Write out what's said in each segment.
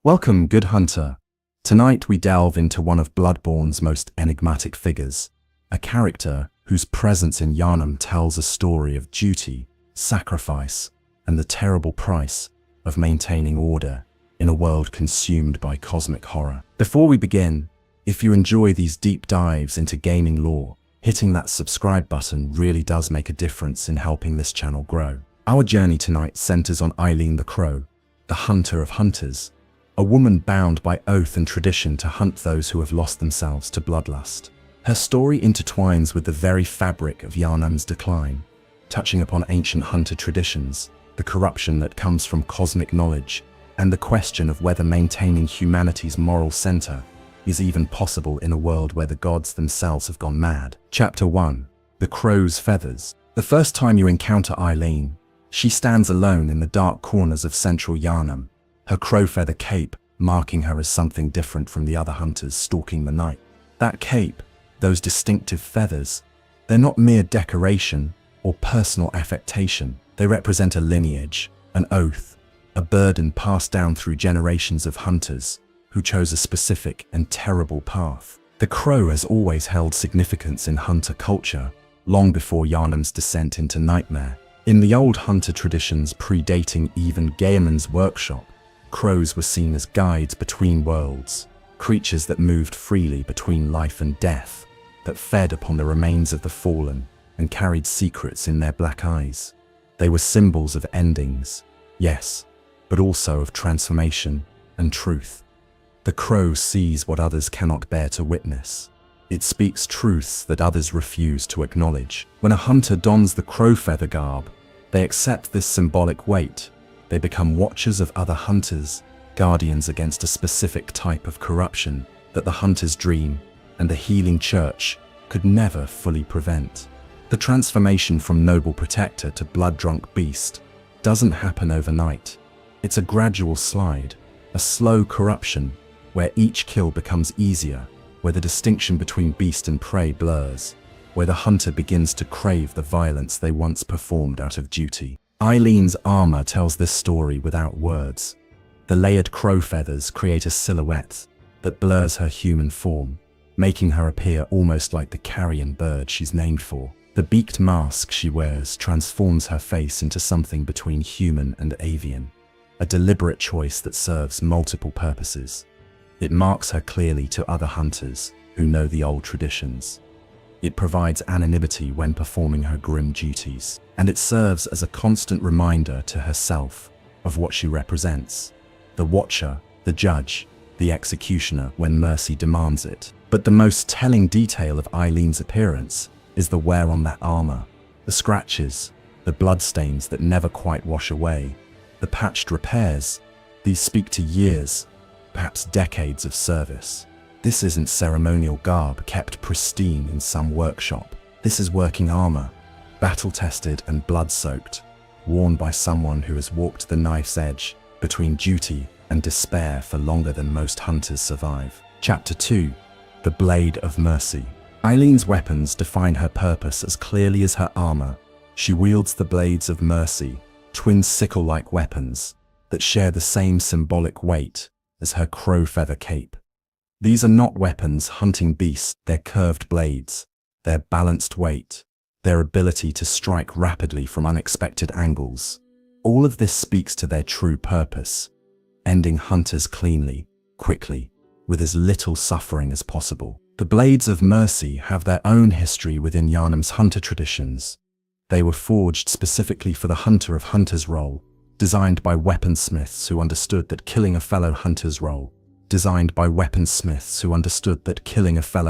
Welcome, good hunter. Tonight we delve into one of Bloodborne's most enigmatic figures, a character whose presence in Yharnam tells a story of duty, sacrifice, and the terrible price of maintaining order in a world consumed by cosmic horror. Before we begin, if you enjoy these deep dives into gaming lore, hitting that subscribe button really does make a difference in helping this channel grow. Our journey tonight centers on Eileen the Crow, the hunter of hunters, a woman bound by oath and tradition to hunt those who have lost themselves to bloodlust. Her story intertwines with the very fabric of Yharnam's decline, touching upon ancient hunter traditions, the corruption that comes from cosmic knowledge, and the question of whether maintaining humanity's moral center is even possible in a world where the gods themselves have gone mad. Chapter 1. The Crow's Feathers. The first time you encounter Eileen, she stands alone in the dark corners of central Yharnam, her crow feather cape marking her as something different from the other hunters stalking the night. That cape, those distinctive feathers, they're not mere decoration or personal affectation. They represent a lineage, an oath, a burden passed down through generations of hunters who chose a specific and terrible path. The crow has always held significance in hunter culture, long before Yharnam's descent into nightmare. In the old hunter traditions predating even Gaiman's workshop, crows were seen as guides between worlds, creatures that moved freely between life and death, that fed upon the remains of the fallen and carried secrets in their black eyes. They were symbols of endings, yes, but also of transformation and truth. The crow sees what others cannot bear to witness. It speaks truths that others refuse to acknowledge. When a hunter dons the crow feather garb, they accept this symbolic weight. They become watchers of other hunters, guardians against a specific type of corruption that the hunter's dream and the healing church could never fully prevent. The transformation from noble protector to blood-drunk beast doesn't happen overnight. It's a gradual slide, a slow corruption, where each kill becomes easier, where the distinction between beast and prey blurs, where the hunter begins to crave the violence they once performed out of duty. Eileen's armor tells this story without words. The layered crow feathers create a silhouette that blurs her human form, making her appear almost like the carrion bird she's named for. The beaked mask she wears transforms her face into something between human and avian, a deliberate choice that serves multiple purposes. It marks her clearly to other hunters who know the old traditions. It provides anonymity when performing her grim duties, and it serves as a constant reminder to herself of what she represents: the watcher, the judge, the executioner when mercy demands it. But the most telling detail of Eileen's appearance is the wear on that armor. The scratches, the bloodstains that never quite wash away, the patched repairs, these speak to years, perhaps decades of service. This isn't ceremonial garb kept pristine in some workshop. This is working armor, battle-tested and blood-soaked, worn by someone who has walked the knife's edge between duty and despair for longer than most hunters survive. Chapter 2. The Blade of Mercy. Eileen's weapons define her purpose as clearly as her armor. She wields the Blades of Mercy, twin sickle-like weapons that share the same symbolic weight as her crow feather cape. These are not weapons hunting beasts, they're curved blades, their balanced weight, their ability to strike rapidly from unexpected angles. All of this speaks to their true purpose: ending hunters cleanly, quickly, with as little suffering as possible. The Blades of Mercy have their own history within Yharnam's hunter traditions. They were forged specifically for the hunter of hunters role, designed by weaponsmiths who understood that killing a fellow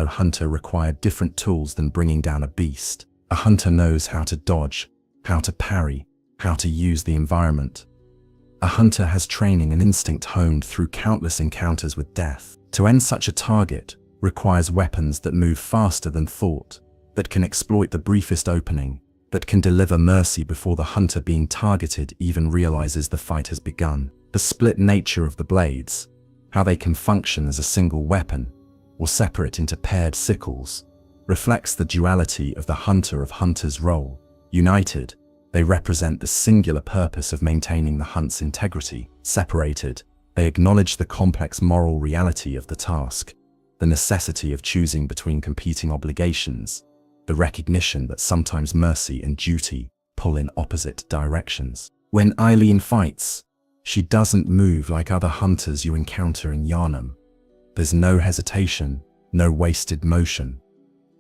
hunter required different tools than bringing down a beast. A hunter knows how to dodge, how to parry, how to use the environment. A hunter has training and instinct honed through countless encounters with death. To end such a target requires weapons that move faster than thought, that can exploit the briefest opening, that can deliver mercy before the hunter being targeted even realizes the fight has begun. The split nature of the blades, how they can function as a single weapon or separate into paired sickles, reflects the duality of the hunter of hunters role. United, they represent the singular purpose of maintaining the hunt's integrity. Separated, They acknowledge the complex moral reality of the task, the necessity of choosing between competing obligations, the recognition that sometimes mercy and duty pull in opposite directions. When Eileen fights, she doesn't move like other hunters you encounter in Yharnam. There's no hesitation, no wasted motion.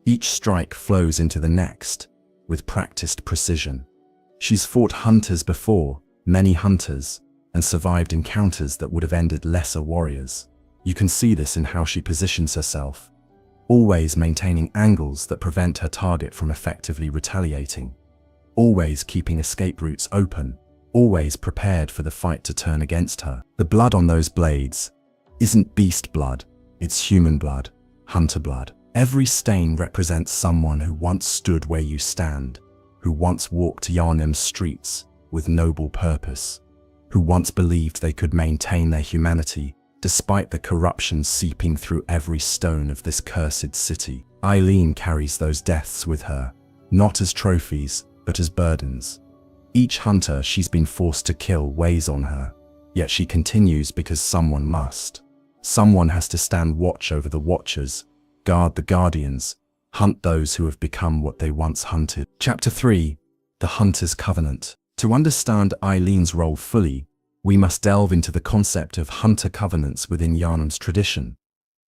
Each strike flows into the next, with practiced precision. She's fought hunters before, many hunters, and survived encounters that would have ended lesser warriors. You can see this in how she positions herself, always maintaining angles that prevent her target from effectively retaliating, always keeping escape routes open, always prepared for the fight to turn against her. The blood on those blades isn't beast blood, it's human blood, hunter blood. Every stain represents someone who once stood where you stand, who once walked Yharnam's streets with noble purpose, who once believed they could maintain their humanity despite the corruption seeping through every stone of this cursed city. Eileen carries those deaths with her, not as trophies, but as burdens. Each hunter she's been forced to kill weighs on her, yet she continues because someone must. Someone has to stand watch over the watchers, guard the guardians, hunt those who have become what they once hunted. Chapter 3. The Hunter's Covenant. To understand Eileen's role fully, we must delve into the concept of hunter covenants within Yharnam's tradition.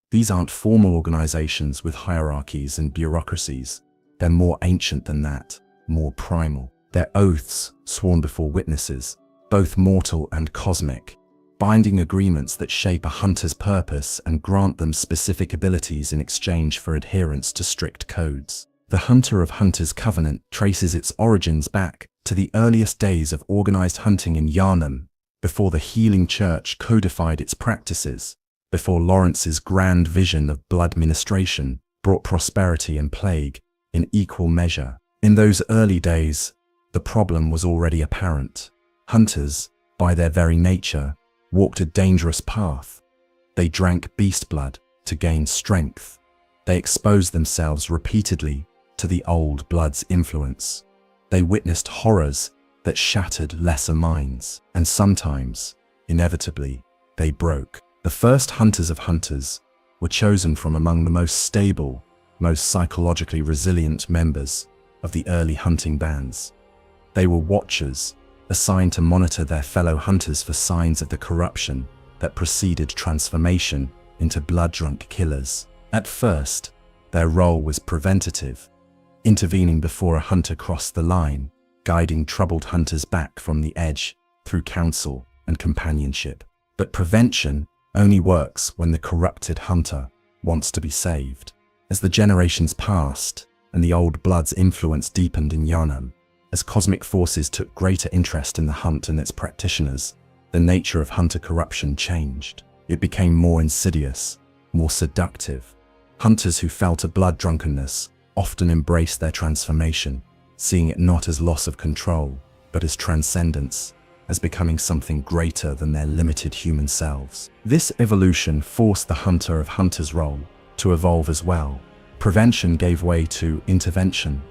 These aren't formal organizations with hierarchies and bureaucracies. They're more ancient than that, more primal. They're oaths sworn before witnesses, both mortal and cosmic, binding agreements that shape a hunter's purpose and grant them specific abilities in exchange for adherence to strict codes. The Hunter of Hunters Covenant traces its origins back to the earliest days of organized hunting in Yharnam, before the healing church codified its practices, before Lawrence's grand vision of blood ministration brought prosperity and plague in equal measure. In those early days, the problem was already apparent. Hunters, by their very nature, walked a dangerous path. They drank beast blood to gain strength. They exposed themselves repeatedly to the old blood's influence. They witnessed horrors that shattered lesser minds, and sometimes, inevitably, they broke. The first hunters of hunters were chosen from among the most stable, most psychologically resilient members of the early hunting bands. They were watchers, assigned to monitor their fellow hunters for signs of the corruption that preceded transformation into blood-drunk killers. At first, their role was preventative, intervening before a hunter crossed the line, guiding troubled hunters back from the edge through counsel and companionship. But prevention only works when the corrupted hunter wants to be saved. As the generations passed and the old blood's influence deepened in Yharnam, as cosmic forces took greater interest in the hunt and its practitioners, the nature of hunter corruption changed. It became more insidious, more seductive. Hunters who felt a blood drunkenness often embraced their transformation, seeing it not as loss of control, but as transcendence, as becoming something greater than their limited human selves. This evolution forced the Hunter of Hunters role to evolve as well. Prevention gave way to intervention.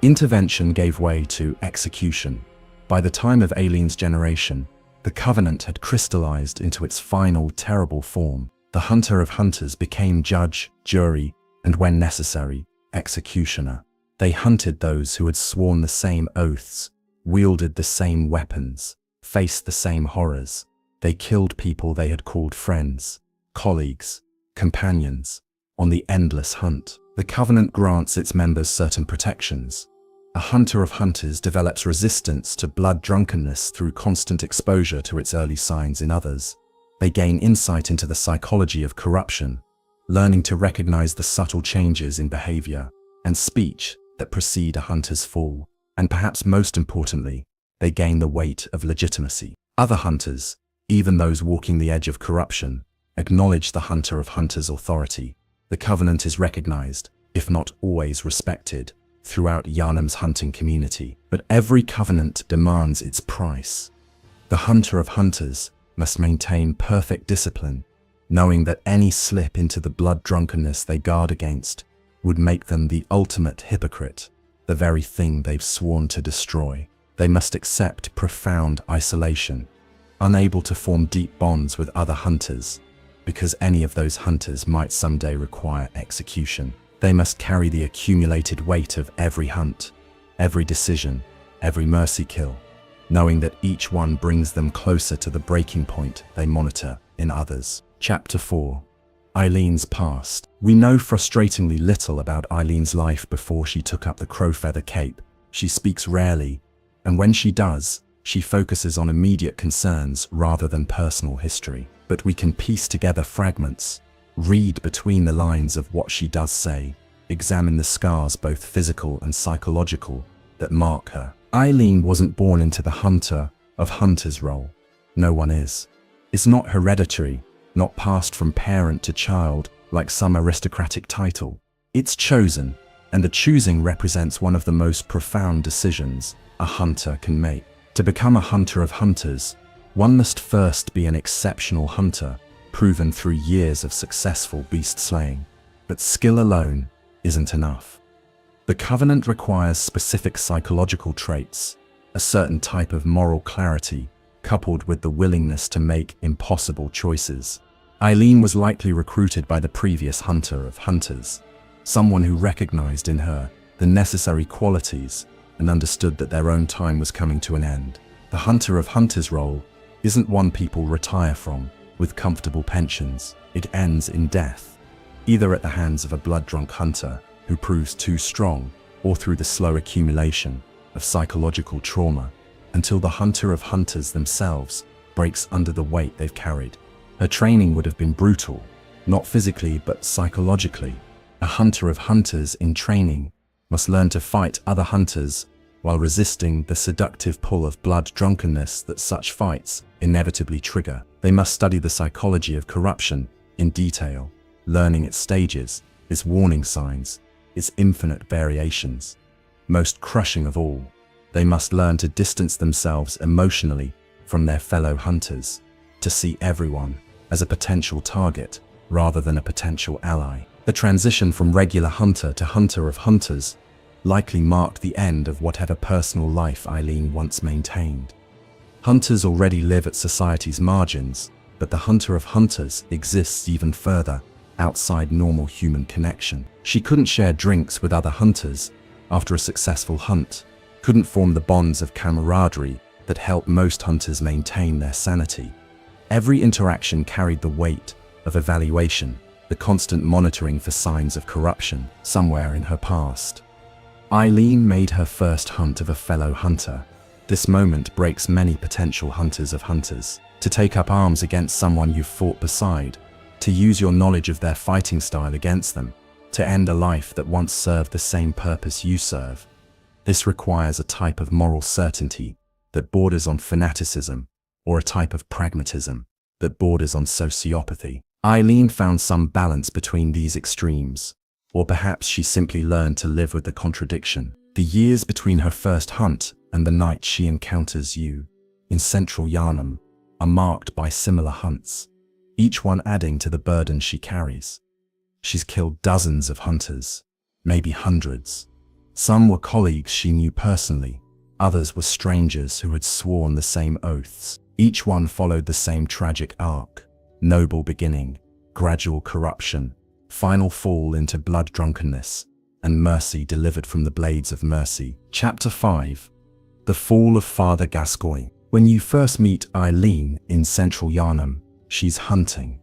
Intervention gave way to execution. By the time of Eileen's generation, the Covenant had crystallized into its final terrible form. The Hunter of Hunters became judge, jury, and when necessary, executioner. They hunted those who had sworn the same oaths, wielded the same weapons, faced the same horrors. They killed people they had called friends, colleagues, companions, on the endless hunt. The Covenant grants its members certain protections. A Hunter of Hunters develops resistance to blood drunkenness through constant exposure to its early signs in others. They gain insight into the psychology of corruption, learning to recognize the subtle changes in behavior and speech that precede a hunter's fall. And perhaps most importantly, they gain the weight of legitimacy. Other hunters, even those walking the edge of corruption, acknowledge the Hunter of Hunters' authority. The Covenant is recognized, if not always respected, throughout Yharnam's hunting community. But every covenant demands its price. The Hunter of Hunters must maintain perfect discipline, knowing that any slip into the blood drunkenness they guard against would make them the ultimate hypocrite, the very thing they've sworn to destroy. They must accept profound isolation, unable to form deep bonds with other hunters, because any of those hunters might someday require execution. They must carry the accumulated weight of every hunt, every decision, every mercy kill, knowing that each one brings them closer to the breaking point they monitor in others. Chapter 4. Eileen's past. We know frustratingly little about Eileen's life before she took up the crowfeather cape. She speaks rarely, and when she does, she focuses on immediate concerns rather than personal history. But we can piece together fragments, read between the lines of what she does say, examine the scars, both physical and psychological, that mark her. Eileen wasn't born into the hunter of hunters role. No one is. It's not hereditary, not passed from parent to child like some aristocratic title. It's chosen, and the choosing represents one of the most profound decisions a hunter can make. To become a hunter of hunters, one must first be an exceptional hunter, proven through years of successful beast slaying. But skill alone isn't enough. The covenant requires specific psychological traits, a certain type of moral clarity, coupled with the willingness to make impossible choices. Eileen was likely recruited by the previous hunter of hunters, someone who recognized in her the necessary qualities and understood that their own time was coming to an end. The hunter of hunters role isn't one people retire from with comfortable pensions. It ends in death, either at the hands of a blood-drunk hunter who proves too strong, or through the slow accumulation of psychological trauma, until the hunter of hunters themselves breaks under the weight they've carried. Her training would have been brutal, not physically but psychologically. A hunter of hunters in training must learn to fight other hunters while resisting the seductive pull of blood drunkenness that such fights inevitably trigger. They must study the psychology of corruption in detail, learning its stages, its warning signs, its infinite variations. Most crushing of all, they must learn to distance themselves emotionally from their fellow hunters, to see everyone as a potential target rather than a potential ally. The transition from regular hunter to hunter of hunters likely marked the end of whatever personal life Eileen once maintained. Hunters already live at society's margins, but the hunter of hunters exists even further, outside normal human connection. She couldn't share drinks with other hunters after a successful hunt, couldn't form the bonds of camaraderie that help most hunters maintain their sanity. Every interaction carried the weight of evaluation, the constant monitoring for signs of corruption somewhere in her past. Eileen made her first hunt of a fellow hunter. This moment breaks many potential hunters of hunters. To take up arms against someone you've fought beside, to use your knowledge of their fighting style against them, to end a life that once served the same purpose you serve. This requires a type of moral certainty that borders on fanaticism, or a type of pragmatism that borders on sociopathy. Eileen found some balance between these extremes, or perhaps she simply learned to live with the contradiction. The years between her first hunt and the night she encounters you in central Yharnam are marked by similar hunts, each one adding to the burden she carries. She's killed dozens of hunters, maybe hundreds. Some were colleagues she knew personally, others were strangers who had sworn the same oaths. Each one followed the same tragic arc: noble beginning, gradual corruption, final fall into blood drunkenness, and mercy delivered from the blades of mercy. Chapter 5. The Fall of Father Gascoigne. When you first meet Eileen in central Yharnam, she's hunting.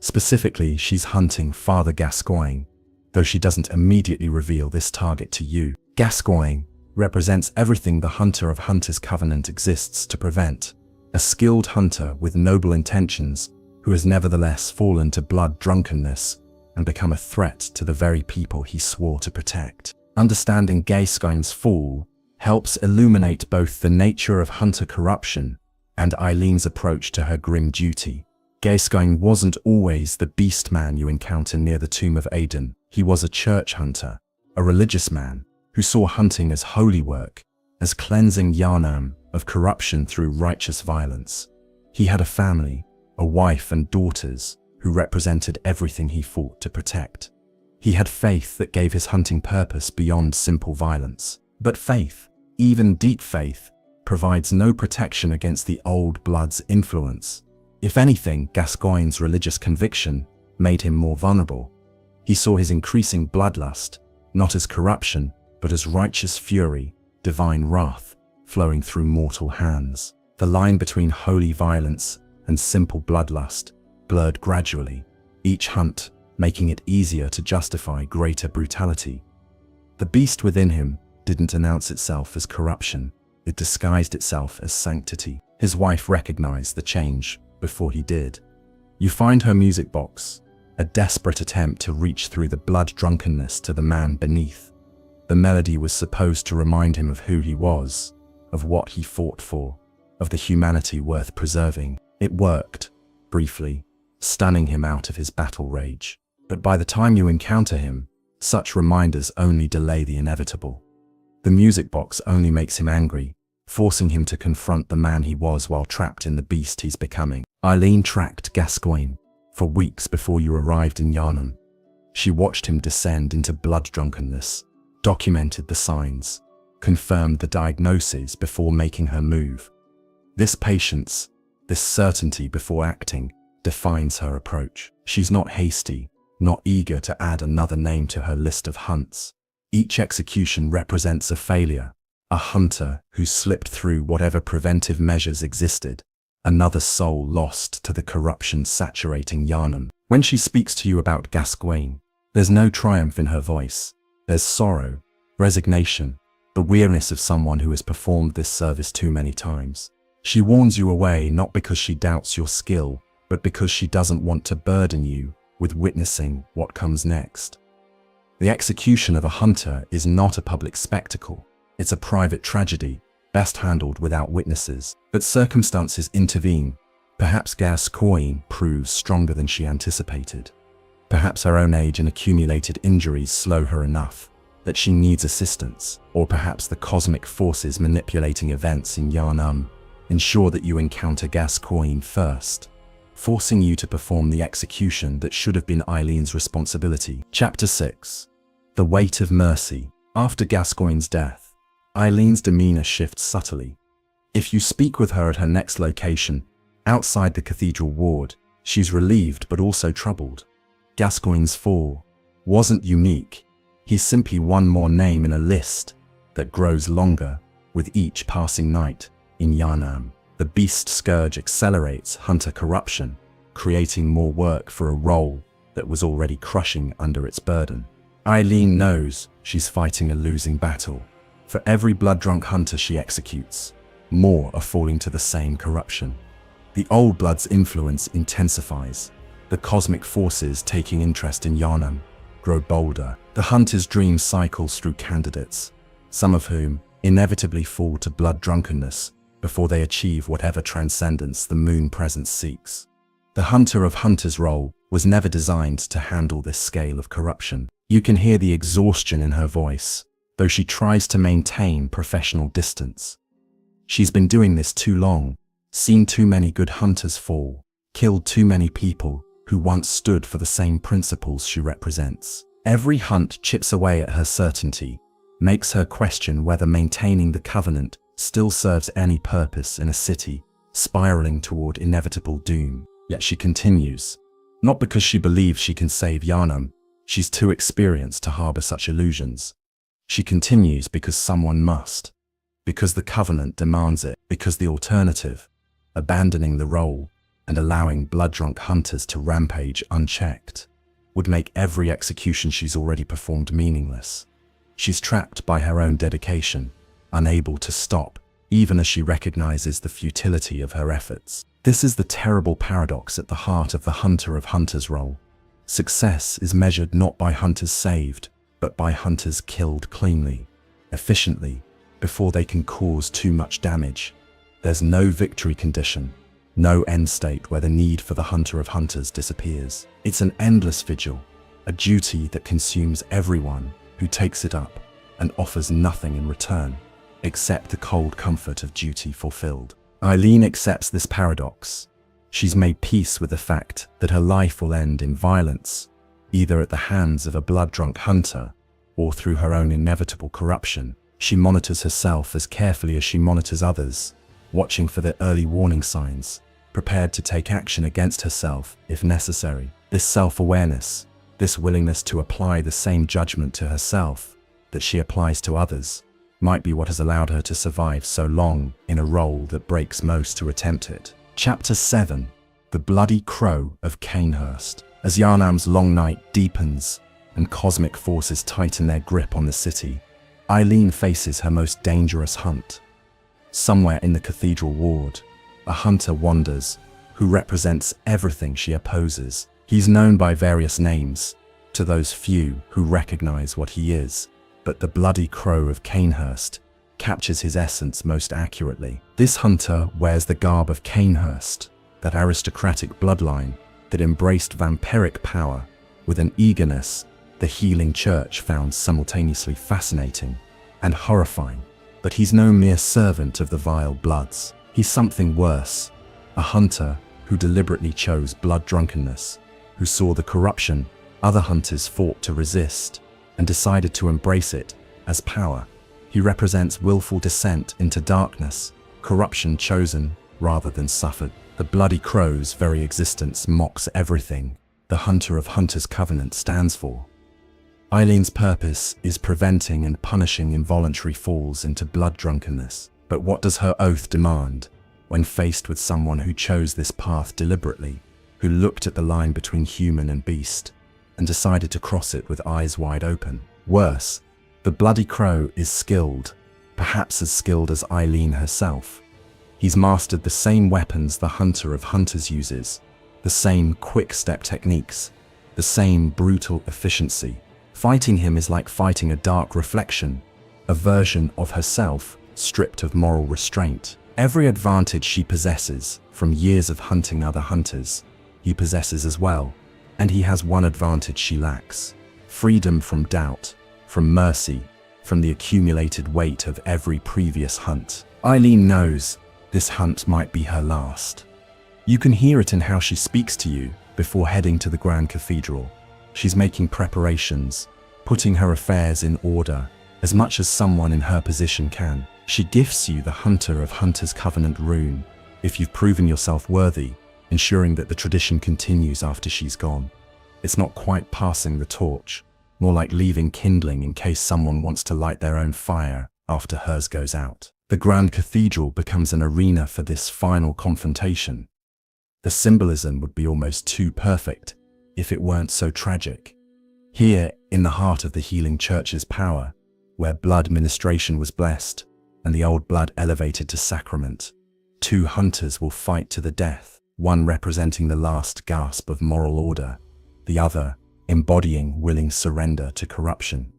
Specifically, she's hunting Father Gascoigne, though she doesn't immediately reveal this target to you. Gascoigne represents everything the hunter of hunters covenant exists to prevent: a skilled hunter with noble intentions who has nevertheless fallen to blood drunkenness and become a threat to the very people he swore to protect. Understanding Gascoigne's fall helps illuminate both the nature of hunter corruption and Eileen's approach to her grim duty. Gascoigne wasn't always the beast man you encounter near the tomb of Aidan. He was a church hunter, a religious man who saw hunting as holy work, as cleansing Yharnam of corruption through righteous violence. He had a family, a wife and daughters, who represented everything he fought to protect. He had faith that gave his hunting purpose beyond simple violence. But faith, even deep faith, provides no protection against the old blood's influence. If anything, Gascoigne's religious conviction made him more vulnerable. He saw his increasing bloodlust not as corruption, but as righteous fury, divine wrath, flowing through mortal hands. The line between holy violence and simple bloodlust blurred gradually, each hunt making it easier to justify greater brutality. The beast within him didn't announce itself as corruption, it disguised itself as sanctity. His wife recognized the change before he did. You find her music box, a desperate attempt to reach through the blood drunkenness to the man beneath. The melody was supposed to remind him of who he was, of what he fought for, of the humanity worth preserving. It worked, briefly, stunning him out of his battle rage. But by the time you encounter him, such reminders only delay the inevitable. The music box only makes him angry, forcing him to confront the man he was while trapped in the beast he's becoming. Eileen tracked Gascoigne for weeks before you arrived in Yharnam. She watched him descend into blood drunkenness, documented the signs, confirmed the diagnoses before making her move. This patience, this certainty before acting, defines her approach. She's not hasty, not eager to add another name to her list of hunts. Each execution represents a failure, a hunter who slipped through whatever preventive measures existed, another soul lost to the corruption saturating Yharnam. When she speaks to you about Gascoigne, there's no triumph in her voice. There's sorrow, resignation, the weariness of someone who has performed this service too many times. She warns you away not because she doubts your skill, but because she doesn't want to burden you with witnessing what comes next. The execution of a hunter is not a public spectacle. It's a private tragedy, best handled without witnesses. But circumstances intervene. Perhaps Gascoigne proves stronger than she anticipated. Perhaps her own age and accumulated injuries slow her enough that she needs assistance. Or perhaps the cosmic forces manipulating events in Yharnam ensure that you encounter Gascoigne first, forcing you to perform the execution that should have been Eileen's responsibility. Chapter 6. The Weight of Mercy. After Gascoigne's death, Eileen's demeanor shifts subtly. If you speak with her at her next location, outside the cathedral ward, she's relieved but also troubled. Gascoigne's fall wasn't unique. He's simply one more name in a list that grows longer with each passing night in Yharnam. The beast scourge accelerates hunter corruption, creating more work for a role that was already crushing under its burden. Eileen knows she's fighting a losing battle. For every blood-drunk hunter she executes, more are falling to the same corruption. The old blood's influence intensifies. The cosmic forces taking interest in Yharnam grow bolder. The hunter's dream cycles through candidates, some of whom inevitably fall to blood drunkenness before they achieve whatever transcendence the moon presence seeks. The hunter of hunters role was never designed to handle this scale of corruption. You can hear the exhaustion in her voice, though she tries to maintain professional distance. She's been doing this too long, seen too many good hunters fall, killed too many people who once stood for the same principles she represents. Every hunt chips away at her certainty, makes her question whether maintaining the covenant still serves any purpose in a city spiraling toward inevitable doom. Yet she continues, not because she believes she can save Yharnam. She's too experienced to harbor such illusions. She continues because someone must, because the covenant demands it, because the alternative, abandoning the role and allowing blood-drunk hunters to rampage unchecked, would make every execution she's already performed meaningless. She's trapped by her own dedication, unable to stop, even as she recognizes the futility of her efforts. This is the terrible paradox at the heart of the hunter of hunters role. Success is measured not by hunters saved, but by hunters killed cleanly, efficiently, before they can cause too much damage. There's no victory condition, no end state where the need for the hunter of hunters disappears. It's an endless vigil, a duty that consumes everyone who takes it up and offers nothing in return, except the cold comfort of duty fulfilled. Eileen accepts this paradox. She's made peace with the fact that her life will end in violence, either at the hands of a blood-drunk hunter or through her own inevitable corruption. She monitors herself as carefully as she monitors others, watching for the early warning signs, prepared to take action against herself if necessary. This self-awareness, this willingness to apply the same judgment to herself that she applies to others, might be what has allowed her to survive so long in a role that breaks most to attempt it. Chapter 7. The Bloody Crow of Cainhurst. As Yharnam's long night deepens and cosmic forces tighten their grip on the city, Eileen faces her most dangerous hunt. Somewhere in the cathedral ward, a hunter wanders who represents everything she opposes. He's known by various names to those few who recognize what he is, but the Bloody Crow of Cainhurst captures his essence most accurately. This hunter wears the garb of Cainhurst, that aristocratic bloodline that embraced vampiric power with an eagerness the healing church found simultaneously fascinating and horrifying. But he's no mere servant of the vile bloods. He's something worse, a hunter who deliberately chose blood drunkenness, who saw the corruption other hunters fought to resist and decided to embrace it as power. He represents willful descent into darkness, corruption chosen rather than suffered. The Bloody Crow's very existence mocks everything the Hunter of Hunters Covenant stands for. Eileen's purpose is preventing and punishing involuntary falls into blood drunkenness. But what does her oath demand when faced with someone who chose this path deliberately, who looked at the line between human and beast and decided to cross it with eyes wide open? Worse, the Bloody Crow is skilled, perhaps as skilled as Eileen herself. He's mastered the same weapons the Hunter of Hunters uses, the same quick-step techniques, the same brutal efficiency. Fighting him is like fighting a dark reflection, a version of herself stripped of moral restraint. Every advantage she possesses from years of hunting other hunters, he possesses as well, and he has one advantage she lacks: freedom from doubt, from mercy, from the accumulated weight of every previous hunt. Eileen knows this hunt might be her last. You can hear it in how she speaks to you before heading to the Grand Cathedral. She's making preparations, putting her affairs in order as much as someone in her position can. She gifts you the Hunter of Hunters Covenant rune if you've proven yourself worthy, ensuring that the tradition continues after she's gone. It's not quite passing the torch, more like leaving kindling in case someone wants to light their own fire after hers goes out. The Grand Cathedral becomes an arena for this final confrontation. The symbolism would be almost too perfect if it weren't so tragic. Here, in the heart of the healing church's power, where blood ministration was blessed and the old blood elevated to sacrament, two hunters will fight to the death, one representing the last gasp of moral order, the other embodying willing surrender to corruption.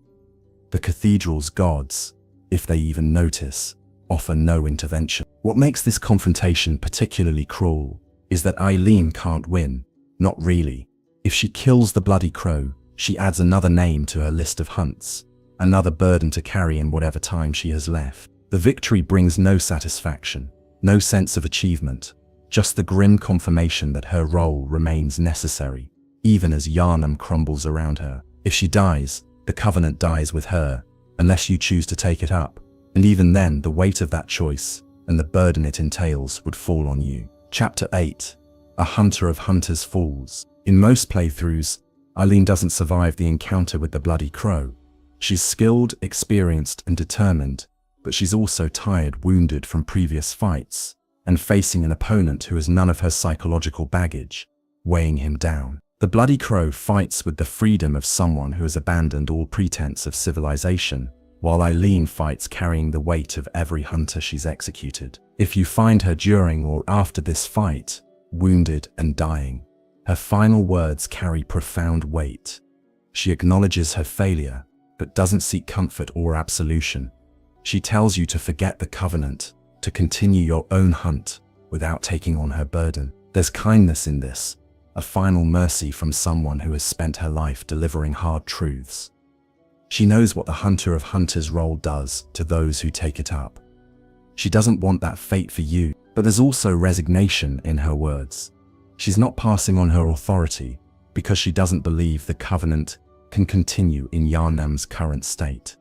The cathedral's gods, if they even notice, offer no intervention. What makes this confrontation particularly cruel is that Eileen can't win. Not really. If she kills the Bloody Crow, she adds another name to her list of hunts, another burden to carry in whatever time she has left. The victory brings no satisfaction, no sense of achievement, just the grim confirmation that her role remains necessary, even as Yharnam crumbles around her. If she dies, the Covenant dies with her, unless you choose to take it up, and even then the weight of that choice and the burden it entails would fall on you. Chapter 8. A Hunter of Hunters falls. In most playthroughs, Eileen doesn't survive the encounter with the Bloody Crow. She's skilled, experienced, and determined, but she's also tired, wounded from previous fights, and facing an opponent who has none of her psychological baggage, weighing him down. The Bloody Crow fights with the freedom of someone who has abandoned all pretense of civilization, while Eileen fights carrying the weight of every hunter she's executed. If you find her during or after this fight, wounded and dying, her final words carry profound weight. She acknowledges her failure, but doesn't seek comfort or absolution. She tells you to forget the Covenant, to continue your own hunt without taking on her burden. There's kindness in this, a final mercy from someone who has spent her life delivering hard truths. She knows what the Hunter of Hunters role does to those who take it up. She doesn't want that fate for you, but there's also resignation in her words. She's not passing on her authority because she doesn't believe the Covenant can continue in Yharnam's current state.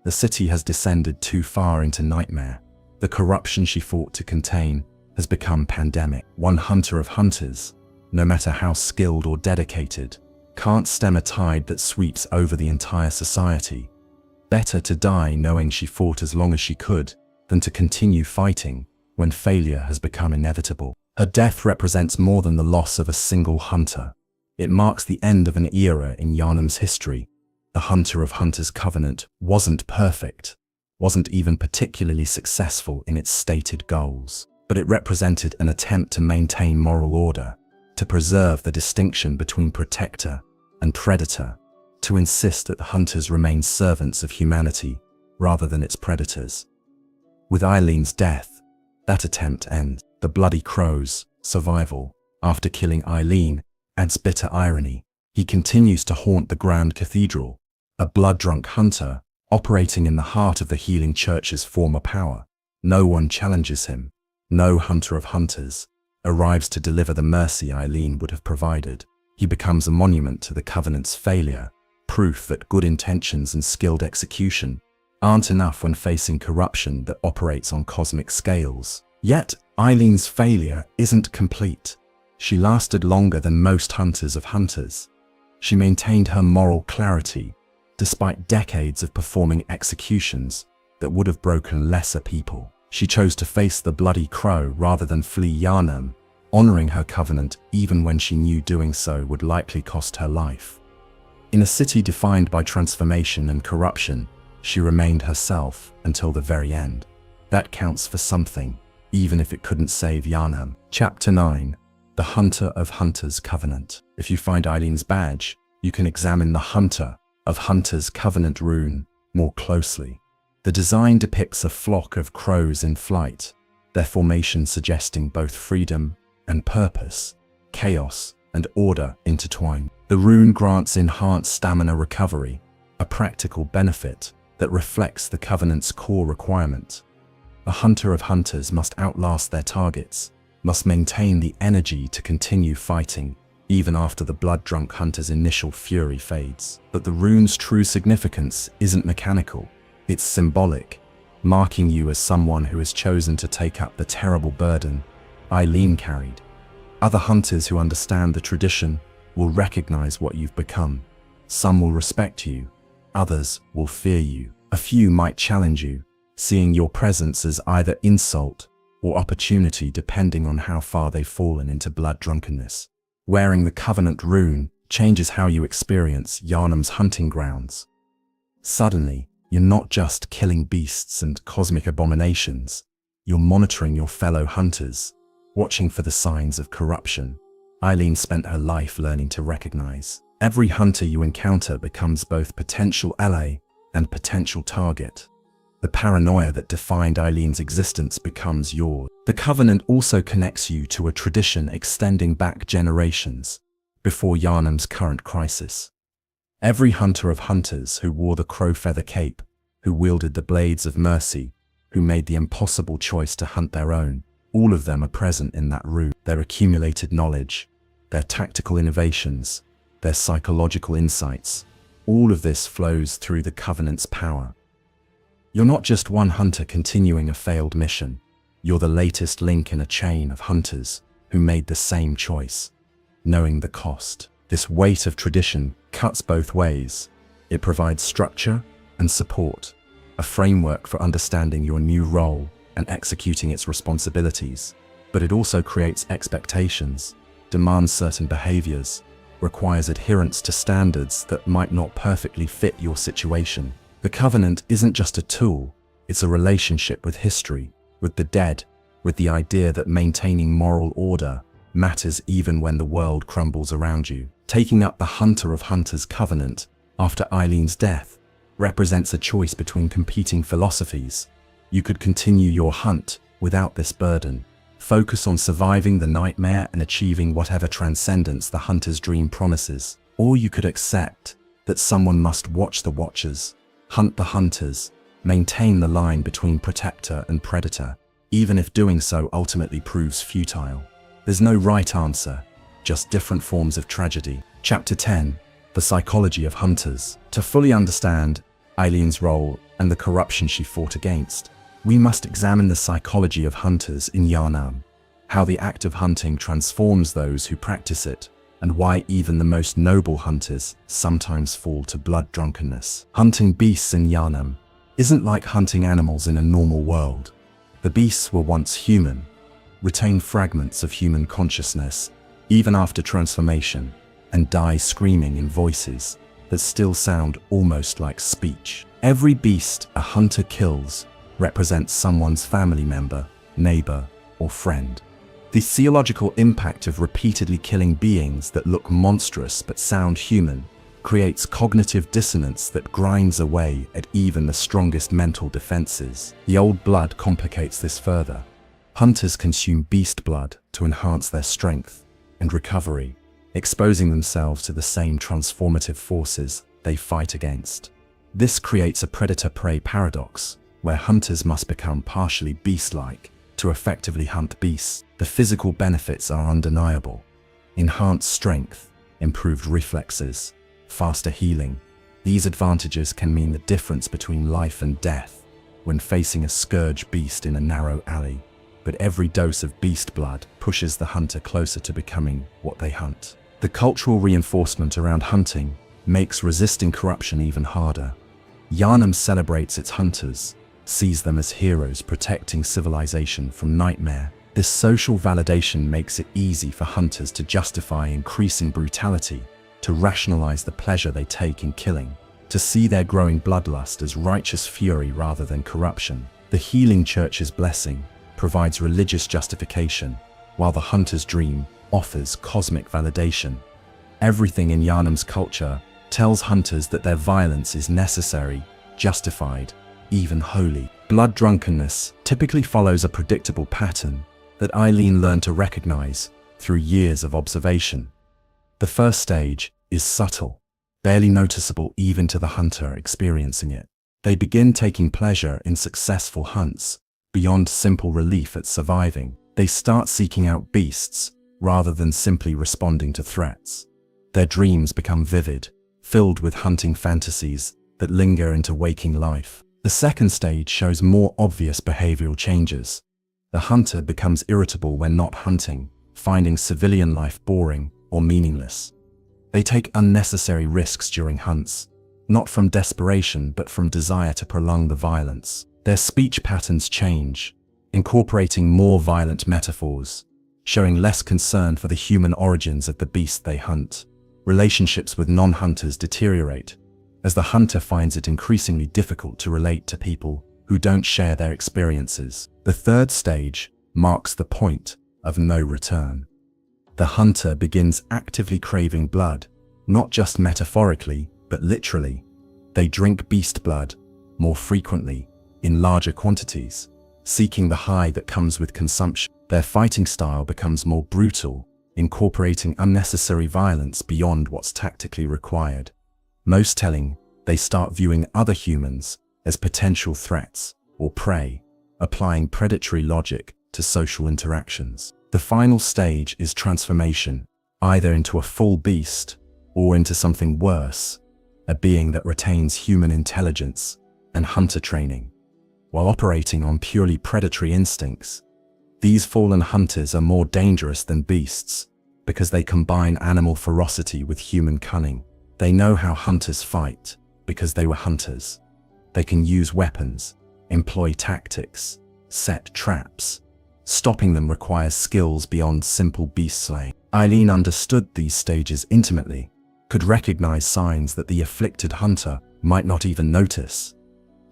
The city has descended too far into nightmare. The corruption she fought to contain has become pandemic. One hunter of hunters, no matter how skilled or dedicated, can't stem a tide that sweeps over the entire society. Better to die knowing she fought as long as she could than to continue fighting when failure has become inevitable. Her death represents more than the loss of a single hunter. It marks the end of an era in Yharnam's history. The Hunter of Hunters Covenant wasn't perfect, wasn't even particularly successful in its stated goals, but it represented an attempt to maintain moral order, to preserve the distinction between protector and predator, to insist that the hunters remain servants of humanity rather than its predators. With Eileen's death, that attempt ends. The Bloody Crow's survival, after killing Eileen, adds bitter irony. He continues to haunt the Grand Cathedral, a blood-drunk hunter operating in the heart of the healing church's former power. No one challenges him. No hunter of hunters arrives to deliver the mercy Eileen would have provided. He becomes a monument to the Covenant's failure, proof that good intentions and skilled execution aren't enough when facing corruption that operates on cosmic scales. Yet, Eileen's failure isn't complete. She lasted longer than most hunters of hunters. She maintained her moral clarity, despite decades of performing executions that would have broken lesser people. She chose to face the Bloody Crow rather than flee Yharnam, honoring her covenant even when she knew doing so would likely cost her life. In a city defined by transformation and corruption, she remained herself until the very end. That counts for something, even if it couldn't save Yharnam. Chapter 9. The Hunter of Hunters Covenant. If you find Eileen's badge, you can examine the Hunter of Hunters Covenant rune more closely. The design depicts a flock of crows in flight, their formation suggesting both freedom and purpose, chaos and order intertwined. The rune grants enhanced stamina recovery, a practical benefit that reflects the Covenant's core requirement. A hunter of hunters must outlast their targets, must maintain the energy to continue fighting, even after the blood-drunk hunter's initial fury fades. But the rune's true significance isn't mechanical. It's symbolic, marking you as someone who has chosen to take up the terrible burden Eileen carried. Other hunters who understand the tradition will recognize what you've become. Some will respect you, others will fear you. A few might challenge you, seeing your presence as either insult or opportunity depending on how far they've fallen into blood drunkenness. Wearing the Covenant rune changes how you experience Yharnam's hunting grounds. Suddenly, you're not just killing beasts and cosmic abominations, you're monitoring your fellow hunters, watching for the signs of corruption. Eileen spent her life learning to recognize. Every hunter you encounter becomes both potential ally and potential target. The paranoia that defined Eileen's existence becomes yours. The Covenant also connects you to a tradition extending back generations, before Yharnam's current crisis. Every hunter of hunters who wore the crow feather cape, who wielded the blades of mercy, who made the impossible choice to hunt their own, all of them are present in that rune. Their accumulated knowledge, their tactical innovations, their psychological insights, all of this flows through the Covenant's power. You're not just one hunter continuing a failed mission. You're the latest link in a chain of hunters who made the same choice, knowing the cost. This weight of tradition cuts both ways. It provides structure and support, a framework for understanding your new role and executing its responsibilities. But it also creates expectations, demands certain behaviors, requires adherence to standards that might not perfectly fit your situation. The Covenant isn't just a tool, it's a relationship with history, with the dead, with the idea that maintaining moral order matters even when the world crumbles around you. Taking up the Hunter of Hunters Covenant after Eileen's death represents a choice between competing philosophies. You could continue your hunt without this burden, focus on surviving the nightmare and achieving whatever transcendence the hunter's dream promises. Or you could accept that someone must watch the watchers, hunt the hunters, maintain the line between protector and predator, even if doing so ultimately proves futile. There's no right answer, just different forms of tragedy. Chapter 10. The Psychology of Hunters. To fully understand Eileen's role, and the corruption she fought against. We must examine the psychology of hunters in Yharnam, how the act of hunting transforms those who practice it, and why even the most noble hunters sometimes fall to blood drunkenness. Hunting beasts in Yharnam isn't like hunting animals in a normal world. The beasts were once human, retain fragments of human consciousness, even after transformation, and die screaming in voices that still sound almost like speech. Every beast a hunter kills represents someone's family member, neighbor, or friend. The theological impact of repeatedly killing beings that look monstrous but sound human creates cognitive dissonance that grinds away at even the strongest mental defenses. The old blood complicates this further. Hunters consume beast blood to enhance their strength and recovery, exposing themselves to the same transformative forces they fight against. This creates a predator-prey paradox, where hunters must become partially beast-like to effectively hunt beasts. The physical benefits are undeniable. Enhanced strength, improved reflexes, faster healing. These advantages can mean the difference between life and death when facing a scourge beast in a narrow alley. But every dose of beast blood pushes the hunter closer to becoming what they hunt. The cultural reinforcement around hunting makes resisting corruption even harder. Yharnam celebrates its hunters, sees them as heroes protecting civilization from nightmare. This social validation makes it easy for hunters to justify increasing brutality, to rationalize the pleasure they take in killing, to see their growing bloodlust as righteous fury rather than corruption. The healing church's blessing provides religious justification, while the hunter's dream offers cosmic validation. Everything in Yharnam's culture tells hunters that their violence is necessary, justified, even holy. Blood drunkenness typically follows a predictable pattern that Eileen learned to recognize through years of observation. The first stage is subtle, barely noticeable even to the hunter experiencing it. They begin taking pleasure in successful hunts, beyond simple relief at surviving. They start seeking out beasts rather than simply responding to threats. Their dreams become vivid, filled with hunting fantasies that linger into waking life. The second stage shows more obvious behavioral changes. The hunter becomes irritable when not hunting, finding civilian life boring or meaningless. They take unnecessary risks during hunts, not from desperation but from desire to prolong the violence. Their speech patterns change, incorporating more violent metaphors, showing less concern for the human origins of the beast they hunt. Relationships with non-hunters deteriorate, as the hunter finds it increasingly difficult to relate to people who don't share their experiences. The third stage marks the point of no return. The hunter begins actively craving blood, not just metaphorically, but literally. They drink beast blood more frequently, in larger quantities, seeking the high that comes with consumption. Their fighting style becomes more brutal, incorporating unnecessary violence beyond what's tactically required. Most telling, they start viewing other humans as potential threats or prey, applying predatory logic to social interactions. The final stage is transformation, either into a full beast or into something worse, a being that retains human intelligence and hunter training. While operating on purely predatory instincts, these fallen hunters are more dangerous than beasts because they combine animal ferocity with human cunning. They know how hunters fight because they were hunters. They can use weapons, employ tactics, set traps. Stopping them requires skills beyond simple beast slaying. Eileen understood these stages intimately, could recognize signs that the afflicted hunter might not even notice.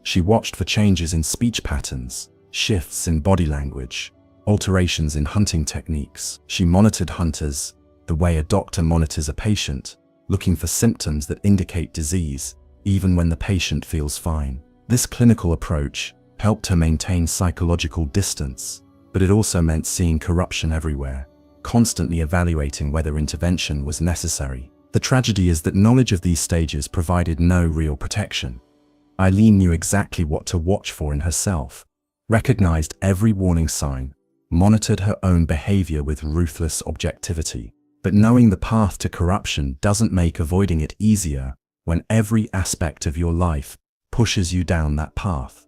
She watched for changes in speech patterns, shifts in body language, alterations in hunting techniques. She monitored hunters the way a doctor monitors a patient, looking for symptoms that indicate disease, even when the patient feels fine. This clinical approach helped her maintain psychological distance, but it also meant seeing corruption everywhere, constantly evaluating whether intervention was necessary. The tragedy is that knowledge of these stages provided no real protection. Eileen knew exactly what to watch for in herself, recognized every warning sign, monitored her own behavior with ruthless objectivity. But knowing the path to corruption doesn't make avoiding it easier when every aspect of your life pushes you down that path.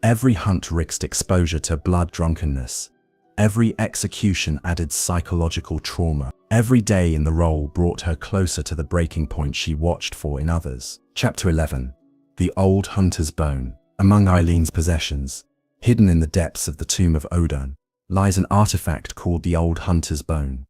Every hunt risked exposure to blood drunkenness. Every execution added psychological trauma. Every day in the role brought her closer to the breaking point she watched for in others. Chapter 11. The Old Hunter's Bone. Among Eileen's possessions, hidden in the depths of the tomb of Odin, lies an artifact called the Old Hunter's Bone.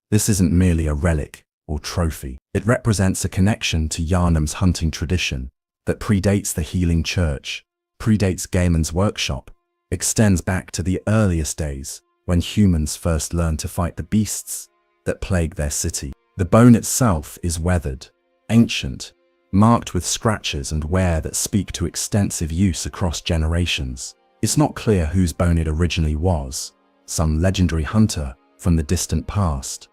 This isn't merely a relic or trophy. It represents a connection to Yharnam's hunting tradition that predates the Healing Church, predates Gaiman's workshop, extends back to the earliest days when humans first learned to fight the beasts that plague their city. The bone itself is weathered, ancient, marked with scratches and wear that speak to extensive use across generations. It's not clear whose bone it originally was, some legendary hunter from the distant past,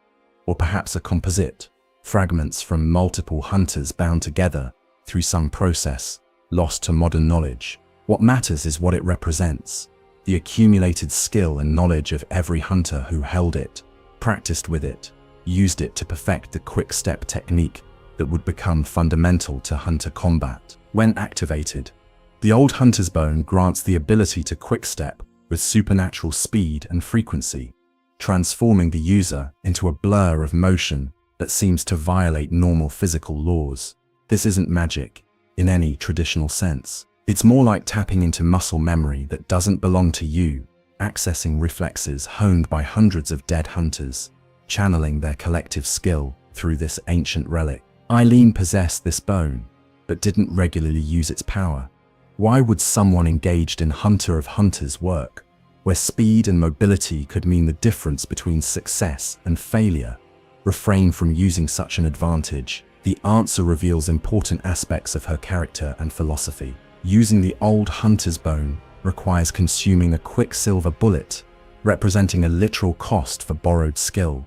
or perhaps a composite, fragments from multiple hunters bound together through some process, lost to modern knowledge. What matters is what it represents, the accumulated skill and knowledge of every hunter who held it, practiced with it, used it to perfect the quick-step technique that would become fundamental to hunter combat. When activated, the Old Hunter's Bone grants the ability to quick-step with supernatural speed and frequency, transforming the user into a blur of motion that seems to violate normal physical laws. This isn't magic in any traditional sense. It's more like tapping into muscle memory that doesn't belong to you, accessing reflexes honed by hundreds of dead hunters, channeling their collective skill through this ancient relic. Eileen possessed this bone, but didn't regularly use its power. Why would someone engaged in Hunter of Hunters work, where speed and mobility could mean the difference between success and failure, refrain from using such an advantage? The answer reveals important aspects of her character and philosophy. Using the Old Hunter's Bone requires consuming a quicksilver bullet, representing a literal cost for borrowed skill.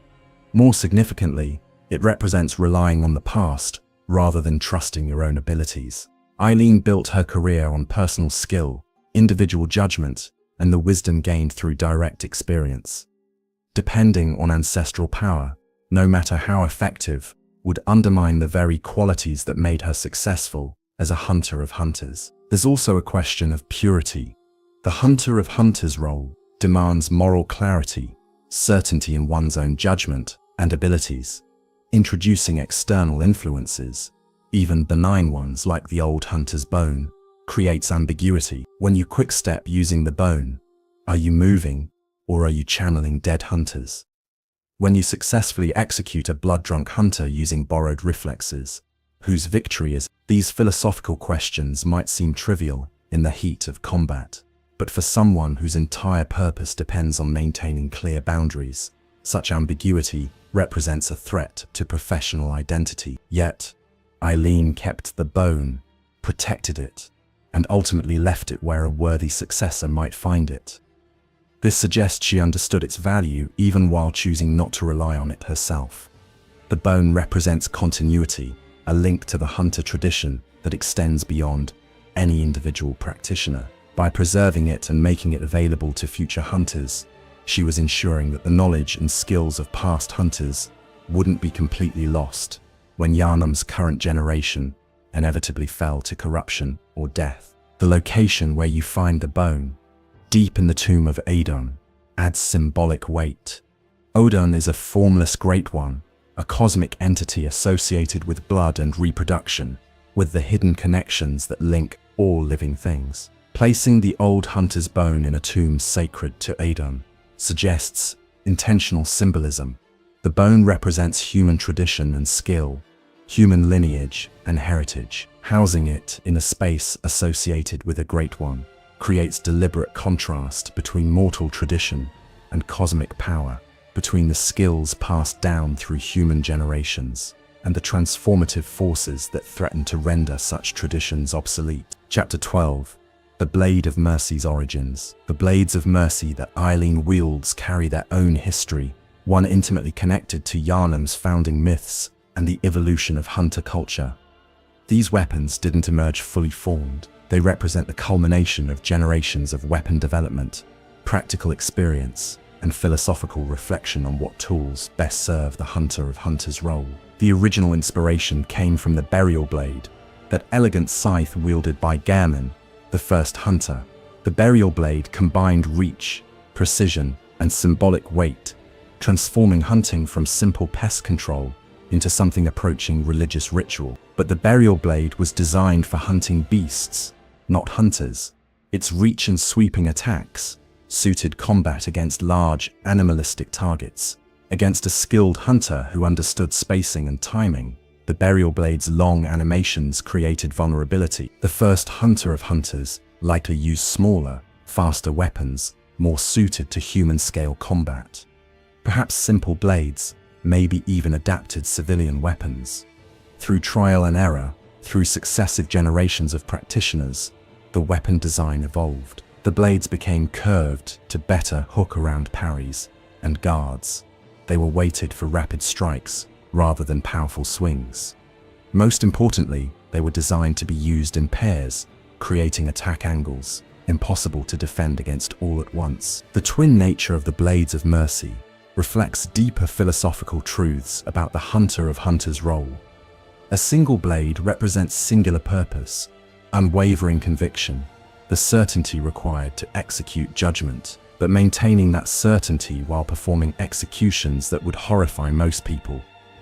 More significantly, it represents relying on the past rather than trusting your own abilities. Eileen built her career on personal skill, individual judgment, and the wisdom gained through direct experience. Depending on ancestral power, no matter how effective, would undermine the very qualities that made her successful as a hunter of hunters. There's also a question of purity. The Hunter of Hunters role demands moral clarity, certainty in one's own judgment and abilities. Introducing external influences, even benign ones like the Old Hunter's Bone, creates ambiguity. When you quick-step using the bone, are you moving or are you channeling dead hunters? When you successfully execute a blood-drunk hunter using borrowed reflexes, whose victory is? These philosophical questions might seem trivial in the heat of combat, but for someone whose entire purpose depends on maintaining clear boundaries, such ambiguity represents a threat to professional identity. Yet, Eileen kept the bone, protected it, and ultimately left it where a worthy successor might find it. This suggests she understood its value even while choosing not to rely on it herself. The bone represents continuity, a link to the hunter tradition that extends beyond any individual practitioner. By preserving it and making it available to future hunters, she was ensuring that the knowledge and skills of past hunters wouldn't be completely lost when Yharnam's current generation inevitably fell to corruption or death. The location where you find the bone, deep in the tomb of Odin, adds symbolic weight. Odin is a formless great one, a cosmic entity associated with blood and reproduction, with the hidden connections that link all living things. Placing the Old Hunter's Bone in a tomb sacred to Odin suggests intentional symbolism. The bone represents human tradition and skill, human lineage and heritage. Housing it in a space associated with a great one creates deliberate contrast between mortal tradition and cosmic power, between the skills passed down through human generations and the transformative forces that threaten to render such traditions obsolete. Chapter 12. The Blade of Mercy's Origins. The Blades of Mercy that Eileen wields carry their own history, one intimately connected to Yharnam's founding myths and the evolution of hunter culture. These weapons didn't emerge fully formed. They represent the culmination of generations of weapon development, practical experience, and philosophical reflection on what tools best serve the Hunter of Hunters role. The original inspiration came from the burial blade, that elegant scythe wielded by Yharnam, the first hunter. The burial blade combined reach, precision, and symbolic weight, transforming hunting from simple pest control into something approaching religious ritual. But the burial blade was designed for hunting beasts, not hunters. Its reach and sweeping attacks suited combat against large, animalistic targets. Against a skilled hunter who understood spacing and timing, the burial blade's long animations created vulnerability. The first hunter of hunters likely used smaller, faster weapons, more suited to human-scale combat. Perhaps simple blades, maybe even adapted civilian weapons. Through trial and error, through successive generations of practitioners, the weapon design evolved. The blades became curved to better hook around parries and guards. They were weighted for rapid strikes rather than powerful swings. Most importantly, they were designed to be used in pairs, creating attack angles impossible to defend against all at once. The twin nature of the Blades of Mercy reflects deeper philosophical truths about the hunter of hunters' role. A single blade represents singular purpose, unwavering conviction, the certainty required to execute judgment, but maintaining that certainty while performing executions that would horrify most people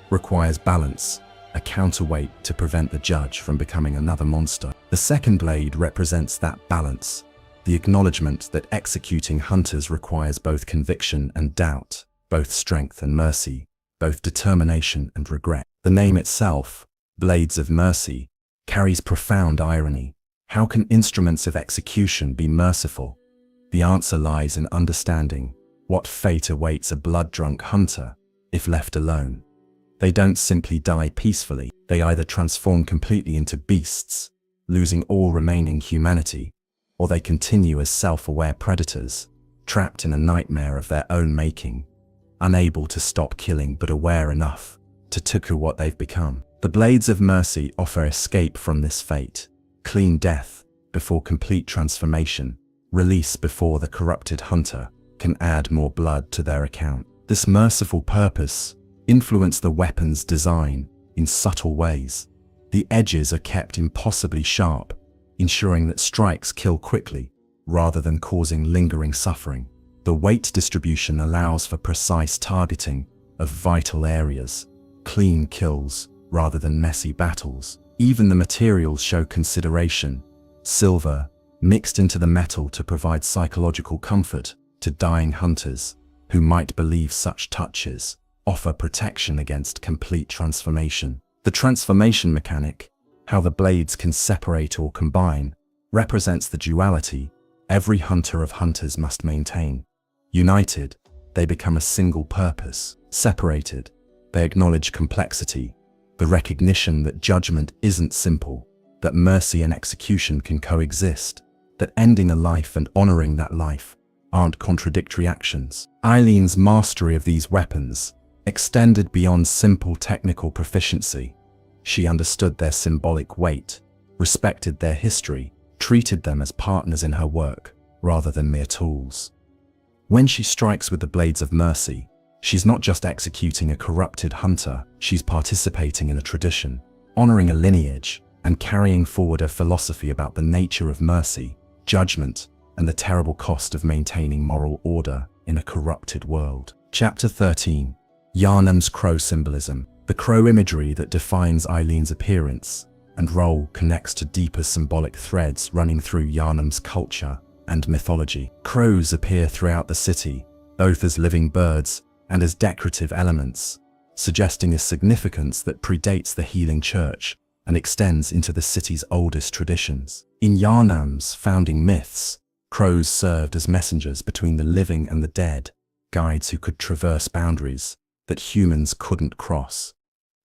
requires balance, a counterweight to prevent the judge from becoming another monster. The second blade represents that balance, the acknowledgement that executing hunters requires both conviction and doubt, both strength and mercy, both determination and regret. The name itself, Blades of Mercy, carries profound irony. How can instruments of execution be merciful? The answer lies in understanding what fate awaits a blood-drunk hunter if left alone. They don't simply die peacefully. They either transform completely into beasts, losing all remaining humanity, or they continue as self-aware predators, trapped in a nightmare of their own making, unable to stop killing but aware enough to tuku what they've become. The Blades of Mercy offer escape from this fate, clean death before complete transformation, release before the corrupted hunter can add more blood to their account. This merciful purpose influenced the weapon's design in subtle ways. The edges are kept impossibly sharp, ensuring that strikes kill quickly rather than causing lingering suffering. The weight distribution allows for precise targeting of vital areas, clean kills rather than messy battles. Even the materials show consideration. Silver, mixed into the metal to provide psychological comfort to dying hunters who might believe such touches offer protection against complete transformation. The transformation mechanic, how the blades can separate or combine, represents the duality every hunter of hunters must maintain. United, they become a single purpose. Separated, they acknowledge complexity, the recognition that judgment isn't simple, that mercy and execution can coexist, that ending a life and honoring that life aren't contradictory actions. Eileen's mastery of these weapons extended beyond simple technical proficiency. She understood their symbolic weight, respected their history, treated them as partners in her work rather than mere tools. When she strikes with the Blades of Mercy, she's not just executing a corrupted hunter, she's participating in a tradition, honoring a lineage, and carrying forward a philosophy about the nature of mercy, judgment, and the terrible cost of maintaining moral order in a corrupted world. Chapter 13. Yharnam's Crow Symbolism. The crow imagery that defines Eileen's appearance and role connects to deeper symbolic threads running through Yharnam's culture and mythology. Crows appear throughout the city, both as living birds and as decorative elements, suggesting a significance that predates the healing church and extends into the city's oldest traditions. In Yharnam's founding myths, crows served as messengers between the living and the dead, guides who could traverse boundaries that humans couldn't cross.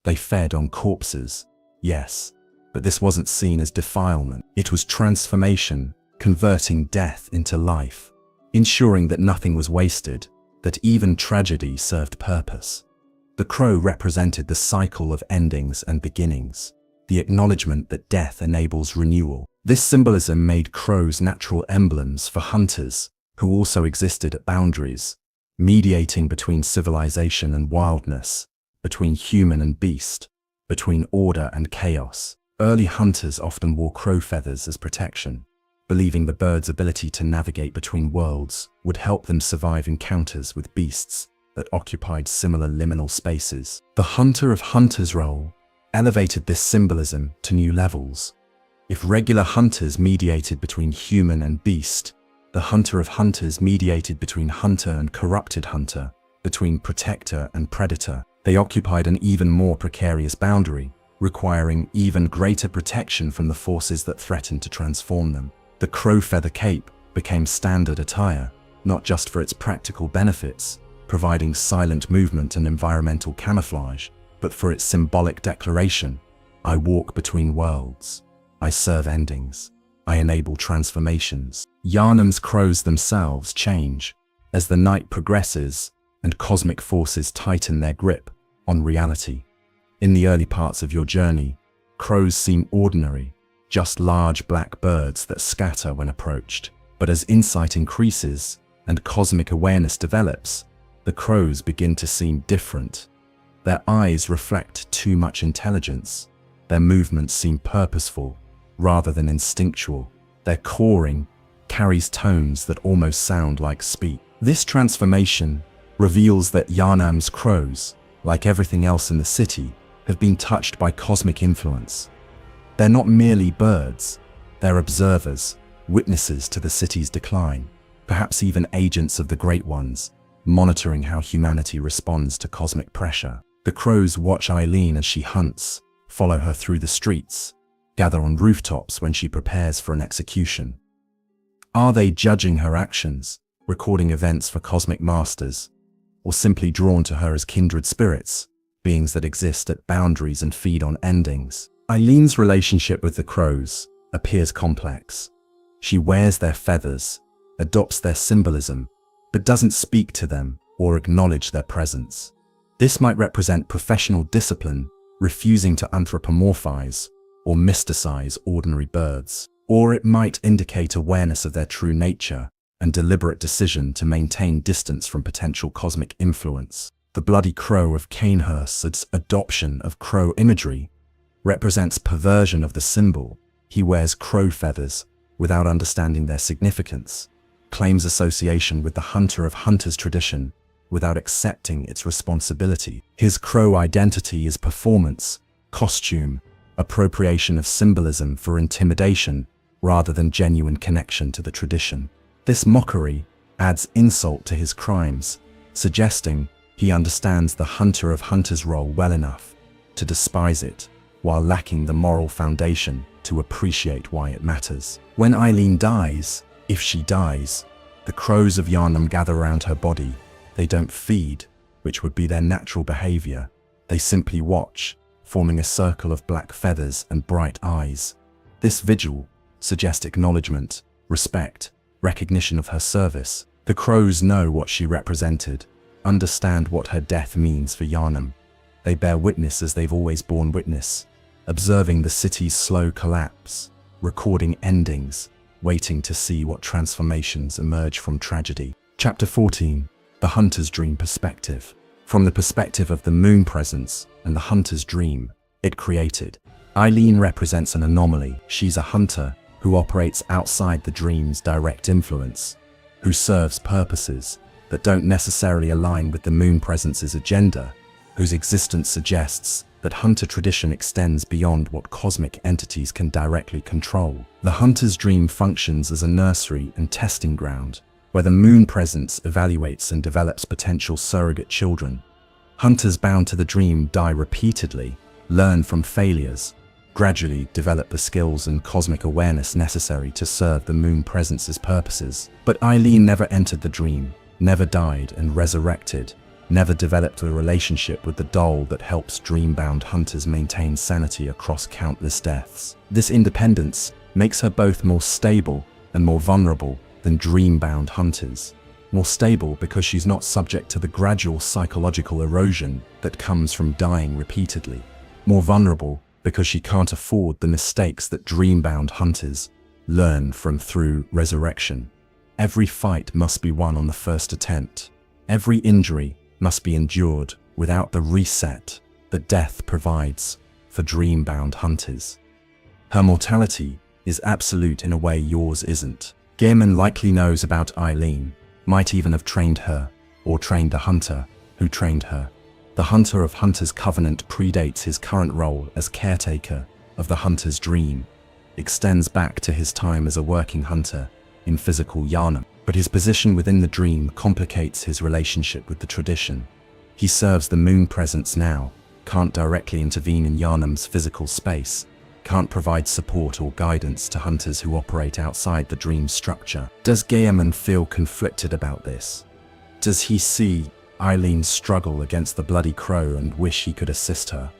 They fed on corpses, yes, but this wasn't seen as defilement. It was transformation, converting death into life, ensuring that nothing was wasted, that even tragedy served purpose. The crow represented the cycle of endings and beginnings, the acknowledgement that death enables renewal. This symbolism made crows natural emblems for hunters who also existed at boundaries, mediating between civilization and wildness, between human and beast, between order and chaos. Early hunters often wore crow feathers as protection, believing the bird's ability to navigate between worlds would help them survive encounters with beasts that occupied similar liminal spaces. The Hunter of Hunters role elevated this symbolism to new levels. If regular hunters mediated between human and beast, the Hunter of Hunters mediated between hunter and corrupted hunter, between protector and predator. They occupied an even more precarious boundary, requiring even greater protection from the forces that threatened to transform them. The crow feather cape became standard attire, not just for its practical benefits, providing silent movement and environmental camouflage, but for its symbolic declaration: I walk between worlds. I serve endings. I enable transformations. Yharnam's crows themselves change as the night progresses and cosmic forces tighten their grip on reality. In the early parts of your journey, crows seem ordinary, just large black birds that scatter when approached. But as insight increases and cosmic awareness develops, the crows begin to seem different. Their eyes reflect too much intelligence. Their movements seem purposeful rather than instinctual. Their cawing carries tones that almost sound like speech. This transformation reveals that Yharnam's crows, like everything else in the city, have been touched by cosmic influence. They're not merely birds, they're observers, witnesses to the city's decline, perhaps even agents of the Great Ones, monitoring how humanity responds to cosmic pressure. The crows watch Eileen as she hunts, follow her through the streets, gather on rooftops when she prepares for an execution. Are they judging her actions, recording events for cosmic masters, or simply drawn to her as kindred spirits, beings that exist at boundaries and feed on endings? Eileen's relationship with the crows appears complex. She wears their feathers, adopts their symbolism, but doesn't speak to them or acknowledge their presence. This might represent professional discipline, refusing to anthropomorphize or mysticize ordinary birds. Or it might indicate awareness of their true nature and deliberate decision to maintain distance from potential cosmic influence. The bloody crow of Cainhurst's adoption of crow imagery represents perversion of the symbol. He wears crow feathers without understanding their significance, claims association with the Hunter of Hunters tradition without accepting its responsibility. His crow identity is performance, costume, appropriation of symbolism for intimidation rather than genuine connection to the tradition. This mockery adds insult to his crimes, suggesting he understands the Hunter of Hunters role well enough to despise it, while lacking the moral foundation to appreciate why it matters. When Eileen dies, if she dies, the crows of Yharnam gather around her body. They don't feed, which would be their natural behavior. They simply watch, forming a circle of black feathers and bright eyes. This vigil suggests acknowledgement, respect, recognition of her service. The crows know what she represented, understand what her death means for Yharnam. They bear witness as they've always borne witness, observing the city's slow collapse, recording endings, waiting to see what transformations emerge from tragedy. Chapter 14. The Hunter's Dream Perspective. From the perspective of the moon presence and the hunter's dream it created, Eileen represents an anomaly. She's a hunter who operates outside the dream's direct influence, who serves purposes that don't necessarily align with the moon presence's agenda, whose existence suggests that hunter tradition extends beyond what cosmic entities can directly control. The hunter's dream functions as a nursery and testing ground, where the moon presence evaluates and develops potential surrogate children. Hunters bound to the dream die repeatedly, learn from failures, gradually develop the skills and cosmic awareness necessary to serve the moon presence's purposes. But Eileen never entered the dream, never died and resurrected, never developed a relationship with the doll that helps dream-bound hunters maintain sanity across countless deaths. This independence makes her both more stable and more vulnerable than dream-bound hunters. More stable because she's not subject to the gradual psychological erosion that comes from dying repeatedly. More vulnerable because she can't afford the mistakes that dream-bound hunters learn from through resurrection. Every fight must be won on the first attempt. Every injury must be endured without the reset that death provides for dream-bound hunters. Her mortality is absolute in a way yours isn't. Gehrman likely knows about Eileen, might even have trained her, or trained the hunter who trained her. The Hunter of Hunters covenant predates his current role as caretaker of the hunter's dream, extends back to his time as a working hunter in physical Yharnam, but his position within the dream complicates his relationship with the tradition. He serves the moon presence now, can't directly intervene in Yharnam's physical space, can't provide support or guidance to hunters who operate outside the dream structure. Does Gehrman feel conflicted about this? Does he see Eileen struggle against the Bloody Crow and wish he could assist her?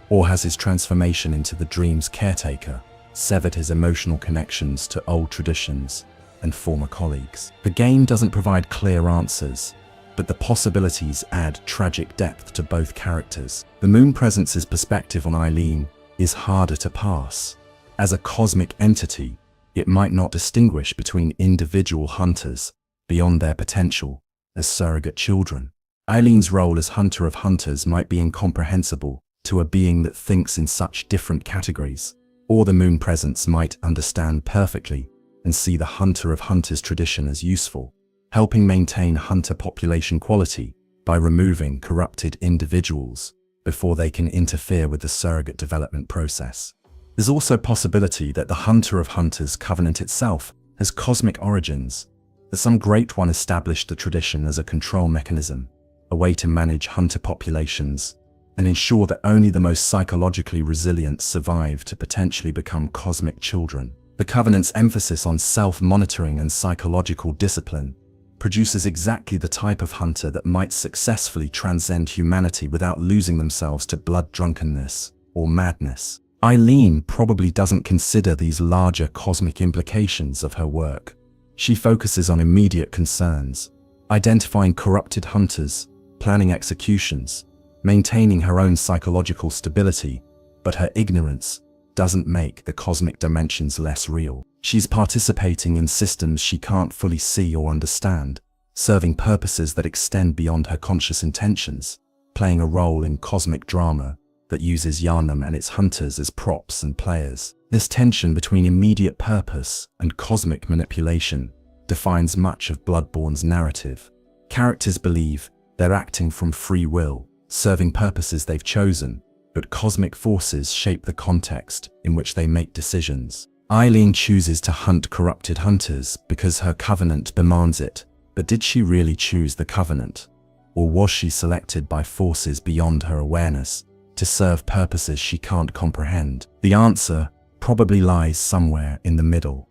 Or has his transformation into the dream's caretaker severed his emotional connections to old traditions and former colleagues? The game doesn't provide clear answers, but the possibilities add tragic depth to both characters. The moon presence's perspective on Eileen is harder to pass. As a cosmic entity, it might not distinguish between individual hunters beyond their potential as surrogate children. Eileen's role as Hunter of Hunters might be incomprehensible to a being that thinks in such different categories, or the moon presence might understand perfectly and see the Hunter of Hunters tradition as useful, helping maintain hunter population quality by removing corrupted individuals before they can interfere with the surrogate development process. There's also possibility that the Hunter of Hunters covenant itself has cosmic origins, that some Great One established the tradition as a control mechanism, a way to manage hunter populations and ensure that only the most psychologically resilient survive to potentially become cosmic children. The Covenant's emphasis on self-monitoring and psychological discipline produces exactly the type of hunter that might successfully transcend humanity without losing themselves to blood drunkenness or madness. Eileen probably doesn't consider these larger cosmic implications of her work. She focuses on immediate concerns, identifying corrupted hunters, planning executions, maintaining her own psychological stability, but her ignorance doesn't make the cosmic dimensions less real. She's participating in systems she can't fully see or understand, serving purposes that extend beyond her conscious intentions, playing a role in cosmic drama that uses Yharnam and its hunters as props and players. This tension between immediate purpose and cosmic manipulation defines much of Bloodborne's narrative. Characters believe they're acting from free will, serving purposes they've chosen, but cosmic forces shape the context in which they make decisions. Eileen chooses to hunt corrupted hunters because her covenant demands it, but did she really choose the covenant? Or was she selected by forces beyond her awareness to serve purposes she can't comprehend? The answer probably lies somewhere in the middle.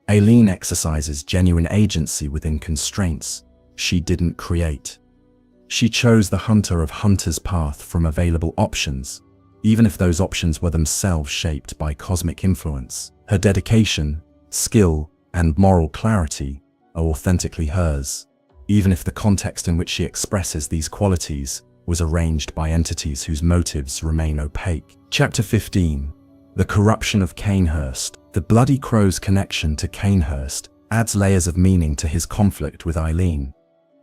Eileen exercises genuine agency within constraints she didn't create. She chose the Hunter of Hunters path from available options, even if those options were themselves shaped by cosmic influence. Her dedication, skill, and moral clarity are authentically hers, even if the context in which she expresses these qualities was arranged by entities whose motives remain opaque. Chapter 15. The Corruption of Cainhurst. The Bloody Crow's connection to Cainhurst adds layers of meaning to his conflict with Eileen.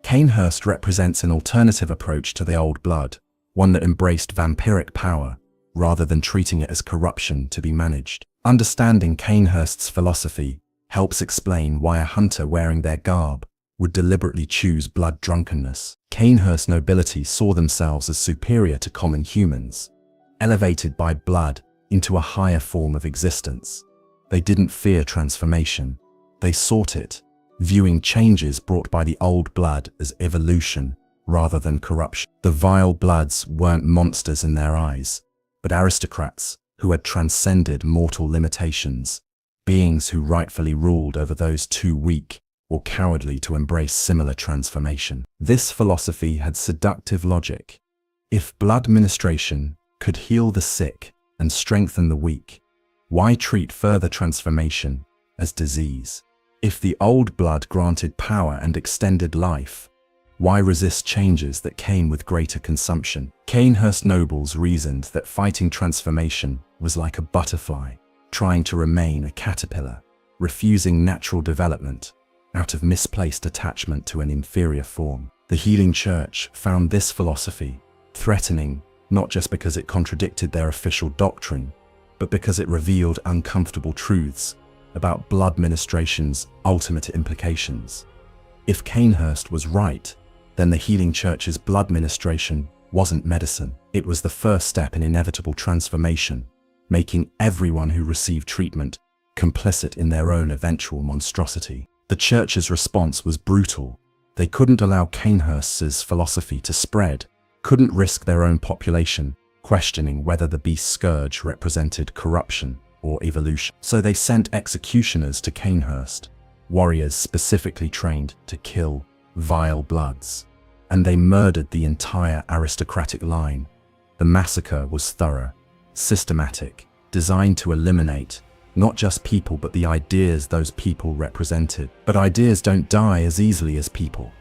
Cainhurst represents an alternative approach to the Old Blood, one that embraced vampiric power, rather than treating it as corruption to be managed. Understanding Cainhurst's philosophy helps explain why a hunter wearing their garb would deliberately choose blood drunkenness. Cainhurst nobility saw themselves as superior to common humans, elevated by blood into a higher form of existence. They didn't fear transformation, they sought it, viewing changes brought by the old blood as evolution rather than corruption. The vile bloods weren't monsters in their eyes, but aristocrats who had transcended mortal limitations, beings who rightfully ruled over those too weak or cowardly to embrace similar transformation. This philosophy had seductive logic. If blood ministration could heal the sick and strengthen the weak, why treat further transformation as disease? If the old blood granted power and extended life, why resist changes that came with greater consumption? Cainhurst nobles reasoned that fighting transformation was like a butterfly, trying to remain a caterpillar, refusing natural development out of misplaced attachment to an inferior form. The Healing Church found this philosophy threatening, not just because it contradicted their official doctrine, but because it revealed uncomfortable truths about blood ministration's ultimate implications. If Cainhurst was right, then the Healing Church's blood ministration wasn't medicine. It was the first step in inevitable transformation, making everyone who received treatment complicit in their own eventual monstrosity. The Church's response was brutal. They couldn't allow Cainhurst's philosophy to spread, couldn't risk their own population questioning whether the beast scourge represented corruption or evolution. So they sent executioners to Cainhurst, warriors specifically trained to kill vile bloods, and they murdered the entire aristocratic line. The massacre was thorough, systematic, designed to eliminate not just people but the ideas those people represented. But ideas don't die as easily as people.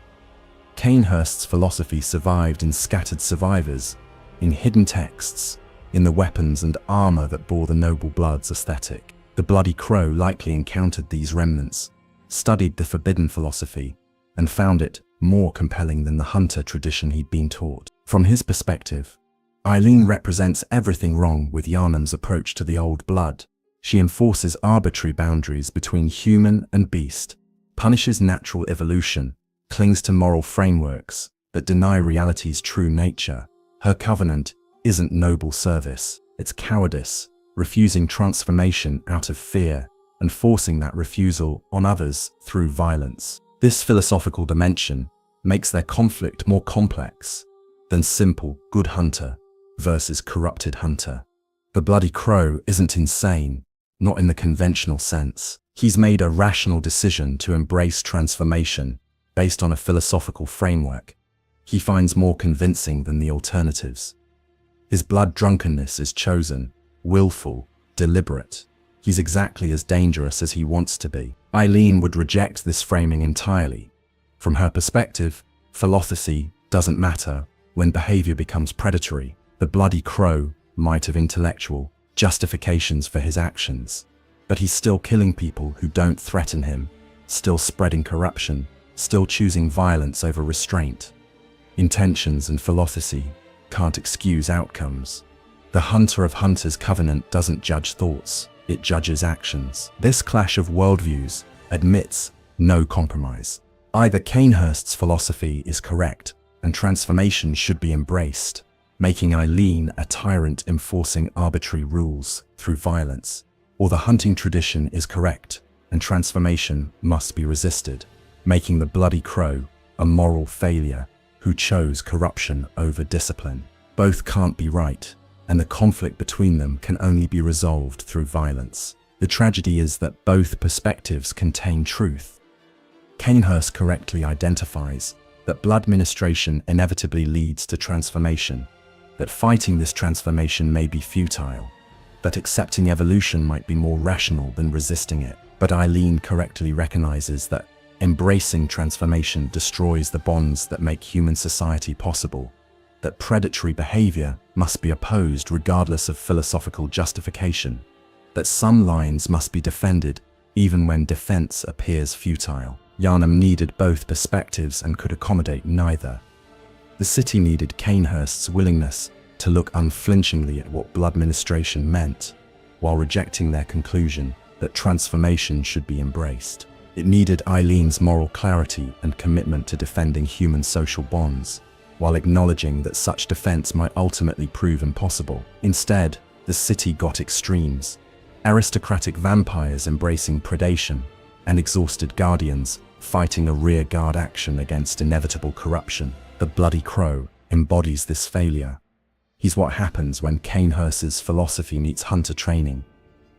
Cainhurst's philosophy survived in scattered survivors, in hidden texts, in the weapons and armor that bore the noble blood's aesthetic. The Bloody Crow likely encountered these remnants, studied the forbidden philosophy, and found it more compelling than the hunter tradition he'd been taught. From his perspective, Eileen represents everything wrong with Yharnam's approach to the old blood. She enforces arbitrary boundaries between human and beast, punishes natural evolution, clings to moral frameworks that deny reality's true nature. Her covenant isn't noble service, it's cowardice, refusing transformation out of fear and forcing that refusal on others through violence. This philosophical dimension makes their conflict more complex than simple good hunter versus corrupted hunter. The Bloody Crow isn't insane, not in the conventional sense. He's made a rational decision to embrace transformation based on a philosophical framework he finds more convincing than the alternatives. His blood drunkenness is chosen, willful, deliberate. He's exactly as dangerous as he wants to be. Eileen would reject this framing entirely. From her perspective, philosophy doesn't matter when behavior becomes predatory. The Bloody Crow might have intellectual justifications for his actions, but he's still killing people who don't threaten him, still spreading corruption, still choosing violence over restraint. Intentions and philosophy can't excuse outcomes. The Hunter of Hunters covenant doesn't judge thoughts, it judges actions. This clash of worldviews admits no compromise. Either Cainhurst's philosophy is correct and transformation should be embraced, making Eileen a tyrant enforcing arbitrary rules through violence, or the hunting tradition is correct and transformation must be resisted, making the Bloody Crow a moral failure who chose corruption over discipline. Both can't be right, and the conflict between them can only be resolved through violence. The tragedy is that both perspectives contain truth. Cainhurst correctly identifies that blood ministration inevitably leads to transformation, that fighting this transformation may be futile, that accepting evolution might be more rational than resisting it. But Eileen correctly recognizes that embracing transformation destroys the bonds that make human society possible, that predatory behavior must be opposed regardless of philosophical justification, that some lines must be defended even when defense appears futile. Yharnam needed both perspectives and could accommodate neither. The city needed Cainhurst's willingness to look unflinchingly at what blood ministration meant, while rejecting their conclusion that transformation should be embraced. It needed Eileen's moral clarity and commitment to defending human social bonds, while acknowledging that such defense might ultimately prove impossible. Instead, the city got extremes: aristocratic vampires embracing predation, and exhausted guardians fighting a rear-guard action against inevitable corruption. The Bloody Crow embodies this failure. He's what happens when Cainhurst's philosophy meets hunter training,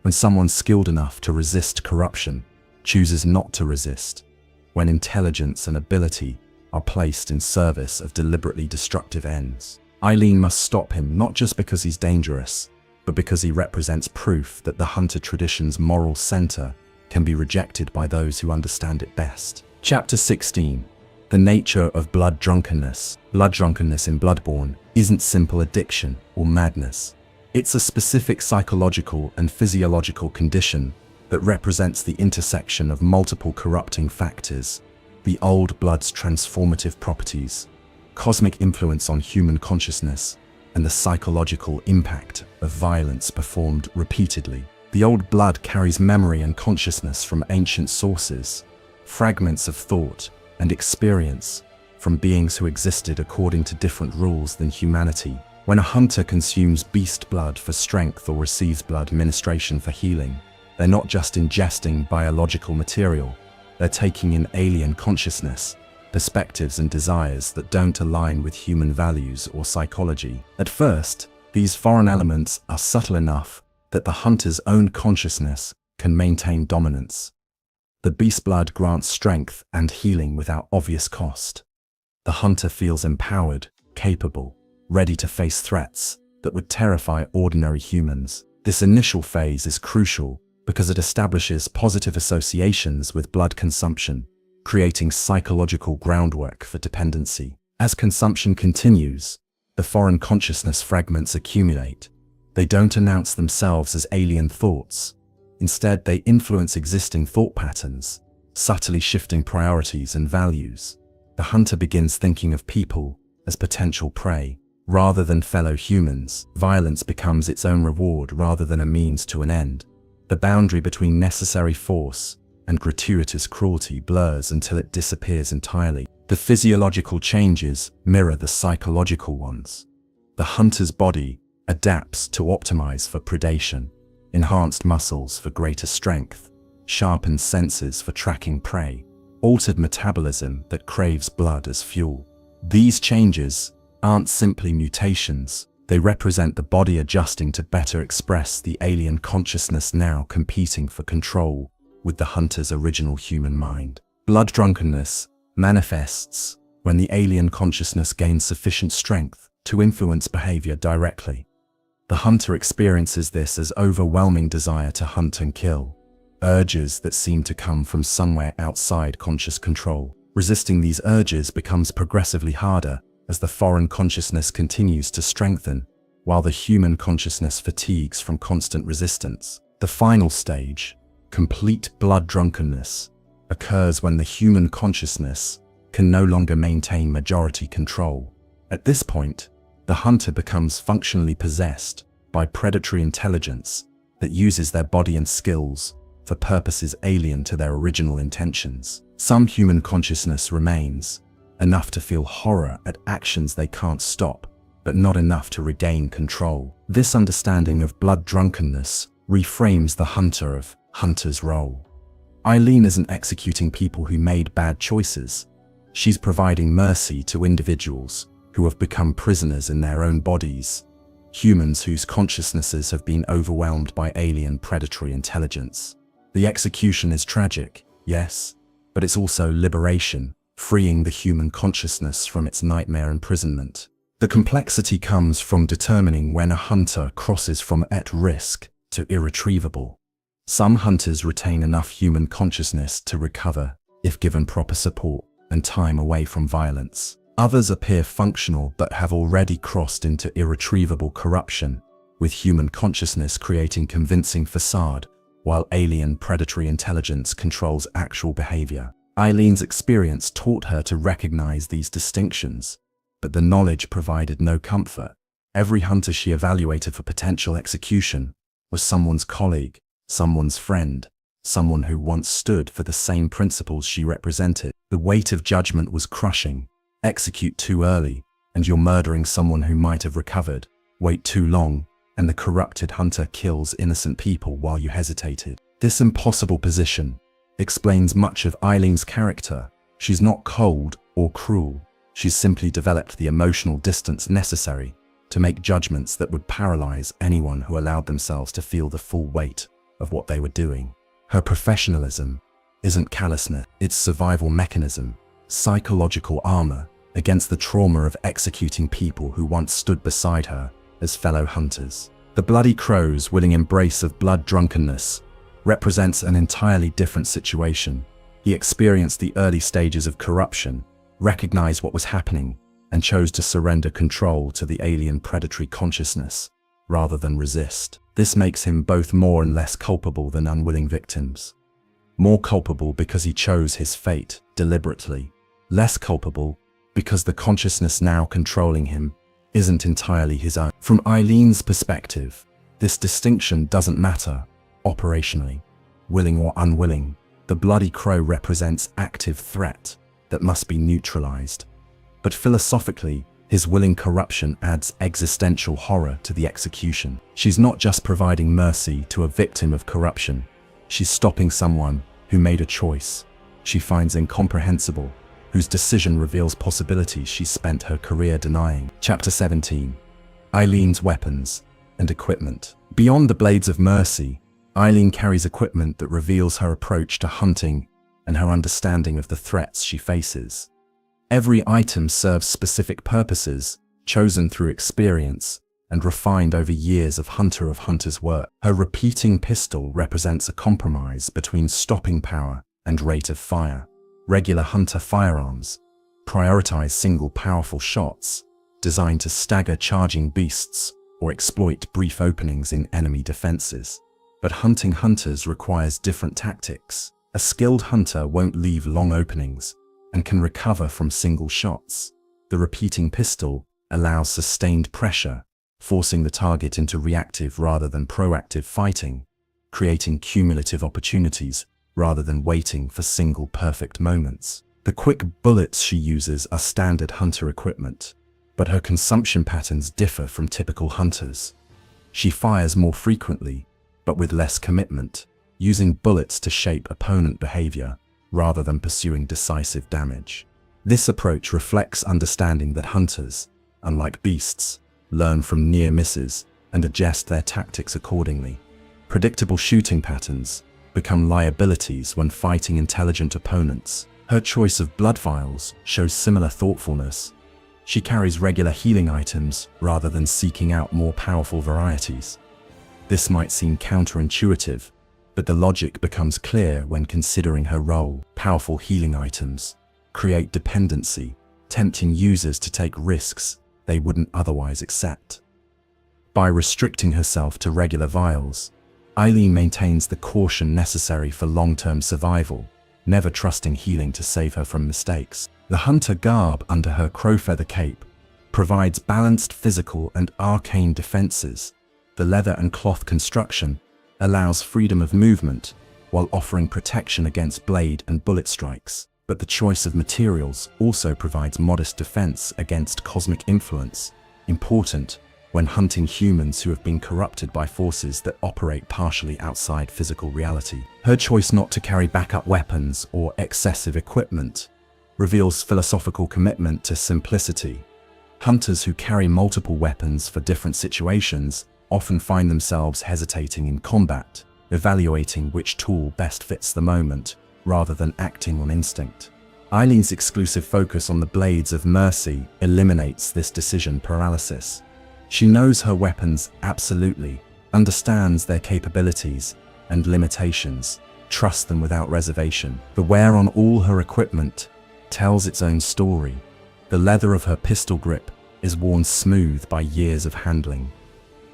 when someone skilled enough to resist corruption chooses not to resist, when intelligence and ability are placed in service of deliberately destructive ends. Eileen must stop him not just because he's dangerous, but because he represents proof that the hunter tradition's moral center can be rejected by those who understand it best. Chapter 16. The nature of blood drunkenness. Blood drunkenness in Bloodborne isn't simple addiction or madness. It's a specific psychological and physiological condition that represents the intersection of multiple corrupting factors: the old blood's transformative properties, cosmic influence on human consciousness, and the psychological impact of violence performed repeatedly. The old blood carries memory and consciousness from ancient sources, fragments of thought and experience from beings who existed according to different rules than humanity. When a hunter consumes beast blood for strength or receives blood ministration for healing, they're not just ingesting biological material, they're taking in alien consciousness, perspectives and desires that don't align with human values or psychology. At first, these foreign elements are subtle enough that the hunter's own consciousness can maintain dominance. The beast blood grants strength and healing without obvious cost. The hunter feels empowered, capable, ready to face threats that would terrify ordinary humans. This initial phase is crucial because it establishes positive associations with blood consumption, creating psychological groundwork for dependency. As consumption continues, the foreign consciousness fragments accumulate. They don't announce themselves as alien thoughts. Instead, they influence existing thought patterns, subtly shifting priorities and values. The hunter begins thinking of people as potential prey, rather than fellow humans. Violence becomes its own reward rather than a means to an end. The boundary between necessary force and gratuitous cruelty blurs until it disappears entirely. The physiological changes mirror the psychological ones. The hunter's body adapts to optimize for predation, enhanced muscles for greater strength, sharpened senses for tracking prey, altered metabolism that craves blood as fuel. These changes aren't simply mutations, they represent the body adjusting to better express the alien consciousness now competing for control with the hunter's original human mind. Blood drunkenness manifests when the alien consciousness gains sufficient strength to influence behavior directly. The hunter experiences this as overwhelming desire to hunt and kill, urges that seem to come from somewhere outside conscious control. Resisting these urges becomes progressively harder as the foreign consciousness continues to strengthen, while the human consciousness fatigues from constant resistance. The final stage, complete blood drunkenness, occurs when the human consciousness can no longer maintain majority control. At this point, the hunter becomes functionally possessed by predatory intelligence that uses their body and skills for purposes alien to their original intentions. Some human consciousness remains, enough to feel horror at actions they can't stop, but not enough to regain control. This understanding of blood drunkenness reframes the hunter's role. Eileen isn't executing people who made bad choices. She's providing mercy to individuals who have become prisoners in their own bodies, humans whose consciousnesses have been overwhelmed by alien predatory intelligence. The execution is tragic, yes, but it's also liberation, freeing the human consciousness from its nightmare imprisonment. The complexity comes from determining when a hunter crosses from at risk to irretrievable. Some hunters retain enough human consciousness to recover if given proper support and time away from violence. Others appear functional but have already crossed into irretrievable corruption, with human consciousness creating convincing facade while alien predatory intelligence controls actual behavior. Eileen's experience taught her to recognize these distinctions, but the knowledge provided no comfort. Every hunter she evaluated for potential execution was someone's colleague, someone's friend, someone who once stood for the same principles she represented. The weight of judgment was crushing. Execute too early, and you're murdering someone who might have recovered. Wait too long, and the corrupted hunter kills innocent people while you hesitated. This impossible position explains much of Eileen's character. She's not cold or cruel. She's simply developed the emotional distance necessary to make judgments that would paralyze anyone who allowed themselves to feel the full weight of what they were doing. Her professionalism isn't callousness, it's survival mechanism, psychological armor against the trauma of executing people who once stood beside her as fellow hunters. The Bloody Crow's willing embrace of blood drunkenness represents an entirely different situation. He experienced the early stages of corruption, recognized what was happening, and chose to surrender control to the alien predatory consciousness rather than resist. This makes him both more and less culpable than unwilling victims. More culpable because he chose his fate deliberately. Less culpable because the consciousness now controlling him isn't entirely his own. From Eileen's perspective, this distinction doesn't matter operationally. Willing or unwilling, the Bloody Crow represents active threat that must be neutralized. But philosophically, his willing corruption adds existential horror to the execution. She's not just providing mercy to a victim of corruption, she's stopping someone who made a choice she finds incomprehensible, whose decision reveals possibilities she spent her career denying. Chapter 17. Eileen's weapons and equipment. Beyond the blades of mercy, Eileen carries equipment that reveals her approach to hunting and her understanding of the threats she faces. Every item serves specific purposes, chosen through experience and refined over years of hunters work. Her repeating pistol represents a compromise between stopping power and rate of fire. Regular hunter firearms prioritize single powerful shots designed to stagger charging beasts or exploit brief openings in enemy defenses. But hunting hunters requires different tactics. A skilled hunter won't leave long openings and can recover from single shots. The repeating pistol allows sustained pressure, forcing the target into reactive rather than proactive fighting, creating cumulative opportunities rather than waiting for single perfect moments. The quick bullets she uses are standard hunter equipment, but her consumption patterns differ from typical hunters. She fires more frequently, but with less commitment, using bullets to shape opponent behavior rather than pursuing decisive damage. This approach reflects understanding that hunters, unlike beasts, learn from near misses and adjust their tactics accordingly. Predictable shooting patterns become liabilities when fighting intelligent opponents. Her choice of blood vials shows similar thoughtfulness. She carries regular healing items rather than seeking out more powerful varieties. This might seem counterintuitive, but the logic becomes clear when considering her role. Powerful healing items create dependency, tempting users to take risks they wouldn't otherwise accept. By restricting herself to regular vials, Eileen maintains the caution necessary for long-term survival, never trusting healing to save her from mistakes. The hunter garb under her crowfeather cape provides balanced physical and arcane defenses. The leather and cloth construction allows freedom of movement while offering protection against blade and bullet strikes. But the choice of materials also provides modest defense against cosmic influence, important when hunting humans who have been corrupted by forces that operate partially outside physical reality. Her choice not to carry backup weapons or excessive equipment reveals philosophical commitment to simplicity. Hunters who carry multiple weapons for different situations often find themselves hesitating in combat, evaluating which tool best fits the moment, rather than acting on instinct. Eileen's exclusive focus on the blades of mercy eliminates this decision paralysis. She knows her weapons absolutely, understands their capabilities and limitations, trusts them without reservation. The wear on all her equipment tells its own story. The leather of her pistol grip is worn smooth by years of handling.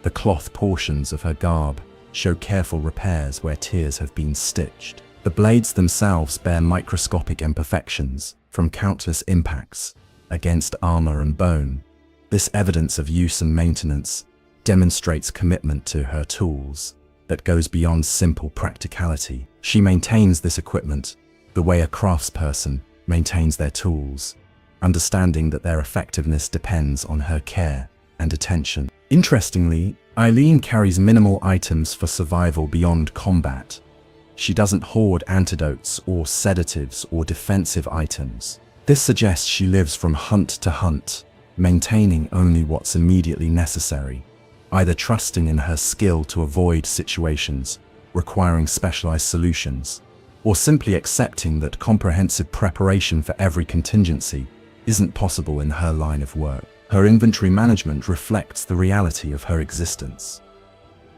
The cloth portions of her garb show careful repairs where tears have been stitched. The blades themselves bear microscopic imperfections from countless impacts against armor and bone. This evidence of use and maintenance demonstrates commitment to her tools that goes beyond simple practicality. She maintains this equipment the way a craftsperson maintains their tools, understanding that their effectiveness depends on her care and attention. Interestingly, Eileen carries minimal items for survival beyond combat. She doesn't hoard antidotes or sedatives or defensive items. This suggests she lives from hunt to hunt, maintaining only what's immediately necessary, either trusting in her skill to avoid situations requiring specialized solutions, or simply accepting that comprehensive preparation for every contingency isn't possible in her line of work. Her inventory management reflects the reality of her existence.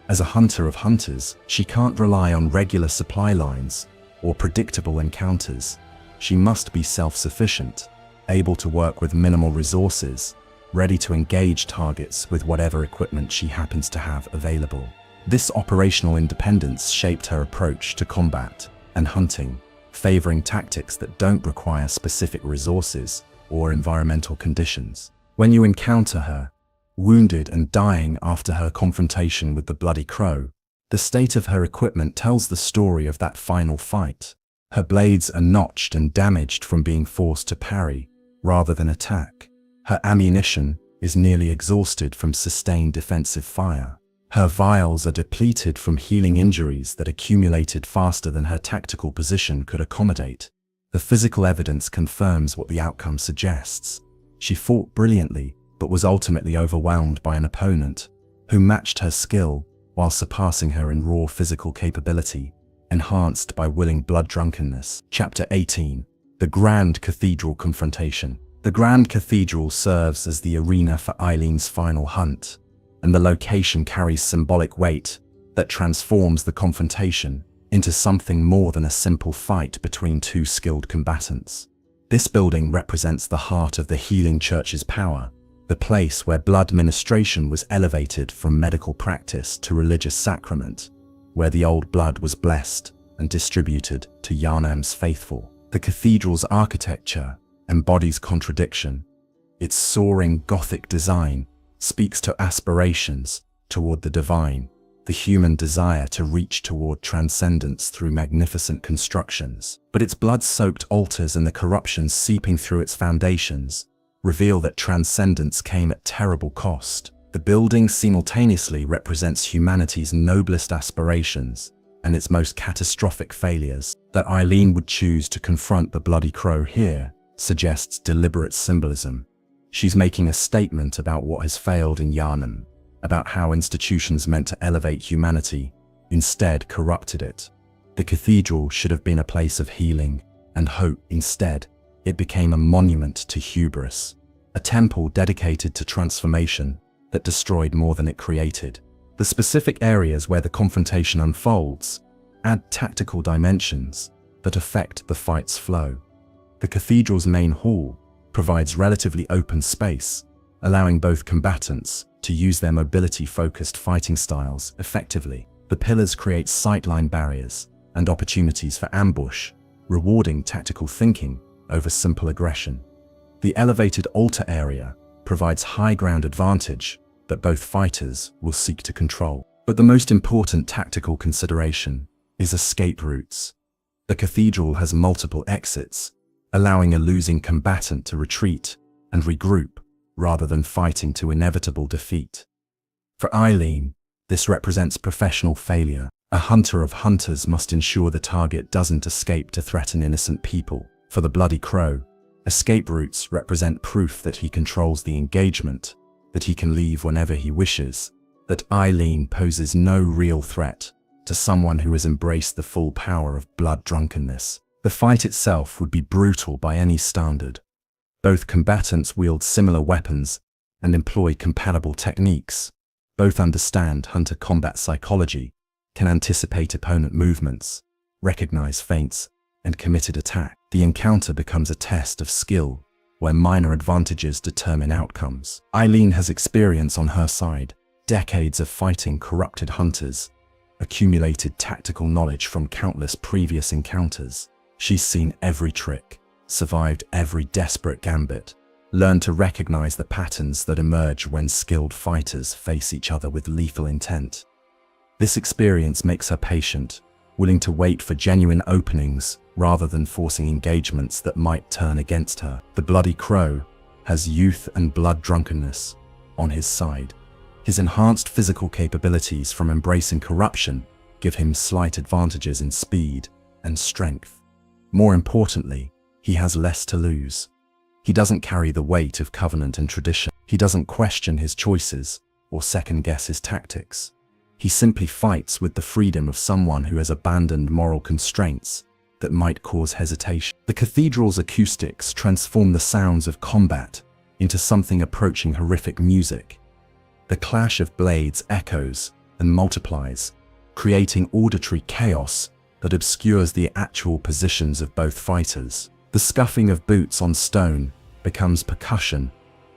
As a hunter of hunters, she can't rely on regular supply lines or predictable encounters. She must be self-sufficient, able to work with minimal resources, ready to engage targets with whatever equipment she happens to have available. This operational independence shaped her approach to combat and hunting, favoring tactics that don't require specific resources or environmental conditions. When you encounter her, wounded and dying after her confrontation with the Bloody Crow. The state of her equipment tells the story of that final fight. Her blades are notched and damaged from being forced to parry, rather than attack. Her ammunition is nearly exhausted from sustained defensive fire. Her vials are depleted from healing injuries that accumulated faster than her tactical position could accommodate. The physical evidence confirms what the outcome suggests. She fought brilliantly, but was ultimately overwhelmed by an opponent who matched her skill while surpassing her in raw physical capability, enhanced by willing blood drunkenness. Chapter 18. The Grand Cathedral Confrontation. The Grand Cathedral serves as the arena for Eileen's final hunt, and the location carries symbolic weight that transforms the confrontation into something more than a simple fight between two skilled combatants. This building represents the heart of the healing church's power, the place where blood ministration was elevated from medical practice to religious sacrament, where the old blood was blessed and distributed to Yharnam's faithful. The cathedral's architecture embodies contradiction. Its soaring Gothic design speaks to aspirations toward the divine, the human desire to reach toward transcendence through magnificent constructions. But its blood-soaked altars and the corruption seeping through its foundations reveal that transcendence came at terrible cost. The building simultaneously represents humanity's noblest aspirations and its most catastrophic failures. That Eileen would choose to confront the Bloody Crow here suggests deliberate symbolism. She's making a statement about what has failed in Yharnam, about how institutions meant to elevate humanity instead corrupted it. The cathedral should have been a place of healing and hope. Instead, it became a monument to hubris, a temple dedicated to transformation that destroyed more than it created. The specific areas where the confrontation unfolds add tactical dimensions that affect the fight's flow. The cathedral's main hall provides relatively open space, allowing both combatants to use their mobility-focused fighting styles effectively. The pillars create sightline barriers and opportunities for ambush, rewarding tactical thinking over simple aggression. The elevated altar area provides high ground advantage that both fighters will seek to control. But the most important tactical consideration is escape routes. The cathedral has multiple exits, allowing a losing combatant to retreat and regroup rather than fighting to inevitable defeat. For Eileen, this represents professional failure. A hunter of hunters must ensure the target doesn't escape to threaten innocent people. For the Bloody Crow, escape routes represent proof that he controls the engagement, that he can leave whenever he wishes, that Eileen poses no real threat to someone who has embraced the full power of blood drunkenness. The fight itself would be brutal by any standard. Both combatants wield similar weapons and employ compatible techniques. Both understand hunter combat psychology, can anticipate opponent movements, recognize feints, and committed attack. The encounter becomes a test of skill, where minor advantages determine outcomes. Eileen has experience on her side, decades of fighting corrupted hunters, accumulated tactical knowledge from countless previous encounters. She's seen every trick, survived every desperate gambit, learned to recognize the patterns that emerge when skilled fighters face each other with lethal intent. This experience makes her patient, willing to wait for genuine openings rather than forcing engagements that might turn against her. The Bloody Crow has youth and blood drunkenness on his side. His enhanced physical capabilities from embracing corruption give him slight advantages in speed and strength. More importantly, he has less to lose. He doesn't carry the weight of covenant and tradition. He doesn't question his choices or second-guess his tactics. He simply fights with the freedom of someone who has abandoned moral constraints that might cause hesitation. The cathedral's acoustics transform the sounds of combat into something approaching horrific music. The clash of blades echoes and multiplies, creating auditory chaos that obscures the actual positions of both fighters. The scuffing of boots on stone becomes percussion,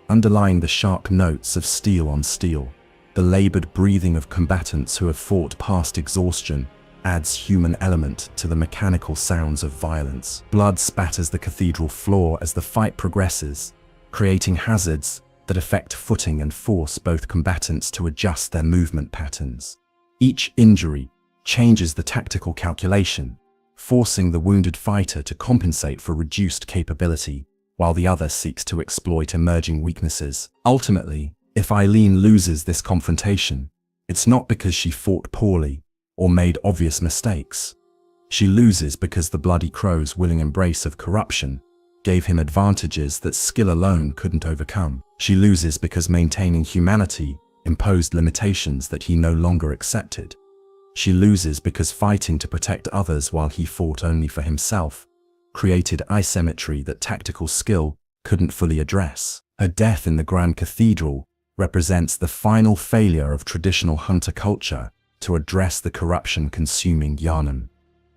underlying the sharp notes of steel on steel. The labored breathing of combatants who have fought past exhaustion adds human element to the mechanical sounds of violence. Blood spatters the cathedral floor as the fight progresses, creating hazards that affect footing and force both combatants to adjust their movement patterns. Each injury changes the tactical calculation, forcing the wounded fighter to compensate for reduced capability, while the other seeks to exploit emerging weaknesses. Ultimately, if Eileen loses this confrontation, it's not because she fought poorly or made obvious mistakes. She loses because the Bloody Crow's willing embrace of corruption gave him advantages that skill alone couldn't overcome. She loses because maintaining humanity imposed limitations that he no longer accepted. She loses because fighting to protect others while he fought only for himself created asymmetry that tactical skill couldn't fully address. Her death in the Grand Cathedral represents the final failure of traditional hunter culture to address the corruption consuming Yharnam.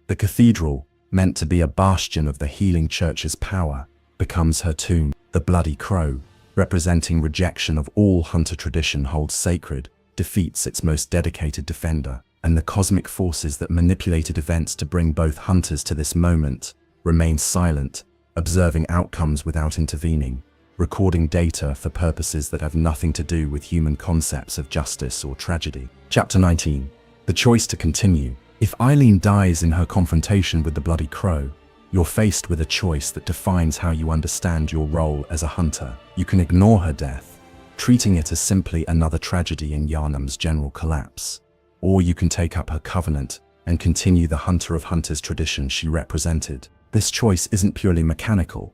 The cathedral, meant to be a bastion of the healing church's power, becomes her tomb. The Bloody Crow, representing rejection of all hunter tradition holds sacred, defeats its most dedicated defender, and the cosmic forces that manipulated events to bring both hunters to this moment remain silent, observing outcomes without intervening, recording data for purposes that have nothing to do with human concepts of justice or tragedy. Chapter 19. The choice to continue. If Eileen dies in her confrontation with the Bloody Crow, you're faced with a choice that defines how you understand your role as a hunter. You can ignore her death, treating it as simply another tragedy in Yharnam's general collapse. Or you can take up her covenant and continue the Hunter of Hunters tradition she represented. This choice isn't purely mechanical.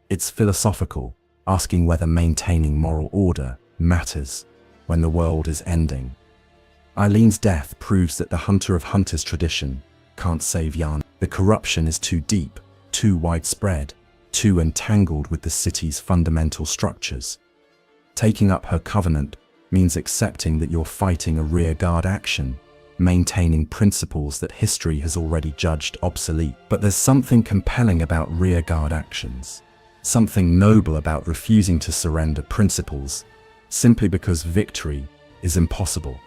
It's philosophical, asking whether maintaining moral order matters when the world is ending. Eileen's death proves that the Hunter of Hunters tradition can't save Yharnam. The corruption is too deep, too widespread, too entangled with the city's fundamental structures. Taking up her covenant means accepting that you're fighting a rearguard action, maintaining principles that history has already judged obsolete. But there's something compelling about rearguard actions, something noble about refusing to surrender principles simply because victory is impossible.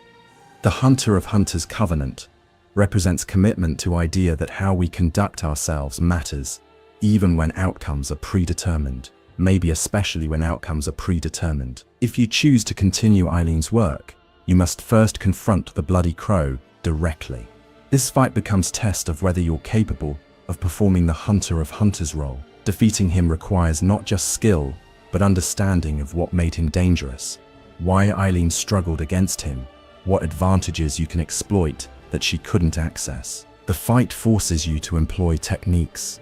The Hunter of Hunters covenant represents commitment to the idea that how we conduct ourselves matters, even when outcomes are predetermined, maybe especially when outcomes are predetermined. If you choose to continue Eileen's work, you must first confront the Bloody Crow directly. This fight becomes a test of whether you're capable of performing the Hunter of Hunters role. Defeating him requires not just skill, but understanding of what made him dangerous, why Eileen struggled against him, what advantages you can exploit that she couldn't access. The fight forces you to employ techniques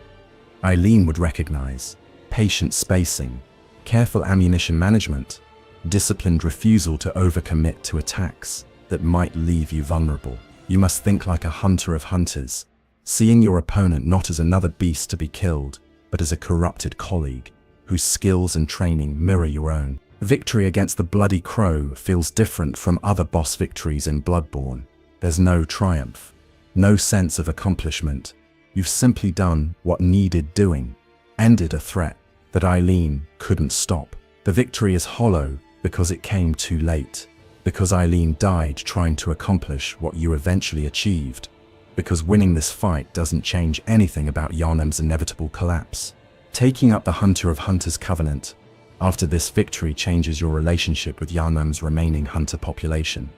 Eileen would recognize: patient spacing, careful ammunition management, disciplined refusal to overcommit to attacks that might leave you vulnerable. You must think like a Hunter of Hunters, seeing your opponent not as another beast to be killed, but as a corrupted colleague whose skills and training mirror your own. Victory against the Bloody Crow feels different from other boss victories in Bloodborne. There's no triumph, no sense of accomplishment. You've simply done what needed doing, ended a threat that Eileen couldn't stop. The victory is hollow because it came too late, because Eileen died trying to accomplish what you eventually achieved, because winning this fight doesn't change anything about Yharnam's inevitable collapse. Taking up the Hunter of Hunters covenant after this victory changes your relationship with Yharnam's remaining hunter population.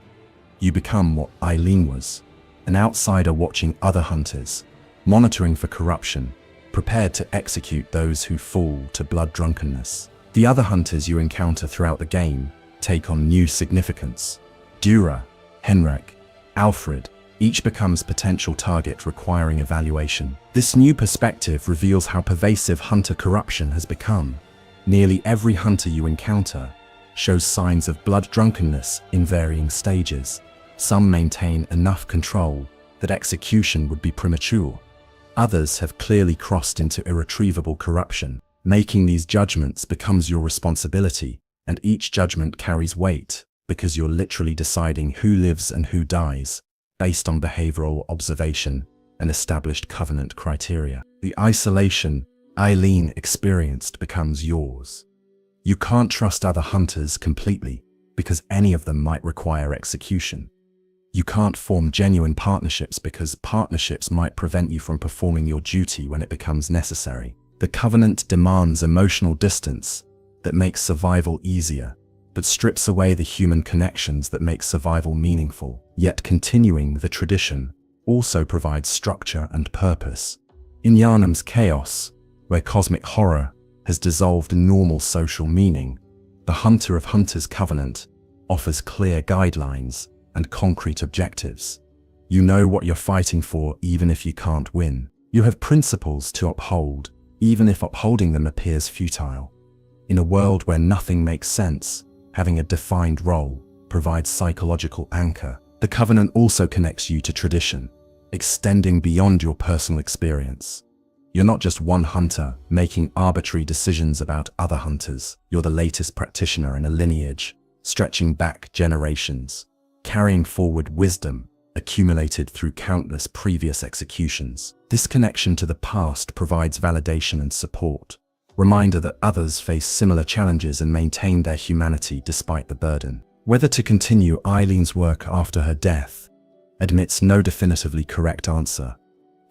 You become what Eileen was, an outsider watching other hunters, monitoring for corruption, prepared to execute those who fall to blood drunkenness. The other hunters you encounter throughout the game take on new significance. Dura, Henrik, Alfred, each becomes potential target requiring evaluation. This new perspective reveals how pervasive hunter corruption has become. Nearly every hunter you encounter shows signs of blood drunkenness in varying stages. Some maintain enough control that execution would be premature. Others have clearly crossed into irretrievable corruption. Making these judgments becomes your responsibility, and each judgment carries weight because you're literally deciding who lives and who dies based on behavioral observation and established covenant criteria. The isolation Eileen experienced becomes yours. You can't trust other hunters completely because any of them might require execution. You can't form genuine partnerships because partnerships might prevent you from performing your duty when it becomes necessary. The covenant demands emotional distance that makes survival easier, but strips away the human connections that make survival meaningful. Yet continuing the tradition also provides structure and purpose. In Yharnam's chaos, where cosmic horror has dissolved normal social meaning, the Hunter of Hunters Covenant offers clear guidelines and concrete objectives. You know what you're fighting for even if you can't win. You have principles to uphold, even if upholding them appears futile. In a world where nothing makes sense, having a defined role provides psychological anchor. The Covenant also connects you to tradition, extending beyond your personal experience. You're not just one hunter making arbitrary decisions about other hunters. You're the latest practitioner in a lineage, stretching back generations, carrying forward wisdom accumulated through countless previous executions. This connection to the past provides validation and support, reminder that others face similar challenges and maintain their humanity despite the burden. Whether to continue Eileen's work after her death admits no definitively correct answer.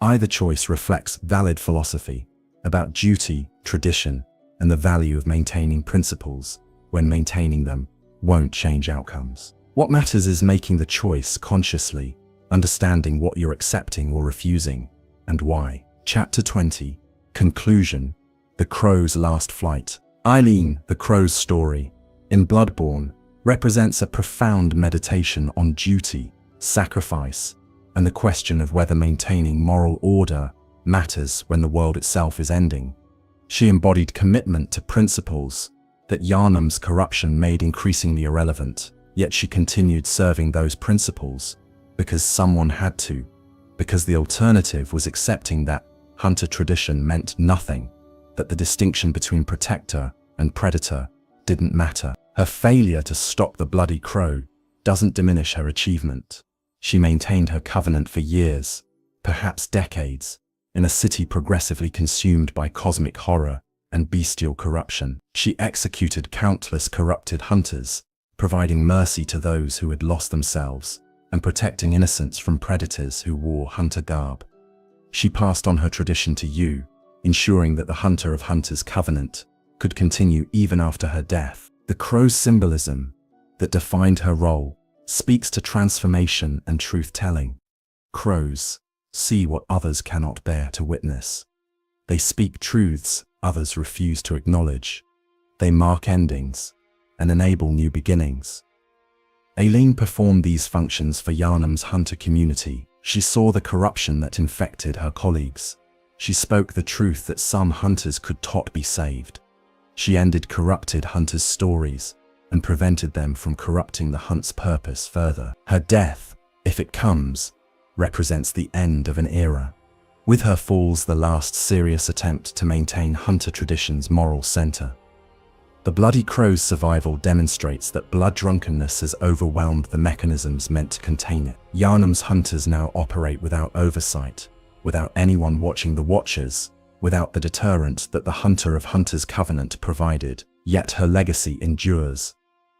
Either choice reflects valid philosophy about duty, tradition, and the value of maintaining principles when maintaining them won't change outcomes. What matters is making the choice consciously, understanding what you're accepting or refusing, and why. Chapter 20. Conclusion. The Crow's Last Flight. Eileen the Crow's story, in Bloodborne, represents a profound meditation on duty, sacrifice, and the question of whether maintaining moral order matters when the world itself is ending. She embodied commitment to principles that Yharnam's corruption made increasingly irrelevant, yet she continued serving those principles because someone had to, because the alternative was accepting that hunter tradition meant nothing, that the distinction between protector and predator didn't matter. Her failure to stop the Bloody Crow doesn't diminish her achievement. She maintained her covenant for years, perhaps decades, in a city progressively consumed by cosmic horror and bestial corruption. She executed countless corrupted hunters, providing mercy to those who had lost themselves and protecting innocents from predators who wore hunter garb. She passed on her tradition to you, ensuring that the Hunter of Hunters Covenant could continue even after her death. The crow's symbolism that defined her role speaks to transformation and truth-telling. Crows see what others cannot bear to witness. They speak truths others refuse to acknowledge. They mark endings and enable new beginnings. Eileen performed these functions for Yharnam's hunter community. She saw the corruption that infected her colleagues. She spoke the truth that some hunters could not be saved. She ended corrupted hunters' stories and prevented them from corrupting the hunt's purpose further. Her death, if it comes, represents the end of an era. With her falls the last serious attempt to maintain hunter tradition's moral center. The Bloody Crow's survival demonstrates that blood drunkenness has overwhelmed the mechanisms meant to contain it. Yharnam's hunters now operate without oversight, without anyone watching the watchers, without the deterrent that the Hunter of Hunters Covenant provided. Yet her legacy endures.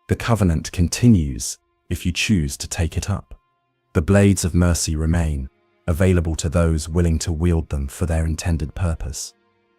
The Covenant continues if you choose to take it up. The blades of mercy remain, available to those willing to wield them for their intended purpose.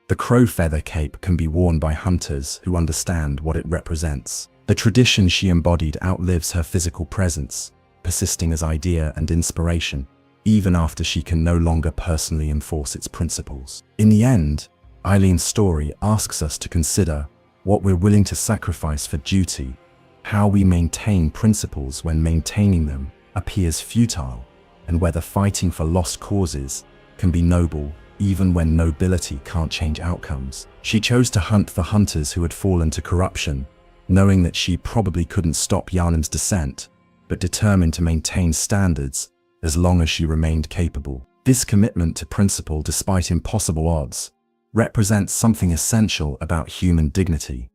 The crow feather cape can be worn by hunters who understand what it represents. The tradition she embodied outlives her physical presence, persisting as idea and inspiration, even after she can no longer personally enforce its principles. In the end, Eileen's story asks us to consider what we're willing to sacrifice for duty, how we maintain principles when maintaining them appears futile, and whether fighting for lost causes can be noble even when nobility can't change outcomes. She chose to hunt the hunters who had fallen to corruption, knowing that she probably couldn't stop Yharnam's descent, but determined to maintain standards as long as she remained capable. This commitment to principle despite impossible odds represents something essential about human dignity.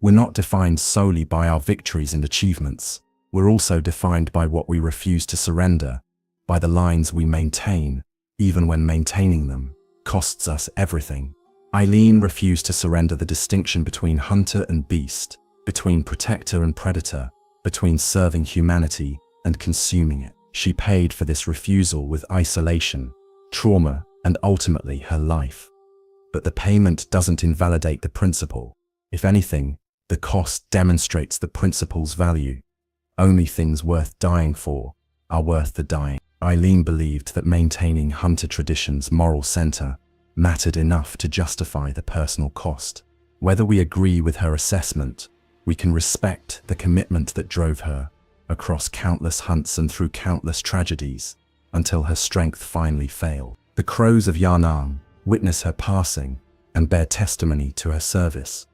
We're not defined solely by our victories and achievements. We're also defined by what we refuse to surrender, by the lines we maintain, even when maintaining them costs us everything. Eileen refused to surrender the distinction between hunter and beast, between protector and predator, between serving humanity and consuming it. She paid for this refusal with isolation, trauma, and ultimately her life. But the payment doesn't invalidate the principle. If anything, The cost demonstrates the principle's value. Only things worth dying for are worth the dying. Eileen believed that maintaining hunter tradition's moral center mattered enough to justify the personal cost. Whether we agree with her assessment, we can respect the commitment that drove her across countless hunts and through countless tragedies until her strength finally failed. The crows of Yharnam witness her passing and bear testimony to her service.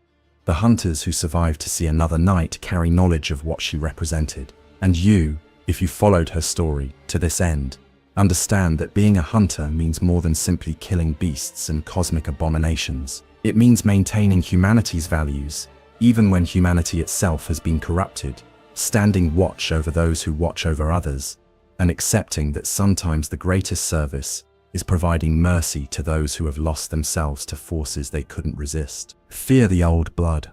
The hunters who survived to see another night carry knowledge of what she represented. And you, if you followed her story to this end, understand that being a hunter means more than simply killing beasts and cosmic abominations. It means maintaining humanity's values, even when humanity itself has been corrupted, standing watch over those who watch over others, and accepting that sometimes the greatest service is providing mercy to those who have lost themselves to forces they couldn't resist. Fear the old blood,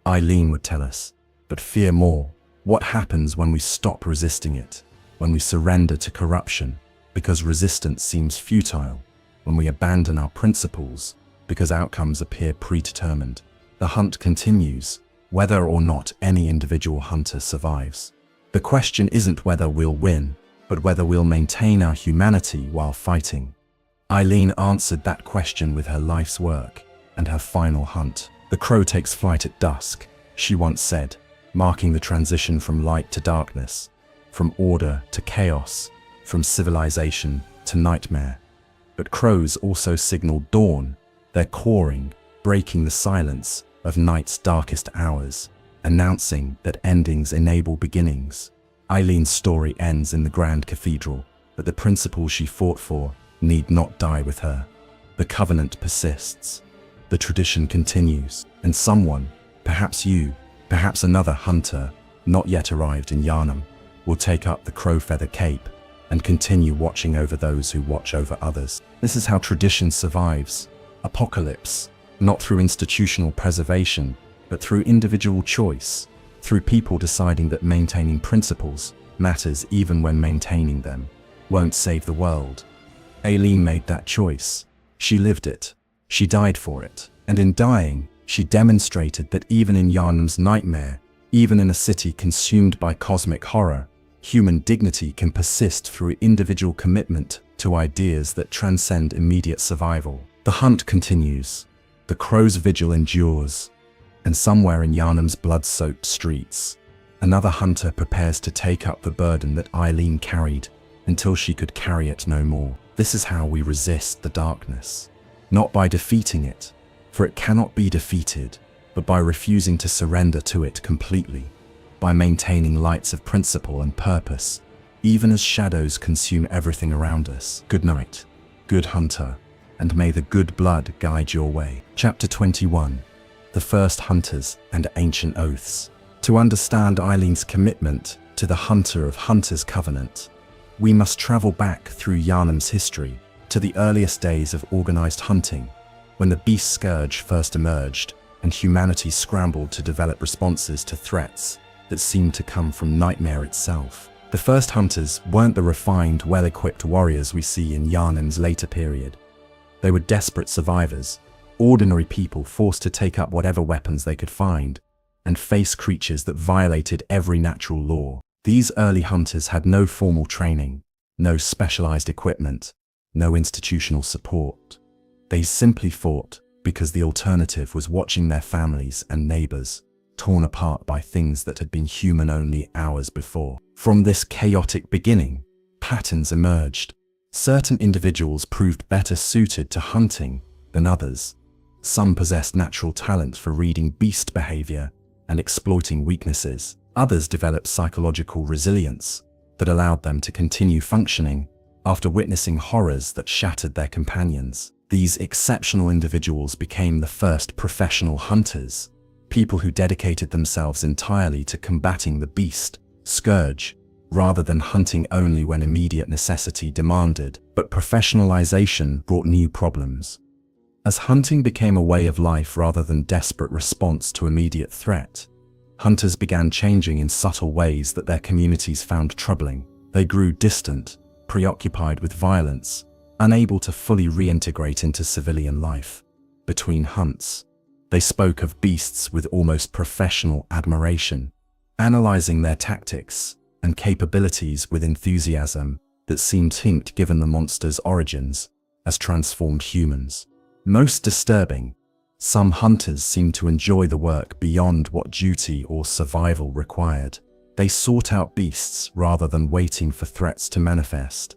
Eileen would tell us, but fear more what happens when we stop resisting it, when we surrender to corruption because resistance seems futile, when we abandon our principles because outcomes appear predetermined. The hunt continues, whether or not any individual hunter survives. The question isn't whether we'll win, but whether we'll maintain our humanity while fighting. Eileen answered that question with her life's work and her final hunt. The crow takes flight at dusk, she once said, marking the transition from light to darkness, from order to chaos, from civilization to nightmare. But crows also signal dawn, their cawing, breaking the silence of night's darkest hours, announcing that endings enable beginnings. Eileen's story ends in the grand cathedral, but the principles she fought for need not die with her. The covenant persists. The tradition continues, and someone, perhaps you, perhaps another hunter, not yet arrived in Yharnam, will take up the crow feather cape and continue watching over those who watch over others. This is how tradition survives. Apocalypse, not through institutional preservation, but through individual choice, through people deciding that maintaining principles matters even when maintaining them won't save the world. Eileen made that choice. She lived it. She died for it. And in dying, she demonstrated that even in Yharnam's nightmare, even in a city consumed by cosmic horror, human dignity can persist through individual commitment to ideas that transcend immediate survival. The hunt continues. The crow's vigil endures. And somewhere in Yharnam's blood-soaked streets, another hunter prepares to take up the burden that Eileen carried until she could carry it no more. This is how we resist the darkness. Not by defeating it, for it cannot be defeated, but by refusing to surrender to it completely, by maintaining lights of principle and purpose, even as shadows consume everything around us. Good night, good hunter, and may the good blood guide your way. Chapter 21. The First Hunters and Ancient Oaths. To understand Eileen's commitment to the Hunter of Hunters Covenant, we must travel back through Yharnam's history to the earliest days of organized hunting, when the beast scourge first emerged and humanity scrambled to develop responses to threats that seemed to come from nightmare itself. The first hunters weren't the refined, well-equipped warriors we see in Yharnam's later period. They were desperate survivors, ordinary people forced to take up whatever weapons they could find and face creatures that violated every natural law. These early hunters had no formal training, no specialized equipment, no institutional support. They simply fought because the alternative was watching their families and neighbors torn apart by things that had been human only hours before. From this chaotic beginning, patterns emerged. Certain individuals proved better suited to hunting than others. Some possessed natural talent for reading beast behavior and exploiting weaknesses. Others developed psychological resilience that allowed them to continue functioning after witnessing horrors that shattered their companions. These exceptional individuals became the first professional hunters, people who dedicated themselves entirely to combating the beast, scourge, rather than hunting only when immediate necessity demanded. But professionalization brought new problems. As hunting became a way of life rather than desperate response to immediate threat, hunters began changing in subtle ways that their communities found troubling. They grew distant, preoccupied with violence, unable to fully reintegrate into civilian life. Between hunts, They spoke of beasts with almost professional admiration, analyzing their tactics and capabilities with enthusiasm that seemed linked given the monster's origins as transformed humans. Most disturbing, some hunters seemed to enjoy the work beyond what duty or survival required. They sought out beasts rather than waiting for threats to manifest.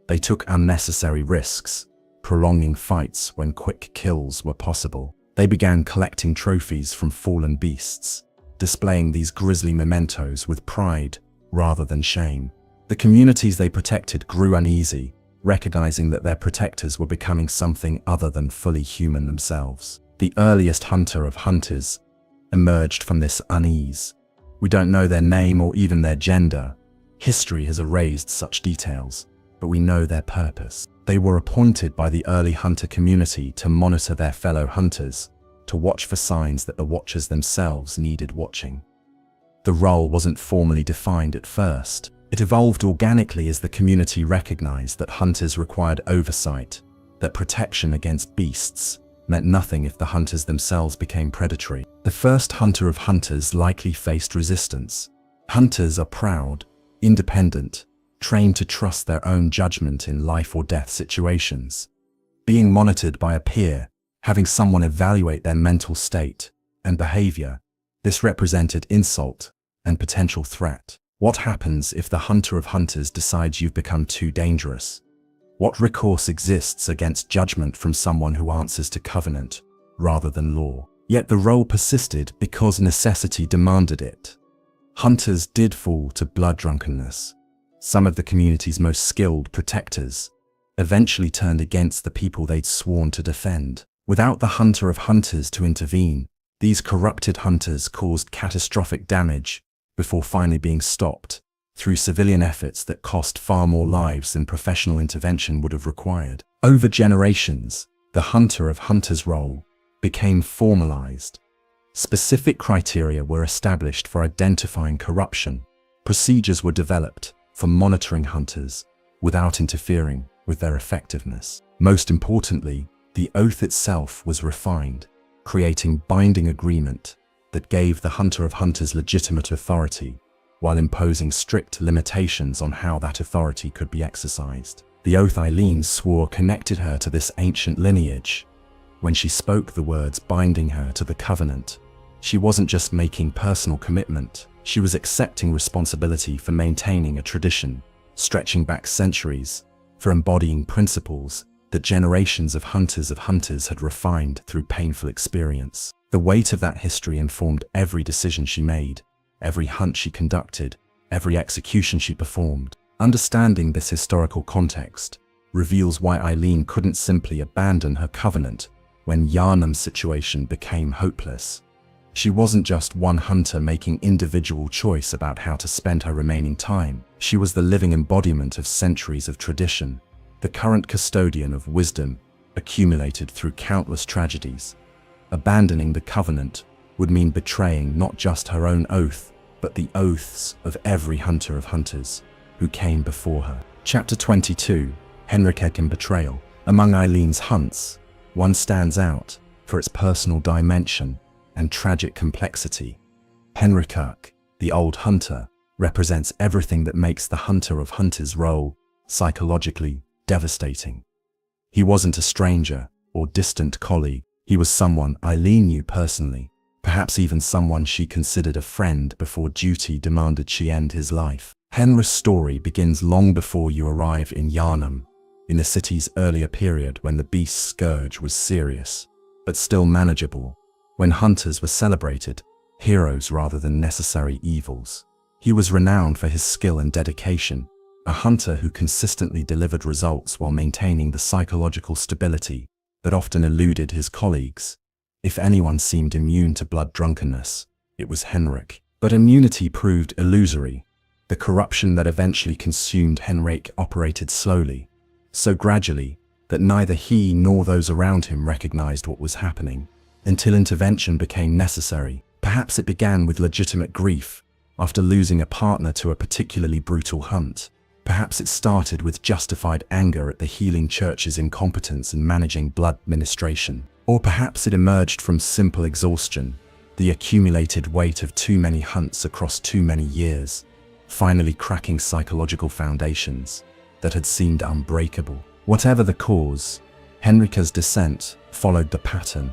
They took unnecessary risks, prolonging fights when quick kills were possible. They began collecting trophies from fallen beasts, displaying these grisly mementos with pride rather than shame. The communities they protected grew uneasy, recognizing that their protectors were becoming something other than fully human themselves. The earliest hunter of hunters emerged from this unease. We don't know their name or even their gender. History has erased such details, but we know their purpose. They were appointed by the early hunter community to monitor their fellow hunters, to watch for signs that the watchers themselves needed watching. The role wasn't formally defined at first. It evolved organically as the community recognized that hunters required oversight, that protection against beasts meant nothing if the hunters themselves became predatory. The first hunter of hunters likely faced resistance. Hunters are proud, independent, trained to trust their own judgment in life or death situations. Being monitored by a peer, having someone evaluate their mental state and behavior, this represented insult and potential threat. What happens if the hunter of hunters decides you've become too dangerous? What recourse exists against judgment from someone who answers to covenant rather than law? Yet the role persisted because necessity demanded it. Hunters did fall to blood drunkenness. Some of the community's most skilled protectors eventually turned against the people they'd sworn to defend. Without the hunter of hunters to intervene, these corrupted hunters caused catastrophic damage before finally being stopped through civilian efforts that cost far more lives than professional intervention would have required. Over generations, the hunter of hunters role became formalized. Specific criteria were established for identifying corruption. Procedures were developed for monitoring hunters without interfering with their effectiveness. Most importantly, the oath itself was refined, creating binding agreement that gave the hunter of hunters legitimate authority, while imposing strict limitations on how that authority could be exercised. The oath Eileen swore connected her to this ancient lineage. When she spoke the words binding her to the covenant, she wasn't just making personal commitment, she was accepting responsibility for maintaining a tradition, stretching back centuries, for embodying principles that generations of hunters had refined through painful experience. The weight of that history informed every decision she made, every hunt she conducted, every execution she performed. Understanding this historical context reveals why Eileen couldn't simply abandon her covenant when Yharnam's situation became hopeless. She wasn't just one hunter making individual choice about how to spend her remaining time. She was the living embodiment of centuries of tradition, the current custodian of wisdom accumulated through countless tragedies. Abandoning the covenant would mean betraying not just her own oath, but the oaths of every hunter of hunters who came before her. Chapter 22, Henrik and Betrayal. Among Eileen's hunts, one stands out for its personal dimension and tragic complexity. Henrik, the old hunter, represents everything that makes the hunter of hunters role psychologically devastating. He wasn't a stranger or distant colleague. He was someone Eileen knew personally, perhaps even someone she considered a friend before duty demanded she end his life. Henrik's story begins long before you arrive in Yharnam, in the city's earlier period when the beast's scourge was serious, but still manageable, when hunters were celebrated, heroes rather than necessary evils. He was renowned for his skill and dedication, a hunter who consistently delivered results while maintaining the psychological stability that often eluded his colleagues. If anyone seemed immune to blood drunkenness, it was Henrik. But immunity proved illusory. The corruption that eventually consumed Henrik operated slowly, so gradually that neither he nor those around him recognized what was happening, until intervention became necessary. Perhaps it began with legitimate grief, after losing a partner to a particularly brutal hunt. Perhaps it started with justified anger at the healing church's incompetence in managing blood administration. Or perhaps it emerged from simple exhaustion, the accumulated weight of too many hunts across too many years, finally cracking psychological foundations that had seemed unbreakable. Whatever the cause, Henrika's descent followed the pattern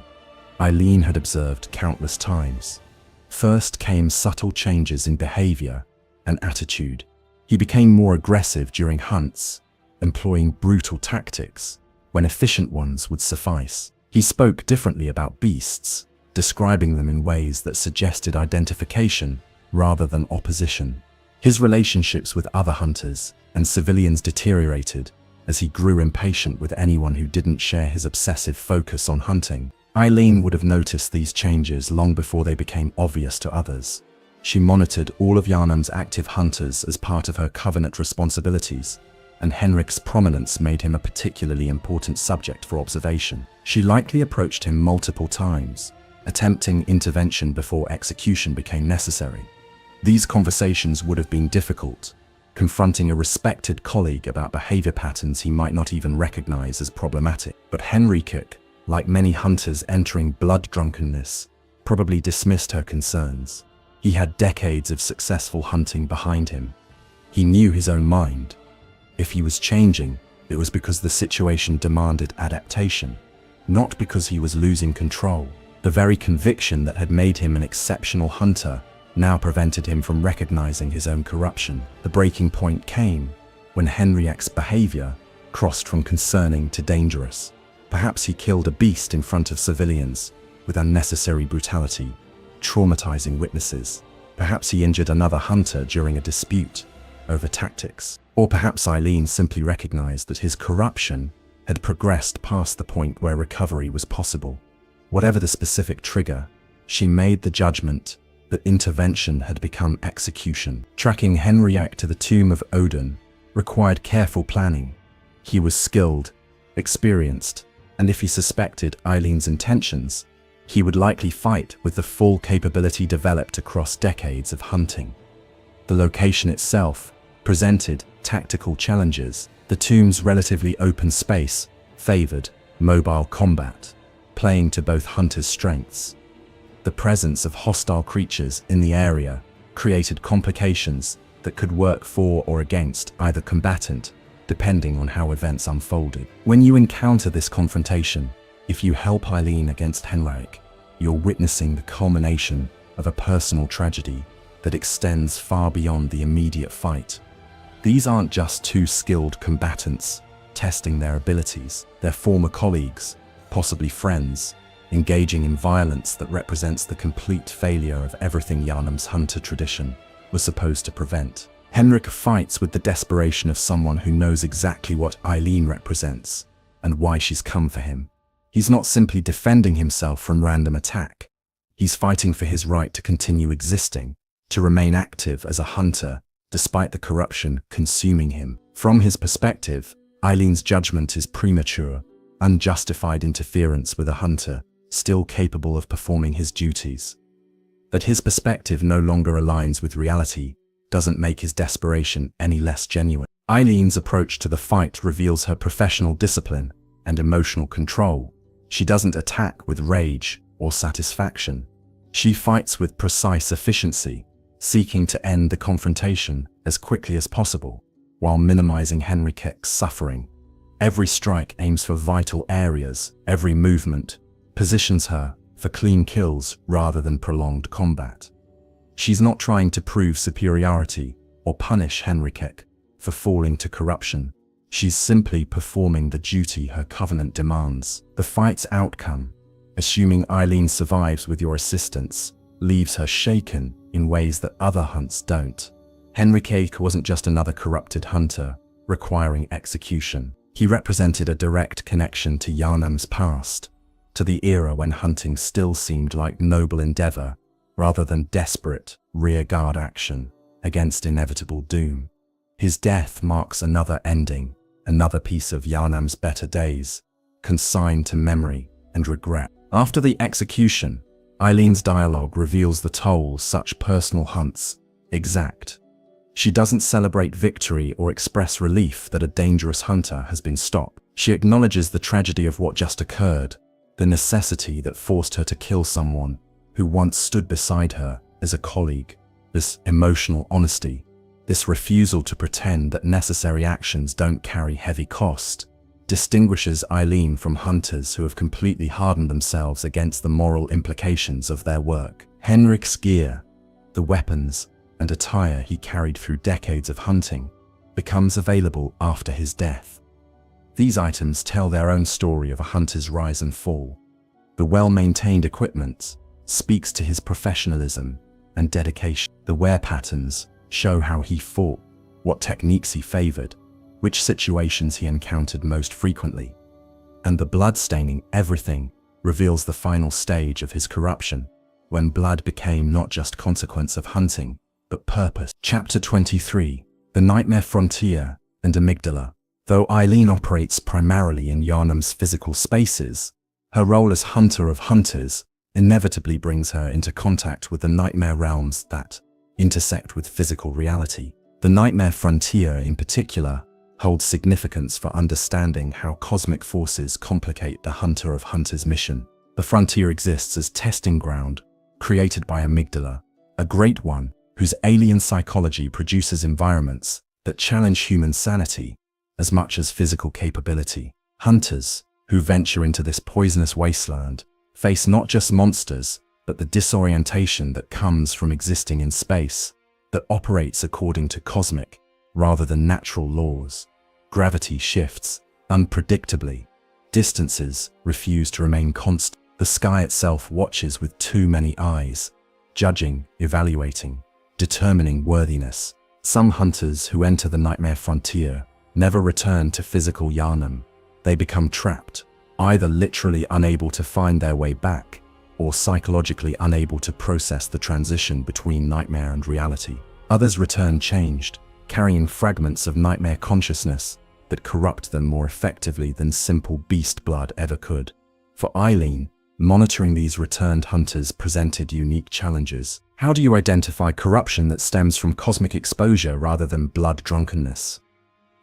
Eileen had observed countless times. First came subtle changes in behavior and attitude. He became more aggressive during hunts, employing brutal tactics when efficient ones would suffice. He spoke differently about beasts, describing them in ways that suggested identification rather than opposition. His relationships with other hunters and civilians deteriorated as he grew impatient with anyone who didn't share his obsessive focus on hunting. Eileen would have noticed these changes long before they became obvious to others. She monitored all of Yharnam's active hunters as part of her covenant responsibilities, and Henrik's prominence made him a particularly important subject for observation. She likely approached him multiple times, attempting intervention before execution became necessary. These conversations would have been difficult, confronting a respected colleague about behavior patterns he might not even recognize as problematic. But Henrika, like many hunters entering blood drunkenness, probably dismissed her concerns. He had decades of successful hunting behind him. He knew his own mind. If he was changing, it was because the situation demanded adaptation, not because he was losing control. The very conviction that had made him an exceptional hunter now prevented him from recognizing his own corruption. The breaking point came when Henrik's behavior crossed from concerning to dangerous. Perhaps he killed a beast in front of civilians with unnecessary brutality, traumatizing witnesses. Perhaps he injured another hunter during a dispute over tactics. Or perhaps Eileen simply recognized that his corruption had progressed past the point where recovery was possible. Whatever the specific trigger, she made the judgment that intervention had become execution. Tracking Henrik to the tomb of Odin required careful planning. He was skilled, experienced, and if he suspected Eileen's intentions, he would likely fight with the full capability developed across decades of hunting. The location itself presented tactical challenges. The tomb's relatively open space favored mobile combat, playing to both hunters' strengths. The presence of hostile creatures in the area created complications that could work for or against either combatant, depending on how events unfolded. When you encounter this confrontation, if you help Eileen against Henrik, you're witnessing the culmination of a personal tragedy that extends far beyond the immediate fight. These aren't just two skilled combatants testing their abilities. They're former colleagues, possibly friends, engaging in violence that represents the complete failure of everything Yharnam's hunter tradition was supposed to prevent. Henrik fights with the desperation of someone who knows exactly what Eileen represents and why she's come for him. He's not simply defending himself from random attack. He's fighting for his right to continue existing, to remain active as a hunter despite the corruption consuming him. From his perspective, Eileen's judgment is premature, unjustified interference with a hunter still capable of performing his duties. That his perspective no longer aligns with reality doesn't make his desperation any less genuine. Eileen's approach to the fight reveals her professional discipline and emotional control. She doesn't attack with rage or satisfaction. She fights with precise efficiency, seeking to end the confrontation as quickly as possible, while minimizing Henrik's suffering. Every strike aims for vital areas. Every movement positions her for clean kills rather than prolonged combat. She's not trying to prove superiority or punish Henrik for falling to corruption. She's simply performing the duty her covenant demands. The fight's outcome, assuming Eileen survives with your assistance, leaves her shaken in ways that other hunts don't. Henrik wasn't just another corrupted hunter requiring execution. He represented a direct connection to Yharnam's past, to the era when hunting still seemed like noble endeavor rather than desperate rearguard action against inevitable doom. His death marks another ending, another piece of Yharnam's better days, consigned to memory and regret. After the execution, Eileen's dialogue reveals the toll such personal hunts exact. She doesn't celebrate victory or express relief that a dangerous hunter has been stopped. She acknowledges the tragedy of what just occurred, the necessity that forced her to kill someone who once stood beside her as a colleague, this emotional honesty, this refusal to pretend that necessary actions don't carry heavy cost, distinguishes Eileen from hunters who have completely hardened themselves against the moral implications of their work. Henrik's gear, the weapons and attire he carried through decades of hunting, becomes available after his death. These items tell their own story of a hunter's rise and fall. The well-maintained equipment speaks to his professionalism and dedication. The wear patterns show how he fought, what techniques he favored, which situations he encountered most frequently. And the blood-staining everything reveals the final stage of his corruption, when blood became not just consequence of hunting, but purpose. Chapter 23. The Nightmare Frontier and Amygdala. Though Eileen operates primarily in Yharnam's physical spaces, her role as hunter of hunters inevitably brings her into contact with the nightmare realms that intersect with physical reality. The Nightmare Frontier, in particular, holds significance for understanding how cosmic forces complicate the hunter of hunters' mission. The frontier exists as testing ground, created by Amygdala, a great one whose alien psychology produces environments that challenge human sanity as much as physical capability. Hunters who venture into this poisonous wasteland face not just monsters, but the disorientation that comes from existing in space that operates according to cosmic rather than natural laws. Gravity shifts unpredictably. Distances refuse to remain constant. The sky itself watches with too many eyes, judging, evaluating, determining worthiness. Some hunters who enter the Nightmare Frontier never return to physical Yharnam. They become trapped, either literally unable to find their way back, or psychologically unable to process the transition between nightmare and reality. Others return changed, carrying fragments of nightmare consciousness that corrupt them more effectively than simple beast blood ever could. For Eileen, monitoring these returned hunters presented unique challenges. How do you identify corruption that stems from cosmic exposure rather than blood drunkenness?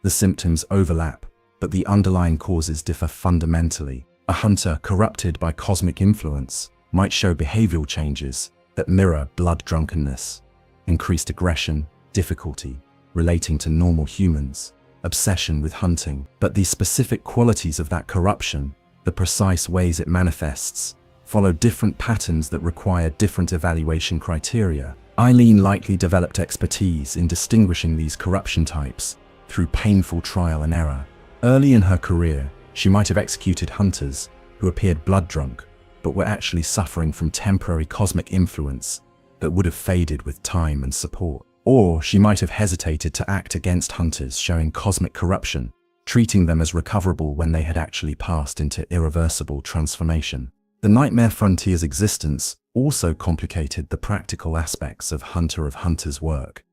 The symptoms overlap, but the underlying causes differ fundamentally. A hunter corrupted by cosmic influence might show behavioral changes that mirror blood drunkenness: increased aggression, difficulty relating to normal humans, obsession with hunting. But the specific qualities of that corruption, the precise ways it manifests, follow different patterns that require different evaluation criteria. Eileen likely developed expertise in distinguishing these corruption types through painful trial and error. Early in her career, she might have executed hunters who appeared blood-drunk, but were actually suffering from temporary cosmic influence that would have faded with time and support. Or she might have hesitated to act against hunters showing cosmic corruption, treating them as recoverable when they had actually passed into irreversible transformation. The Nightmare Frontier's existence also complicated the practical aspects of hunter of hunters' work.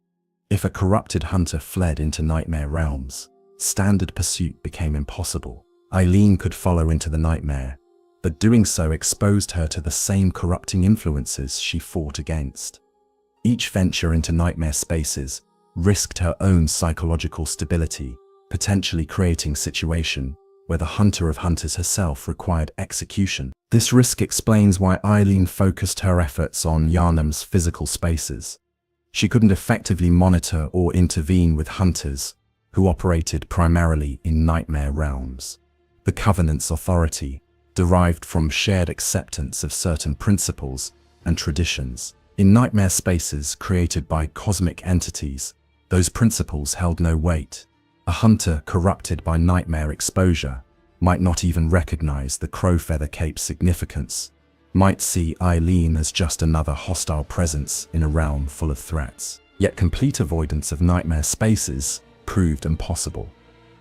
If a corrupted hunter fled into nightmare realms, standard pursuit became impossible. Eileen could follow into the nightmare, but doing so exposed her to the same corrupting influences she fought against. Each venture into nightmare spaces risked her own psychological stability, potentially creating a situation where the hunter of hunters herself required execution. This risk explains why Eileen focused her efforts on Yharnam's physical spaces. She couldn't effectively monitor or intervene with hunters who operated primarily in nightmare realms. The Covenant's authority derived from shared acceptance of certain principles and traditions. In nightmare spaces created by cosmic entities, those principles held no weight. A hunter corrupted by nightmare exposure might not even recognize the Crowfeather Cape's significance, might see Eileen as just another hostile presence in a realm full of threats. Yet complete avoidance of nightmare spaces proved impossible.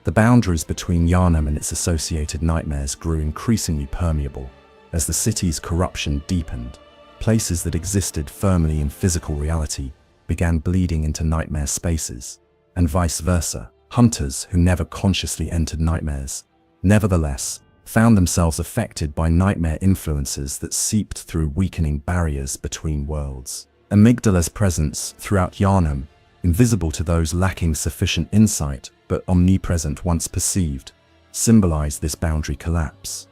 The boundaries between Yharnam and its associated nightmares grew increasingly permeable as the city's corruption deepened. Places that existed firmly in physical reality began bleeding into nightmare spaces, and vice versa. Hunters who never consciously entered nightmares, nevertheless, found themselves affected by nightmare influences that seeped through weakening barriers between worlds. Amygdala's presence throughout Yharnam, invisible to those lacking sufficient insight but omnipresent once perceived, symbolized this boundary collapse.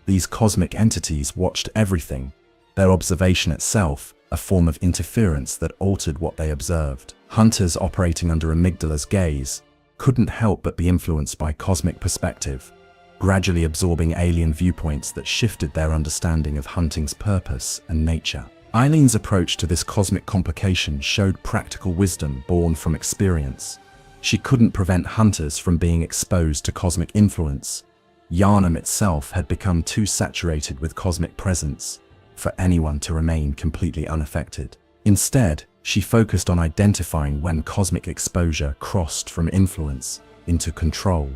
These cosmic entities watched everything, their observation itself a form of interference that altered what they observed. Hunters operating under amygdala's gaze couldn't help but be influenced by cosmic perspective, gradually absorbing alien viewpoints that shifted their understanding of hunting's purpose and nature. Eileen's approach to this cosmic complication showed practical wisdom born from experience. She couldn't prevent hunters from being exposed to cosmic influence. Yharnam itself had become too saturated with cosmic presence for anyone to remain completely unaffected. Instead, she focused on identifying when cosmic exposure crossed from influence into control,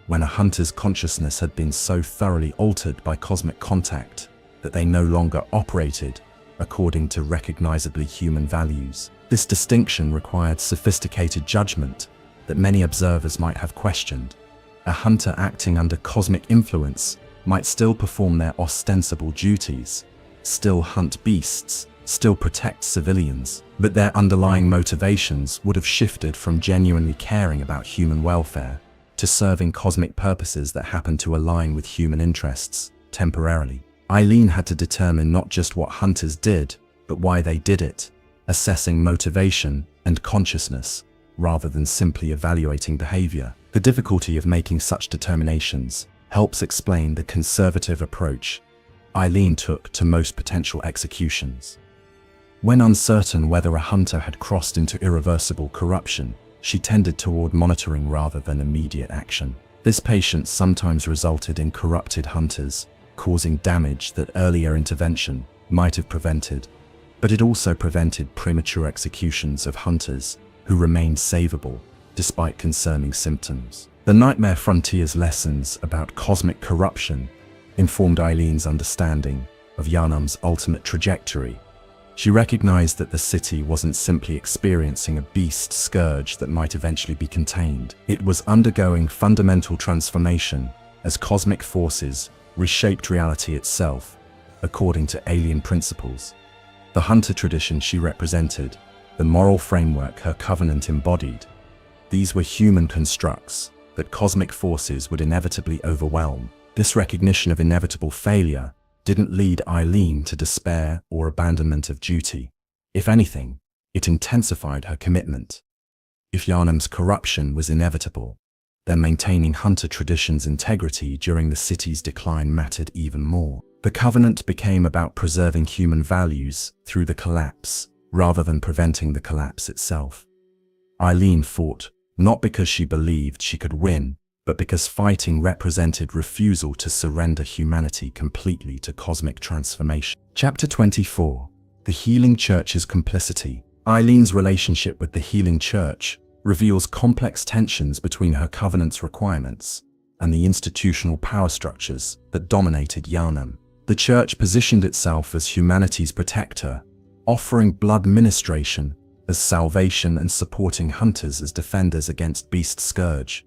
when a hunter's consciousness had been so thoroughly altered by cosmic contact that they no longer operated according to recognizably human values. This distinction required sophisticated judgment that many observers might have questioned. A hunter acting under cosmic influence might still perform their ostensible duties, still hunt beasts, still protect civilians, but their underlying motivations would have shifted from genuinely caring about human welfare to serving cosmic purposes that happen to align with human interests temporarily. Eileen had to determine not just what hunters did, but why they did it, assessing motivation and consciousness rather than simply evaluating behavior. The difficulty of making such determinations helps explain the conservative approach Eileen took to most potential executions. When uncertain whether a hunter had crossed into irreversible corruption, she tended toward monitoring rather than immediate action. This patience sometimes resulted in corrupted hunters, causing damage that earlier intervention might have prevented, but it also prevented premature executions of hunters who remained savable despite concerning symptoms. The Nightmare Frontier's lessons about cosmic corruption informed Eileen's understanding of Yharnam's ultimate trajectory. She recognized that the city wasn't simply experiencing a beast scourge that might eventually be contained. It was undergoing fundamental transformation as cosmic forces reshaped reality itself according to alien principles. The hunter tradition she represented, the moral framework her covenant embodied, these were human constructs that cosmic forces would inevitably overwhelm. This recognition of inevitable failure didn't lead Eileen to despair or abandonment of duty. If anything, it intensified her commitment. If Yharnam's corruption was inevitable, then maintaining hunter tradition's integrity during the city's decline mattered even more. The covenant became about preserving human values through the collapse, rather than preventing the collapse itself. Eileen fought, not because she believed she could win, but because fighting represented refusal to surrender humanity completely to cosmic transformation. Chapter 24. The Healing Church's Complicity. Eileen's relationship with the Healing Church reveals complex tensions between her covenant's requirements and the institutional power structures that dominated Yharnam. The Church positioned itself as humanity's protector, offering blood ministration as salvation and supporting hunters as defenders against beast scourge.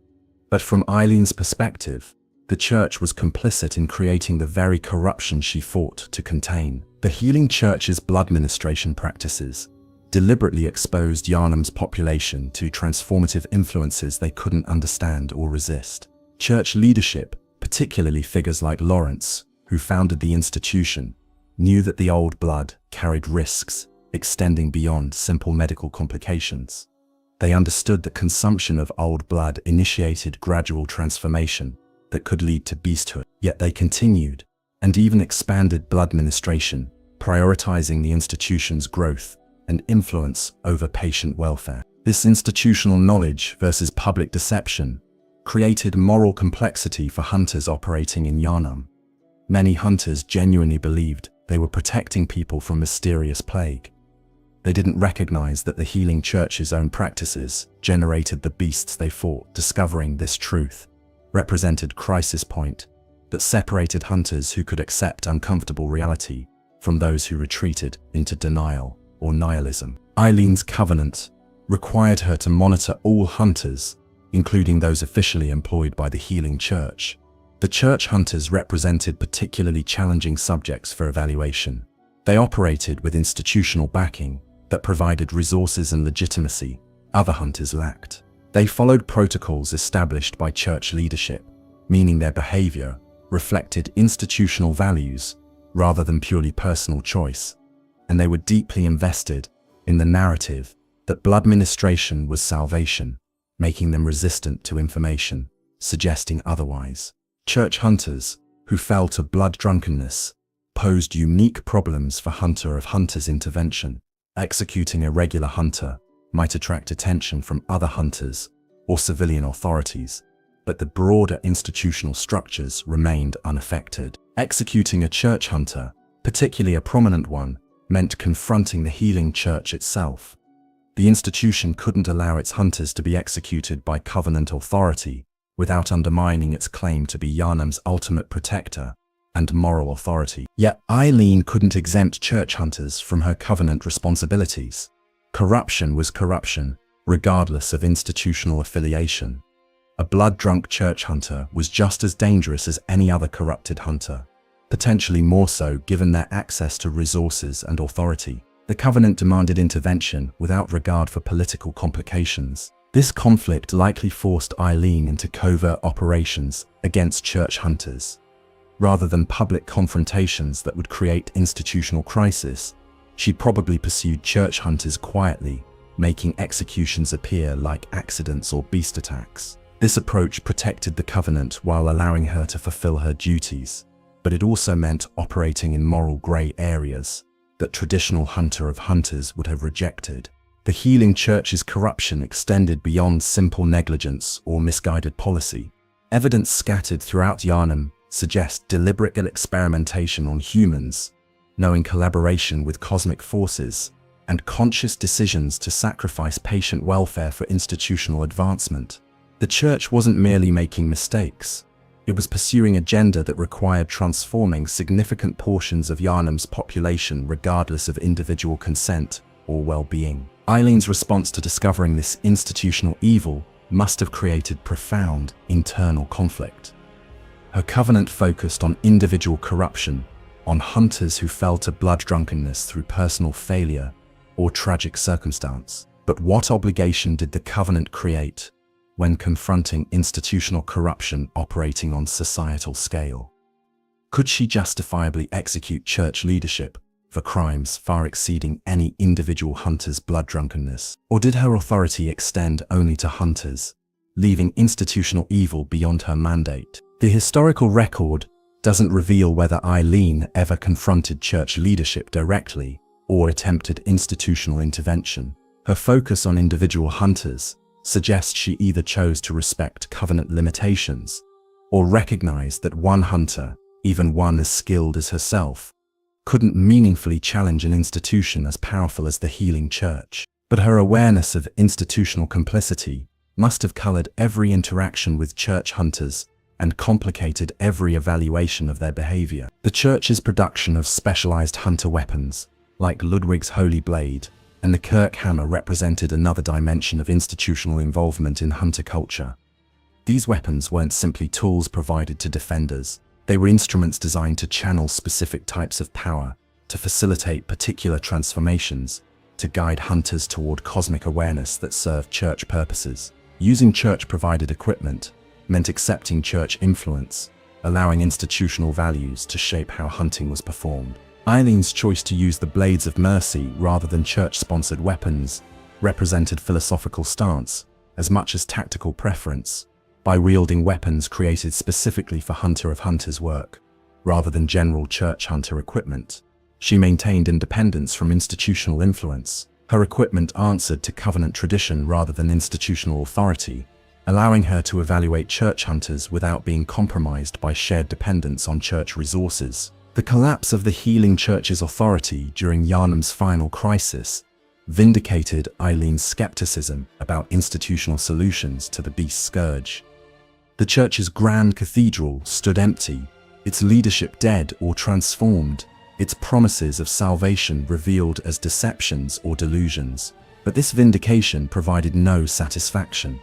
But from Eileen's perspective, the Church was complicit in creating the very corruption she fought to contain. The Healing Church's blood ministration practices deliberately exposed Yharnam's population to transformative influences they couldn't understand or resist. Church leadership, particularly figures like Lawrence, who founded the institution, knew that the old blood carried risks extending beyond simple medical complications. They understood that consumption of old blood initiated gradual transformation that could lead to beasthood. Yet they continued, and even expanded blood ministration, prioritizing the institution's growth and influence over patient welfare. This institutional knowledge versus public deception created moral complexity for hunters operating in Yharnam. Many hunters genuinely believed they were protecting people from mysterious plague. They didn't recognize that the Healing Church's own practices generated the beasts they fought. Discovering this truth represented crisis point that separated hunters who could accept uncomfortable reality from those who retreated into denial or nihilism. Eileen's covenant required her to monitor all hunters, including those officially employed by the Healing Church. The church hunters represented particularly challenging subjects for evaluation. They operated with institutional backing that provided resources and legitimacy other hunters lacked. They followed protocols established by church leadership, meaning their behavior reflected institutional values rather than purely personal choice, and they were deeply invested in the narrative that blood ministration was salvation, making them resistant to information suggesting otherwise. Church hunters who fell to blood drunkenness posed unique problems for Hunter of Hunters intervention. Executing a regular hunter might attract attention from other hunters or civilian authorities, but the broader institutional structures remained unaffected. Executing a church hunter, particularly a prominent one, meant confronting the healing church itself. The institution couldn't allow its hunters to be executed by covenant authority without undermining its claim to be Yharnam's ultimate protector and moral authority. Yet Eileen couldn't exempt church hunters from her covenant responsibilities. Corruption was corruption, regardless of institutional affiliation. A blood-drunk church hunter was just as dangerous as any other corrupted hunter, potentially more so given their access to resources and authority. The covenant demanded intervention without regard for political complications. This conflict likely forced Eileen into covert operations against church hunters. Rather than public confrontations that would create institutional crisis, she probably pursued church hunters quietly, making executions appear like accidents or beast attacks. This approach protected the covenant while allowing her to fulfill her duties, but it also meant operating in moral grey areas that traditional Hunter of Hunters would have rejected. The healing church's corruption extended beyond simple negligence or misguided policy. Evidence scattered throughout Yharnam suggests deliberate experimentation on humans, knowing collaboration with cosmic forces, and conscious decisions to sacrifice patient welfare for institutional advancement. The church wasn't merely making mistakes. It was pursuing an agenda that required transforming significant portions of Yharnam's population regardless of individual consent or well-being. Eileen's response to discovering this institutional evil must have created profound internal conflict. Her covenant focused on individual corruption, on hunters who fell to blood drunkenness through personal failure or tragic circumstance. But what obligation did the covenant create when confronting institutional corruption operating on societal scale? Could she justifiably execute church leadership for crimes far exceeding any individual hunter's blood drunkenness? Or did her authority extend only to hunters, leaving institutional evil beyond her mandate? The historical record doesn't reveal whether Eileen ever confronted church leadership directly or attempted institutional intervention. Her focus on individual hunters suggests she either chose to respect covenant limitations or recognized that one hunter, even one as skilled as herself, couldn't meaningfully challenge an institution as powerful as the healing church. But her awareness of institutional complicity must have colored every interaction with church hunters and complicated every evaluation of their behavior. The church's production of specialized hunter weapons, like Ludwig's Holy Blade and the Kirk Hammer, represented another dimension of institutional involvement in hunter culture. These weapons weren't simply tools provided to defenders. They were instruments designed to channel specific types of power, to facilitate particular transformations, to guide hunters toward cosmic awareness that served church purposes. Using church-provided equipment meant accepting church influence, allowing institutional values to shape how hunting was performed. Eileen's choice to use the Blades of Mercy rather than church-sponsored weapons represented philosophical stance as much as tactical preference. By wielding weapons created specifically for Hunter of Hunters work, rather than general church hunter equipment, she maintained independence from institutional influence. Her equipment answered to covenant tradition rather than institutional authority, allowing her to evaluate church hunters without being compromised by shared dependence on church resources. The collapse of the healing church's authority during Yharnam's final crisis vindicated Eileen's skepticism about institutional solutions to the beast scourge. The church's grand cathedral stood empty, its leadership dead or transformed, its promises of salvation revealed as deceptions or delusions. But this vindication provided no satisfaction.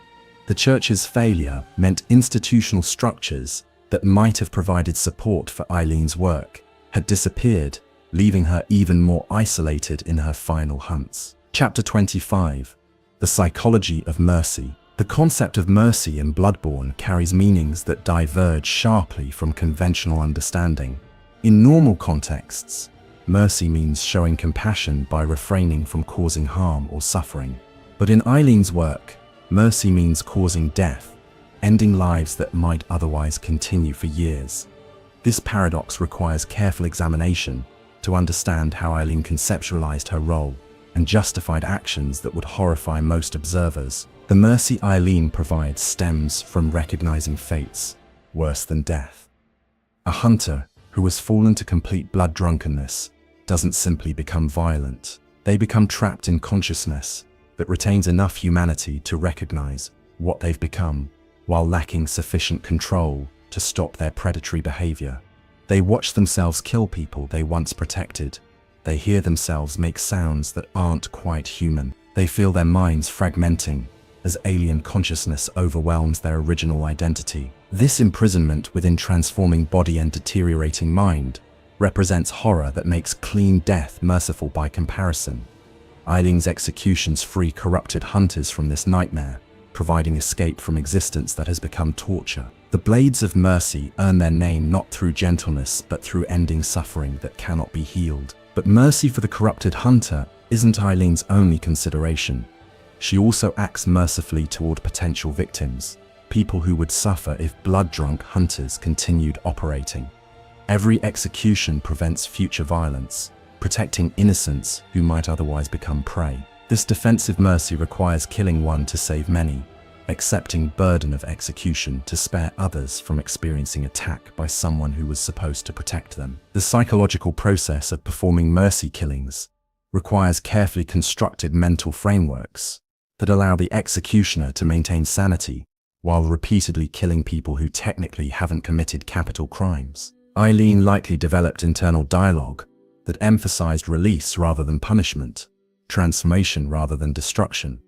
The church's failure meant institutional structures that might have provided support for Eileen's work had disappeared, leaving her even more isolated in her final hunts. Chapter 25. The Psychology of Mercy. The concept of mercy in Bloodborne carries meanings that diverge sharply from conventional understanding. In normal contexts, mercy means showing compassion by refraining from causing harm or suffering. But in Eileen's work, mercy means causing death, ending lives that might otherwise continue for years. This paradox requires careful examination to understand how Eileen conceptualized her role and justified actions that would horrify most observers. The mercy Eileen provides stems from recognizing fates worse than death. A hunter who has fallen to complete blood drunkenness doesn't simply become violent. They become trapped in consciousness that retains enough humanity to recognize what they've become, while lacking sufficient control to stop their predatory behavior. They watch themselves kill people they once protected. They hear themselves make sounds that aren't quite human. They feel their minds fragmenting as alien consciousness overwhelms their original identity. This imprisonment within transforming body and deteriorating mind represents horror that makes clean death merciful by comparison. Eileen's executions free corrupted hunters from this nightmare, providing escape from existence that has become torture. The Blades of Mercy earn their name not through gentleness but through ending suffering that cannot be healed. But mercy for the corrupted hunter isn't Eileen's only consideration. She also acts mercifully toward potential victims, people who would suffer if blood-drunk hunters continued operating. Every execution prevents future violence, protecting innocents who might otherwise become prey. This defensive mercy requires killing one to save many, accepting burden of execution to spare others from experiencing attack by someone who was supposed to protect them. The psychological process of performing mercy killings requires carefully constructed mental frameworks that allow the executioner to maintain sanity while repeatedly killing people who technically haven't committed capital crimes. Eileen likely developed internal dialogue that emphasized release rather than punishment, transformation rather than destruction.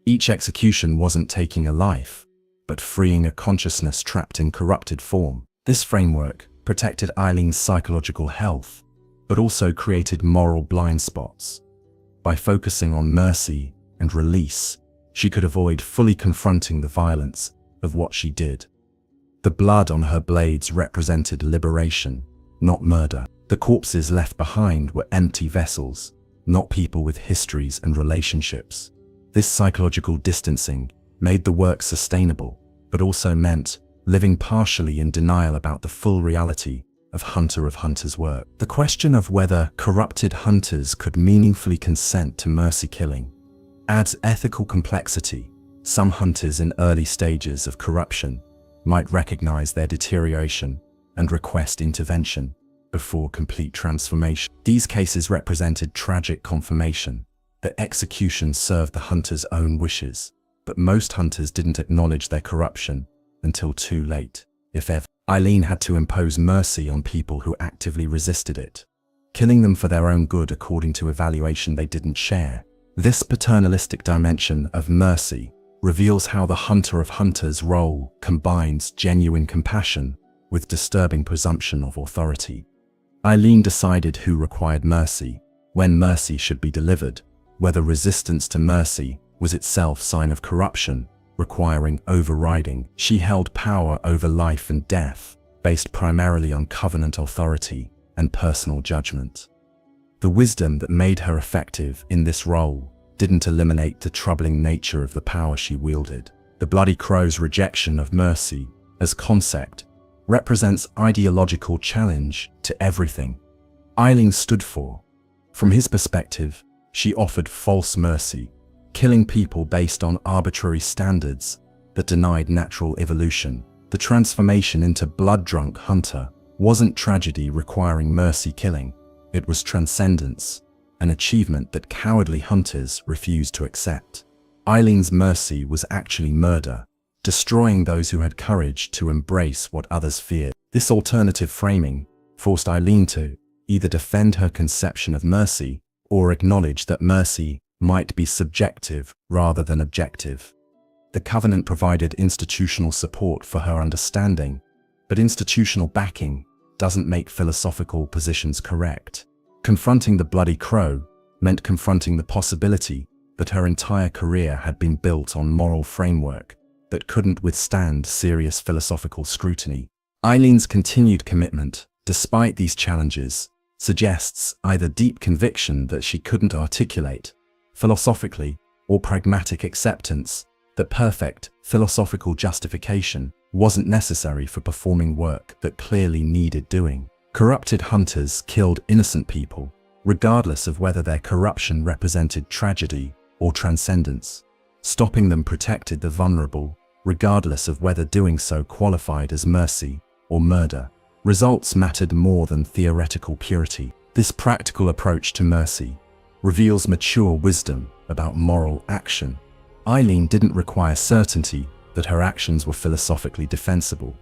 Each execution wasn't taking a life, but freeing a consciousness trapped in corrupted form. This framework protected Eileen's psychological health, but also created moral blind spots. By focusing on mercy and release, she could avoid fully confronting the violence of what she did. The blood on her blades represented liberation, not murder. The corpses left behind were empty vessels, not people with histories and relationships. This psychological distancing made the work sustainable, but also meant living partially in denial about the full reality of Hunter of Hunters' work. The question of whether corrupted hunters could meaningfully consent to mercy killing adds ethical complexity. Some hunters in early stages of corruption might recognize their deterioration and request intervention before complete transformation. These cases represented tragic confirmation that execution served the hunter's own wishes, but most hunters didn't acknowledge their corruption until too late, if ever. Eileen had to impose mercy on people who actively resisted it, killing them for their own good according to evaluation they didn't share. This paternalistic dimension of mercy reveals how the Hunter of Hunters' role combines genuine compassion with disturbing presumption of authority. Eileen decided who required mercy, when mercy should be delivered, whether resistance to mercy was itself sign of corruption, requiring overriding. She held power over life and death, based primarily on covenant authority and personal judgment. The wisdom that made her effective in this role didn't eliminate the troubling nature of the power she wielded. The Bloody Crow's rejection of mercy as concept represents ideological challenge to everything Eileen stood for. From his perspective, she offered false mercy, killing people based on arbitrary standards that denied natural evolution. The transformation into blood-drunk hunter wasn't tragedy requiring mercy killing, it was transcendence, an achievement that cowardly hunters refused to accept. Eileen's mercy was actually murder, destroying those who had courage to embrace what others feared. This alternative framing forced Eileen to either defend her conception of mercy or acknowledge that mercy might be subjective rather than objective. The Covenant provided institutional support for her understanding, but institutional backing doesn't make philosophical positions correct. Confronting the Bloody Crow meant confronting the possibility that her entire career had been built on moral framework that couldn't withstand serious philosophical scrutiny. Eileen's continued commitment, despite these challenges, suggests either deep conviction that she couldn't articulate philosophically, or pragmatic acceptance that perfect philosophical justification wasn't necessary for performing work that clearly needed doing. Corrupted hunters killed innocent people, regardless of whether their corruption represented tragedy or transcendence. Stopping them protected the vulnerable, regardless of whether doing so qualified as mercy or murder. Results mattered more than theoretical purity. This practical approach to mercy reveals mature wisdom about moral action. Eileen didn't require certainty that her actions were philosophically defensible.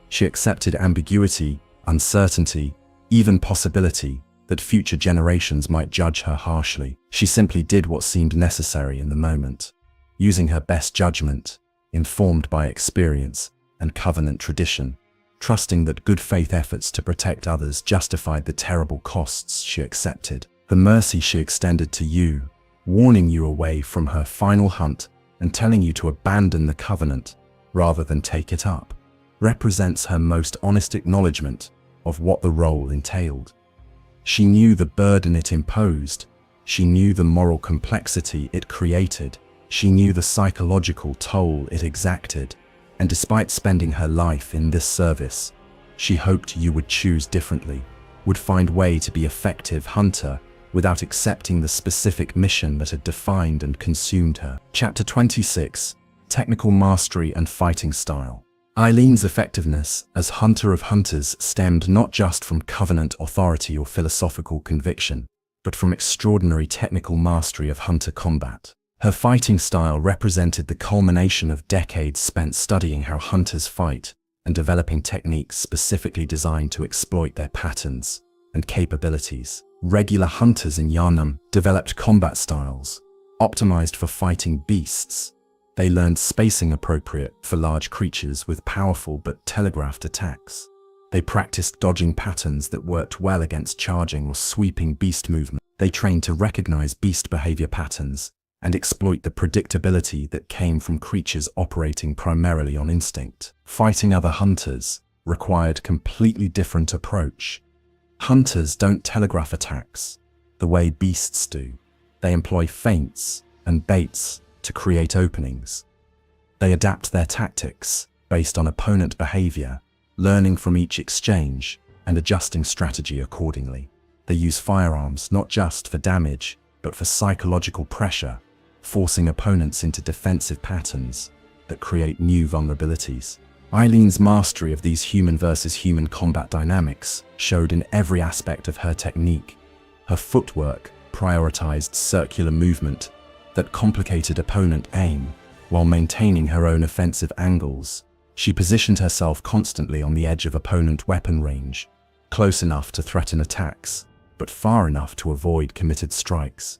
She accepted ambiguity, uncertainty, even possibility that future generations might judge her harshly. She simply did what seemed necessary in the moment, using her best judgment, informed by experience and covenant tradition, trusting that good faith efforts to protect others justified the terrible costs she accepted. The mercy she extended to you, warning you away from her final hunt and telling you to abandon the covenant rather than take it up, represents her most honest acknowledgement of what the role entailed. She knew the burden it imposed. She knew the moral complexity it created. She knew the psychological toll it exacted. And despite spending her life in this service, she hoped you would choose differently, would find way to be effective hunter without accepting the specific mission that had defined and consumed her. Chapter 26: Technical Mastery and Fighting Style. Eileen's effectiveness as Hunter of Hunters stemmed not just from covenant authority or philosophical conviction, but from extraordinary technical mastery of hunter combat. Her fighting style represented the culmination of decades spent studying how hunters fight and developing techniques specifically designed to exploit their patterns and capabilities. Regular hunters in Yharnam developed combat styles, optimized for fighting beasts. They learned spacing appropriate for large creatures with powerful but telegraphed attacks. They practiced dodging patterns that worked well against charging or sweeping beast movement. They trained to recognize beast behavior patterns and exploit the predictability that came from creatures operating primarily on instinct. Fighting other hunters required completely different approach. Hunters don't telegraph attacks the way beasts do. They employ feints and baits to create openings. They adapt their tactics based on opponent behavior, learning from each exchange and adjusting strategy accordingly. They use firearms not just for damage, but for psychological pressure, forcing opponents into defensive patterns that create new vulnerabilities. Eileen's mastery of these human versus human combat dynamics showed in every aspect of her technique. Her footwork prioritized circular movement that complicated opponent aim while maintaining her own offensive angles. She positioned herself constantly on the edge of opponent weapon range, close enough to threaten attacks, but far enough to avoid committed strikes.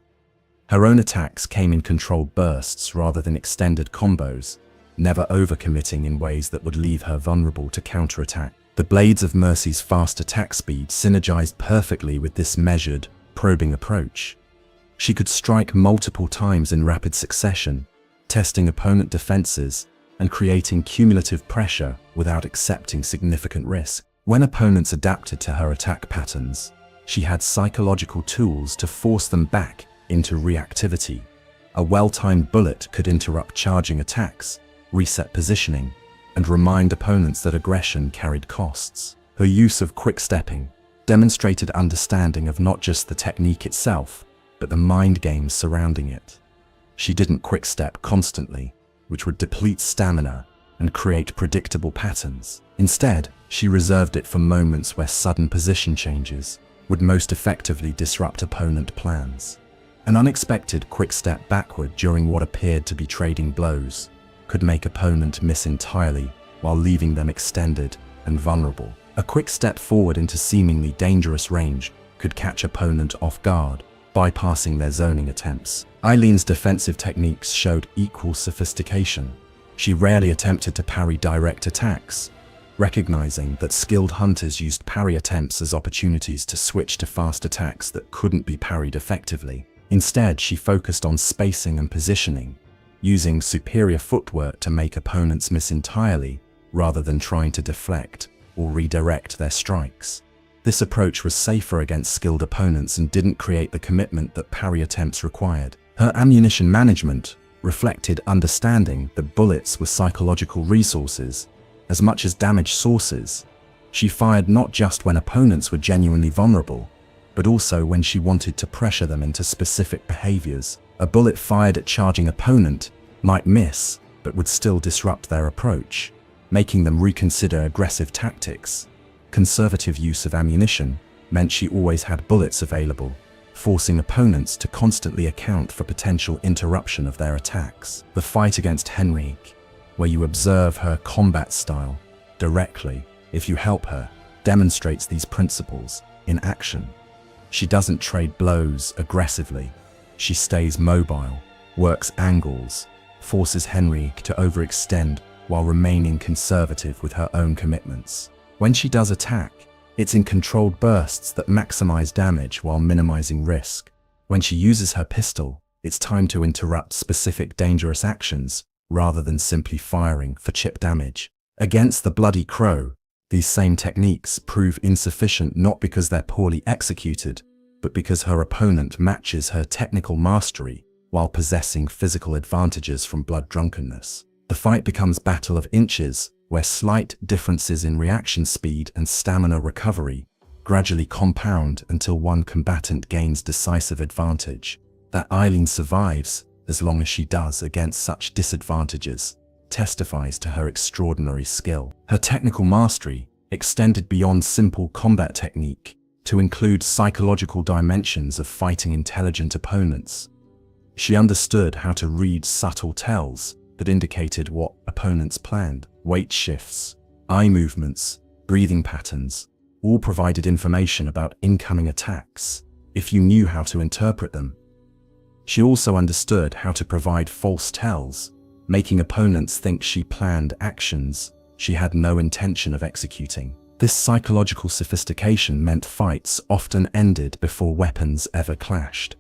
Her own attacks came in controlled bursts rather than extended combos, never overcommitting in ways that would leave her vulnerable to counterattack. The Blades of Mercy's fast attack speed synergized perfectly with this measured, probing approach. She could strike multiple times in rapid succession, testing opponent defenses and creating cumulative pressure without accepting significant risk. When opponents adapted to her attack patterns, she had psychological tools to force them back into reactivity. A well-timed bullet could interrupt charging attacks, reset positioning, and remind opponents that aggression carried costs. Her use of quick-stepping demonstrated understanding of not just the technique itself, but the mind games surrounding it. She didn't quick-step constantly, which would deplete stamina and create predictable patterns. Instead, she reserved it for moments where sudden position changes would most effectively disrupt opponent plans. An unexpected quick step backward during what appeared to be trading blows could make opponent miss entirely while leaving them extended and vulnerable. A quick step forward into seemingly dangerous range could catch opponent off guard, bypassing their zoning attempts. Eileen's defensive techniques showed equal sophistication. She rarely attempted to parry direct attacks, recognizing that skilled hunters used parry attempts as opportunities to switch to fast attacks that couldn't be parried effectively. Instead, she focused on spacing and positioning, using superior footwork to make opponents miss entirely rather than trying to deflect or redirect their strikes. This approach was safer against skilled opponents and didn't create the commitment that parry attempts required. Her ammunition management reflected understanding that bullets were psychological resources as much as damage sources. She fired not just when opponents were genuinely vulnerable, but also when she wanted to pressure them into specific behaviors. A bullet fired at charging opponent might miss, but would still disrupt their approach, making them reconsider aggressive tactics. Conservative use of ammunition meant she always had bullets available, forcing opponents to constantly account for potential interruption of their attacks. The fight against Henrique, where you observe her combat style directly if you help her, demonstrates these principles in action. She doesn't trade blows aggressively. She stays mobile, works angles, forces Henrique to overextend while remaining conservative with her own commitments. When she does attack, it's in controlled bursts that maximize damage while minimizing risk. When she uses her pistol, it's time to interrupt specific dangerous actions rather than simply firing for chip damage. Against the Bloody Crow, these same techniques prove insufficient not because they're poorly executed, but because her opponent matches her technical mastery while possessing physical advantages from blood drunkenness. The fight becomes battle of inches, where slight differences in reaction speed and stamina recovery gradually compound until one combatant gains decisive advantage. That Eileen survives, as long as she does against such disadvantages, testifies to her extraordinary skill. Her technical mastery extended beyond simple combat technique to include psychological dimensions of fighting intelligent opponents. She understood how to read subtle tells that indicated what opponents planned. Weight shifts, eye movements, breathing patterns, all provided information about incoming attacks, if you knew how to interpret them. She also understood how to provide false tells, making opponents think she planned actions she had no intention of executing. This psychological sophistication meant fights often ended before weapons ever clashed.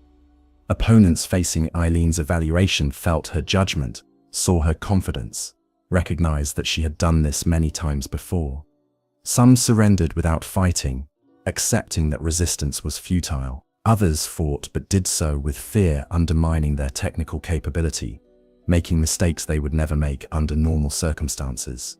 Opponents facing Eileen's evaluation felt her judgment, saw her confidence, recognized that she had done this many times before. Some surrendered without fighting, accepting that resistance was futile. Others fought but did so with fear undermining their technical capability, making mistakes they would never make under normal circumstances.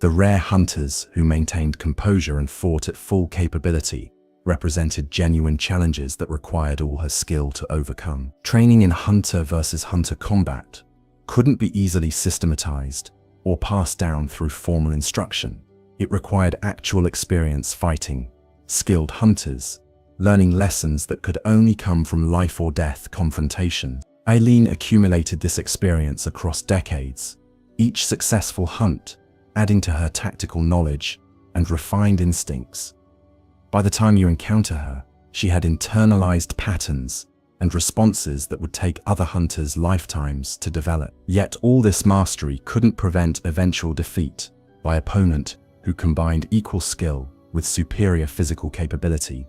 The rare hunters who maintained composure and fought at full capability represented genuine challenges that required all her skill to overcome. Training in hunter versus hunter combat couldn't be easily systematized or passed down through formal instruction. It required actual experience fighting, skilled hunters, learning lessons that could only come from life or death confrontation. Eileen accumulated this experience across decades, each successful hunt adding to her tactical knowledge and refined instincts. By the time you encounter her, she had internalized patterns and responses that would take other hunters lifetimes to develop. Yet all this mastery couldn't prevent eventual defeat by opponent who combined equal skill with superior physical capability.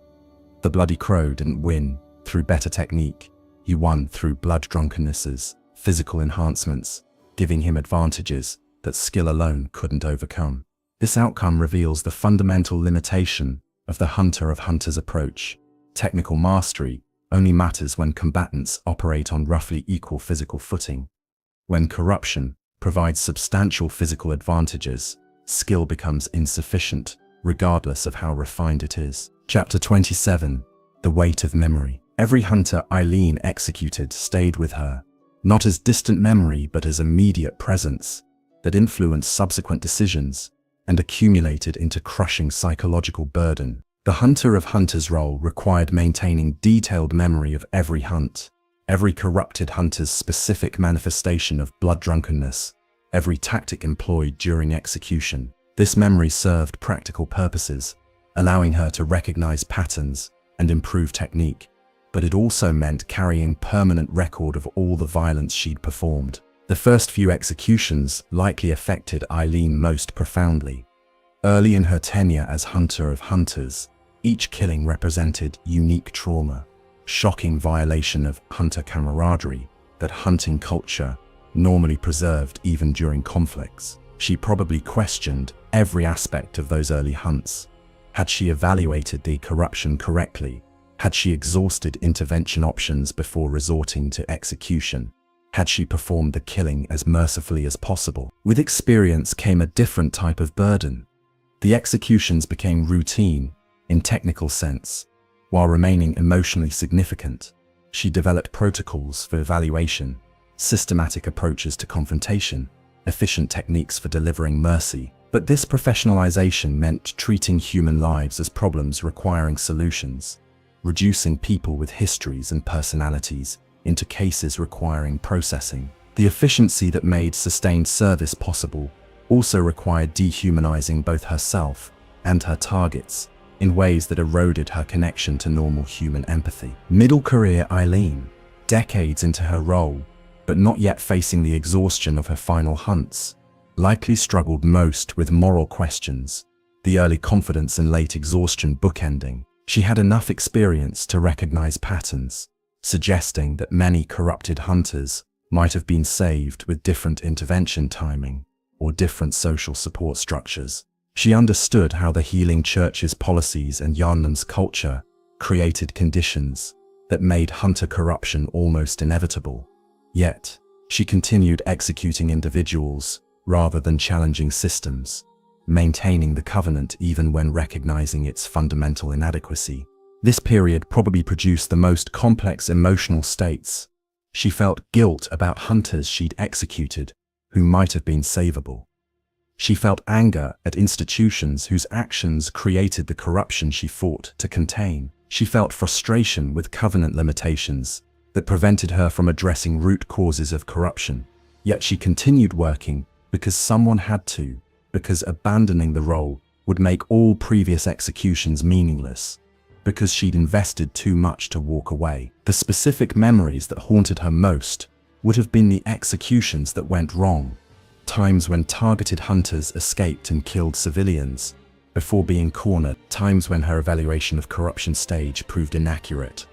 The Bloody Crow didn't win through better technique. He won through blood drunkennesses, physical enhancements, giving him advantages that skill alone couldn't overcome. This outcome reveals the fundamental limitation of the hunter of hunters approach. Technical mastery only matters when combatants operate on roughly equal physical footing. When corruption provides substantial physical advantages, skill becomes insufficient, regardless of how refined it is. Chapter 27. The Weight of Memory. Every hunter Eileen executed stayed with her, not as distant memory but as immediate presence that influenced subsequent decisions and accumulated into crushing psychological burden. The hunter of hunters role required maintaining detailed memory of every hunt, every corrupted hunter's specific manifestation of blood drunkenness, every tactic employed during execution. This memory served practical purposes, allowing her to recognize patterns and improve technique, but it also meant carrying permanent record of all the violence she'd performed. The first few executions likely affected Eileen most profoundly. Early in her tenure as hunter of hunters, each killing represented unique trauma. shocking violation of hunter camaraderie that hunting culture normally preserved even during conflicts. She probably questioned every aspect of those early hunts. Had she evaluated the corruption correctly? Had she exhausted intervention options before resorting to execution? Had she performed the killing as mercifully as possible? With experience came a different type of burden. The executions became routine, in technical sense, while remaining emotionally significant. She developed protocols for evaluation, systematic approaches to confrontation, efficient techniques for delivering mercy. But this professionalization meant treating human lives as problems requiring solutions, reducing people with histories and personalities into cases requiring processing. The efficiency that made sustained service possible also required dehumanizing both herself and her targets in ways that eroded her connection to normal human empathy. Middle career Eileen, decades into her role, but not yet facing the exhaustion of her final hunts, likely struggled most with moral questions, the early confidence and late exhaustion bookending. She had enough experience to recognize patterns, suggesting that many corrupted hunters might have been saved with different intervention timing or different social support structures. She understood how the healing church's policies and Yharnam's culture created conditions that made hunter corruption almost inevitable. Yet, she continued executing individuals rather than challenging systems, maintaining the covenant even when recognizing its fundamental inadequacy. This period probably produced the most complex emotional states. She felt guilt about hunters she'd executed who might have been savable. She felt anger at institutions whose actions created the corruption she fought to contain. She felt frustration with covenant limitations that prevented her from addressing root causes of corruption. Yet she continued working because someone had to, because abandoning the role would make all previous executions meaningless, because she'd invested too much to walk away. The specific memories that haunted her most would have been the executions that went wrong, times when targeted hunters escaped and killed civilians before being cornered, times when her evaluation of corruption stage proved inaccurate,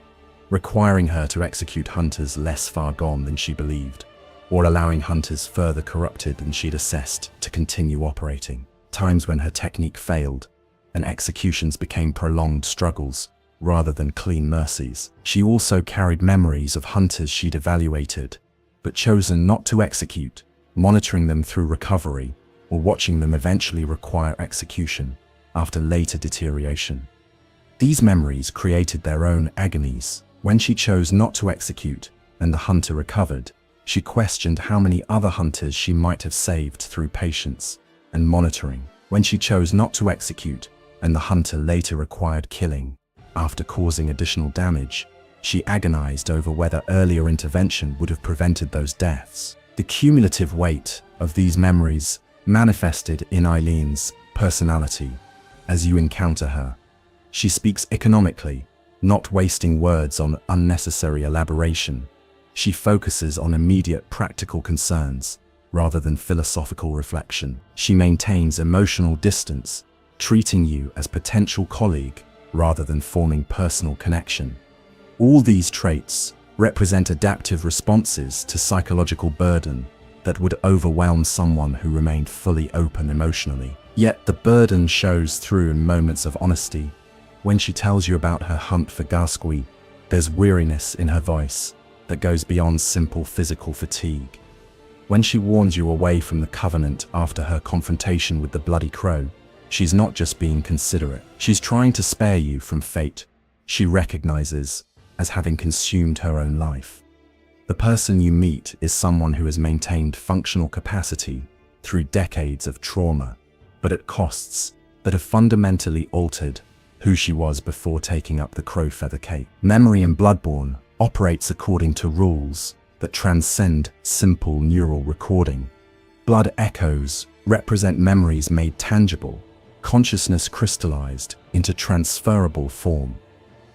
requiring her to execute hunters less far gone than she believed, or allowing hunters further corrupted than she'd assessed to continue operating, times when her technique failed and executions became prolonged struggles rather than clean mercies. She also carried memories of hunters she'd evaluated but chosen not to execute, monitoring them through recovery or watching them eventually require execution after later deterioration. These memories created their own agonies. When she chose not to execute and the hunter recovered, she questioned how many other hunters she might have saved through patience and monitoring. When she chose not to execute and the hunter later required killing after causing additional damage, she agonized over whether earlier intervention would have prevented those deaths. The cumulative weight of these memories manifested in Eileen's personality as you encounter her. She speaks economically, not wasting words on unnecessary elaboration. She focuses on immediate practical concerns rather than philosophical reflection. She maintains emotional distance, treating you as potential colleague rather than forming personal connection. All these traits represent adaptive responses to psychological burden that would overwhelm someone who remained fully open emotionally. Yet the burden shows through in moments of honesty. When she tells you about her hunt for Gasqui, there's weariness in her voice that goes beyond simple physical fatigue. When she warns you away from the covenant after her confrontation with the Bloody Crow, she's not just being considerate. She's trying to spare you from fate she recognizes as having consumed her own life. The person you meet is someone who has maintained functional capacity through decades of trauma, but at costs that have fundamentally altered who she was before taking up the crow feather cape. Memory in Bloodborne operates according to rules that transcend simple neural recording. Blood echoes represent memories made tangible, consciousness crystallized into transferable form.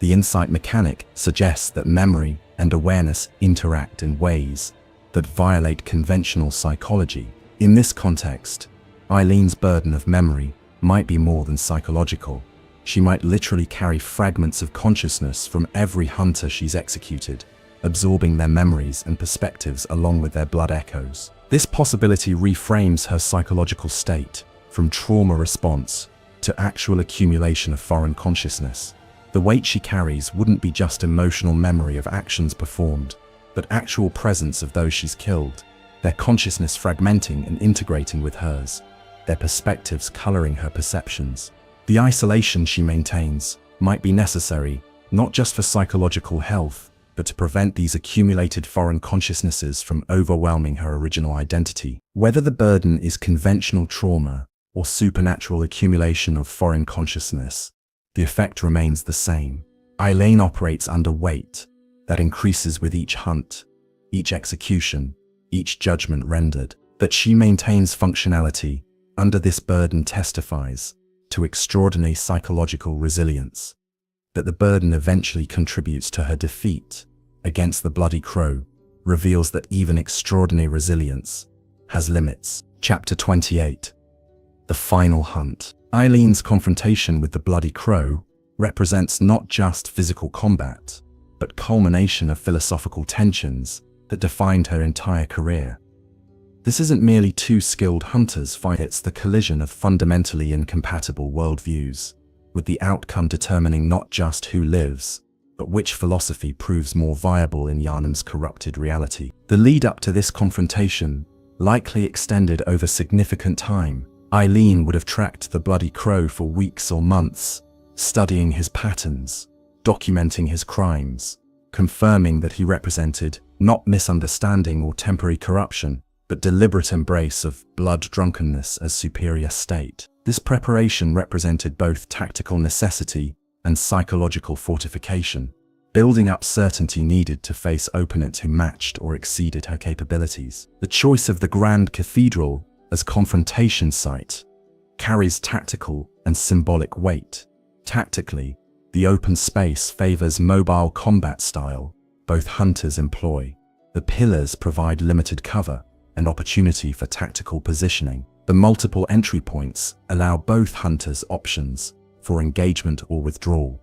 The insight mechanic suggests that memory and awareness interact in ways that violate conventional psychology. In this context, Eileen's burden of memory might be more than psychological. She might literally carry fragments of consciousness from every hunter she's executed, absorbing their memories and perspectives along with their blood echoes. This possibility reframes her psychological state from trauma response to actual accumulation of foreign consciousness. The weight she carries wouldn't be just emotional memory of actions performed, but actual presence of those she's killed, their consciousness fragmenting and integrating with hers, their perspectives coloring her perceptions. The isolation she maintains might be necessary, not just for psychological health, but to prevent these accumulated foreign consciousnesses from overwhelming her original identity. Whether the burden is conventional trauma or supernatural accumulation of foreign consciousness, the effect remains the same. Eileen operates under weight that increases with each hunt, each execution, each judgment rendered. That she maintains functionality under this burden testifies to extraordinary psychological resilience. That the burden eventually contributes to her defeat against the Bloody Crow reveals that even extraordinary resilience has limits. Chapter 28. The Final Hunt. Eileen's confrontation with the Bloody Crow represents not just physical combat, but culmination of philosophical tensions that defined her entire career. This isn't merely two skilled hunters fighting, it's the collision of fundamentally incompatible worldviews, with the outcome determining not just who lives, but which philosophy proves more viable in Yharnam's corrupted reality. The lead up to this confrontation likely extended over significant time. Eileen would have tracked the Bloody Crow for weeks or months, studying his patterns, documenting his crimes, confirming that he represented not misunderstanding or temporary corruption, but deliberate embrace of blood drunkenness as superior state. This preparation represented both tactical necessity and psychological fortification, building up certainty needed to face opponents who matched or exceeded her capabilities. The choice of the Grand Cathedral as confrontation site carries tactical and symbolic weight. Tactically, the open space favors mobile combat style both hunters employ. The pillars provide limited cover and opportunity for tactical positioning. The multiple entry points allow both hunters options for engagement or withdrawal.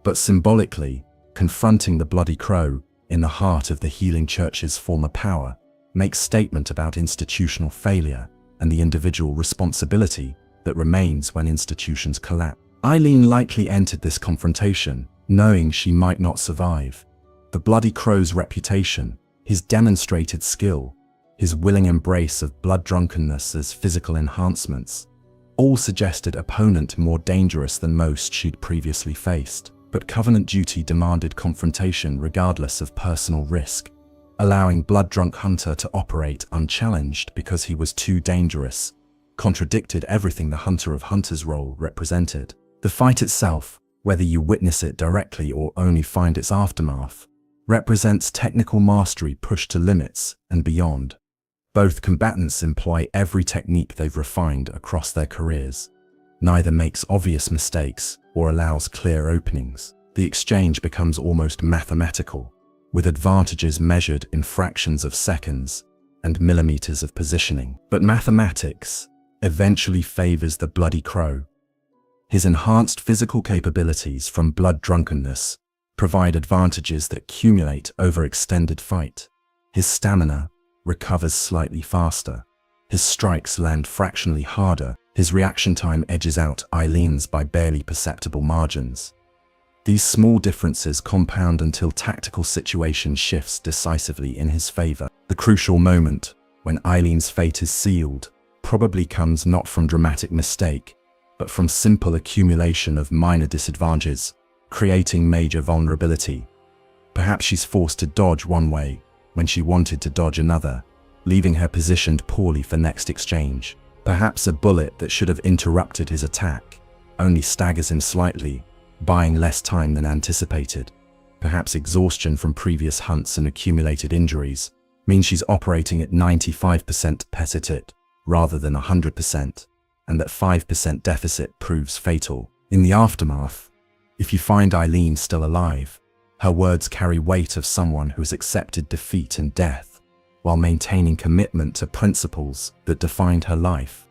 But symbolically, confronting the Bloody Crow in the heart of the Healing Church's former power makes statement about institutional failure and the individual responsibility that remains when institutions collapse. Eileen likely entered this confrontation knowing she might not survive. The Bloody Crow's reputation, his demonstrated skill, his willing embrace of blood drunkenness as physical enhancements, all suggested opponent more dangerous than most she'd previously faced. But Covenant duty demanded confrontation regardless of personal risk. Allowing blood-drunk Hunter to operate unchallenged because he was too dangerous contradicted everything the Hunter of Hunters role represented. The fight itself, whether you witness it directly or only find its aftermath, represents technical mastery pushed to limits and beyond. Both combatants employ every technique they've refined across their careers. Neither makes obvious mistakes or allows clear openings. The exchange becomes almost mathematical, with advantages measured in fractions of seconds and millimeters of positioning. But mathematics eventually favors the Bloody Crow. His enhanced physical capabilities from blood drunkenness provide advantages that accumulate over extended fight. His stamina recovers slightly faster. His strikes land fractionally harder. His reaction time edges out Eileen's by barely perceptible margins. These small differences compound until tactical situation shifts decisively in his favor. The crucial moment, when Eileen's fate is sealed, probably comes not from dramatic mistake, but from simple accumulation of minor disadvantages, creating major vulnerability. Perhaps she's forced to dodge one way when she wanted to dodge another, leaving her positioned poorly for next exchange. Perhaps a bullet that should have interrupted his attack only staggers him slightly, buying less time than anticipated. Perhaps exhaustion from previous hunts and accumulated injuries means she's operating at 95% capacity rather than 100%, and that 5% deficit proves fatal. In the aftermath, if you find Eileen still alive, her words carry weight of someone who has accepted defeat and death, while maintaining commitment to principles that defined her life.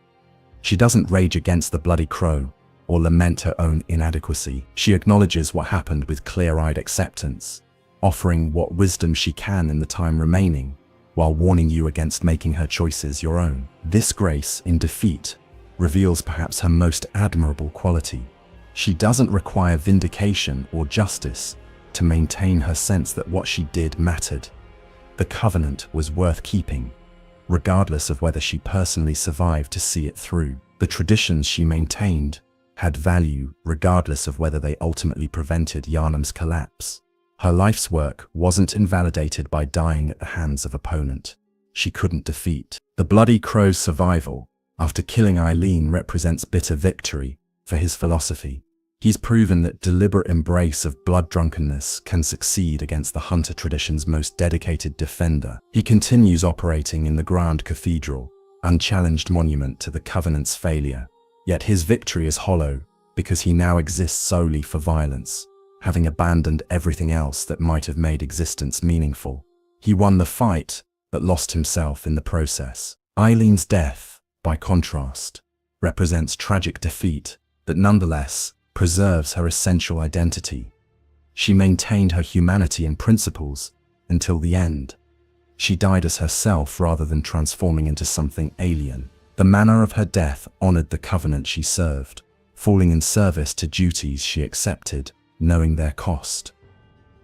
She doesn't rage against the Bloody Crow, or lament her own inadequacy. She acknowledges what happened with clear-eyed acceptance, offering what wisdom she can in the time remaining, while warning you against making her choices your own. This grace in defeat reveals perhaps her most admirable quality. She doesn't require vindication or justice to maintain her sense that what she did mattered. The covenant was worth keeping, regardless of whether she personally survived to see it through. The traditions she maintained had value regardless of whether they ultimately prevented Yharnam's collapse. Her life's work wasn't invalidated by dying at the hands of opponent she couldn't defeat. The Bloody Crow's survival after killing Eileen represents bitter victory for his philosophy. He's proven that deliberate embrace of blood drunkenness can succeed against the hunter tradition's most dedicated defender. He continues operating in the Grand Cathedral, unchallenged monument to the Covenant's failure. Yet his victory is hollow because he now exists solely for violence, having abandoned everything else that might have made existence meaningful. He won the fight, but lost himself in the process. Eileen's death, by contrast, represents tragic defeat that nonetheless preserves her essential identity. She maintained her humanity and principles until the end. She died as herself rather than transforming into something alien. The manner of her death honored the covenant she served, falling in service to duties she accepted, knowing their cost.